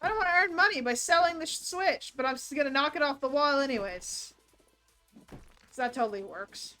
I don't want to earn money by selling the Switch, but I'm just gonna knock it off the wall anyways. So that totally works.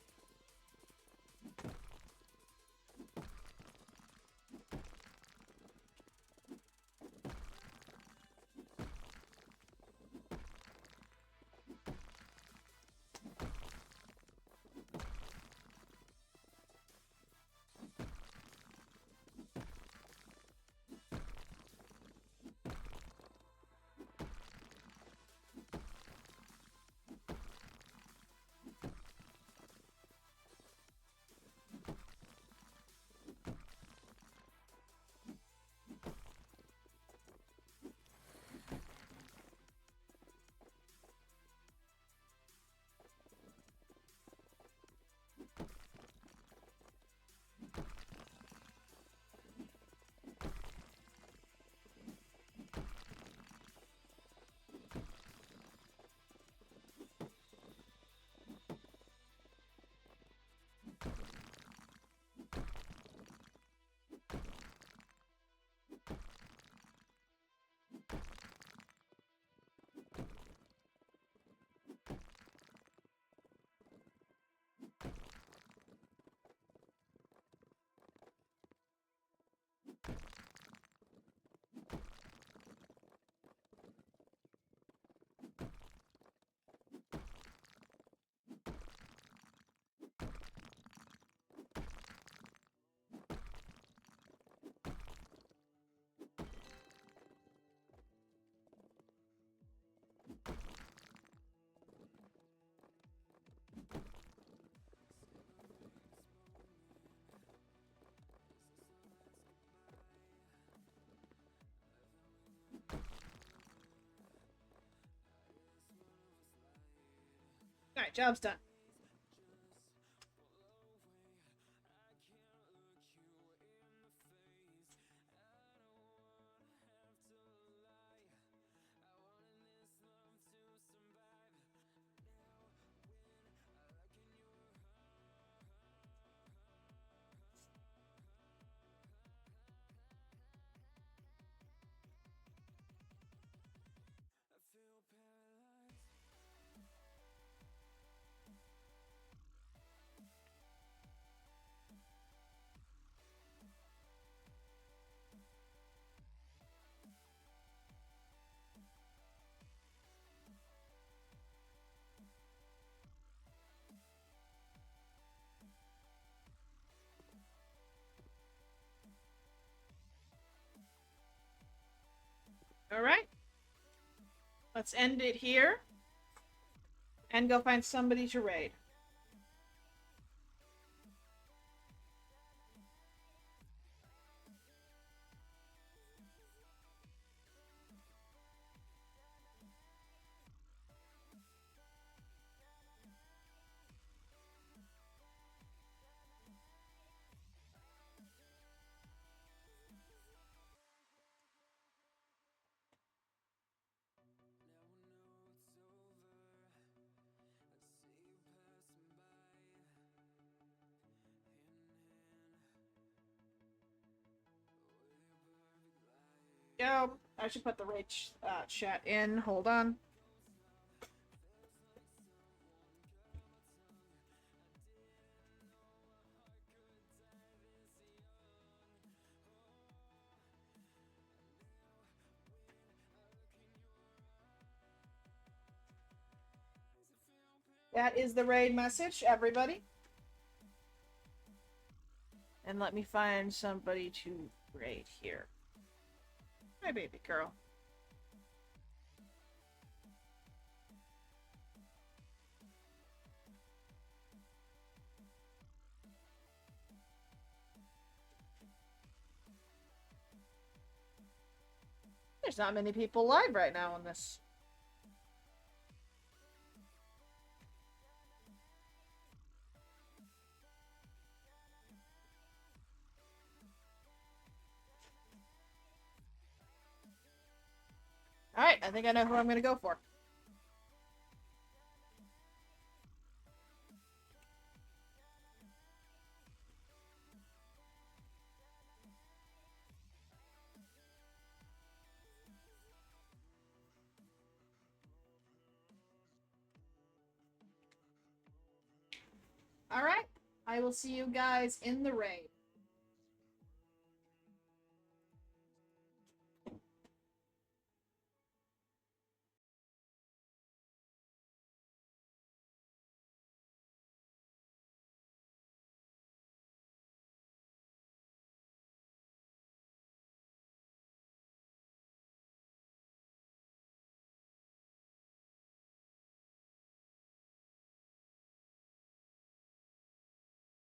Alright, job's done. Alright. Let's end it here. And go find somebody to raid. go. I should put the raid chat in. Hold on. That is the raid message, everybody. And let me find somebody to raid here. Hi, baby girl. There's not many people live right now on this. Alright, I think I know who I'm gonna go for. Alright, I will see you guys in the raid.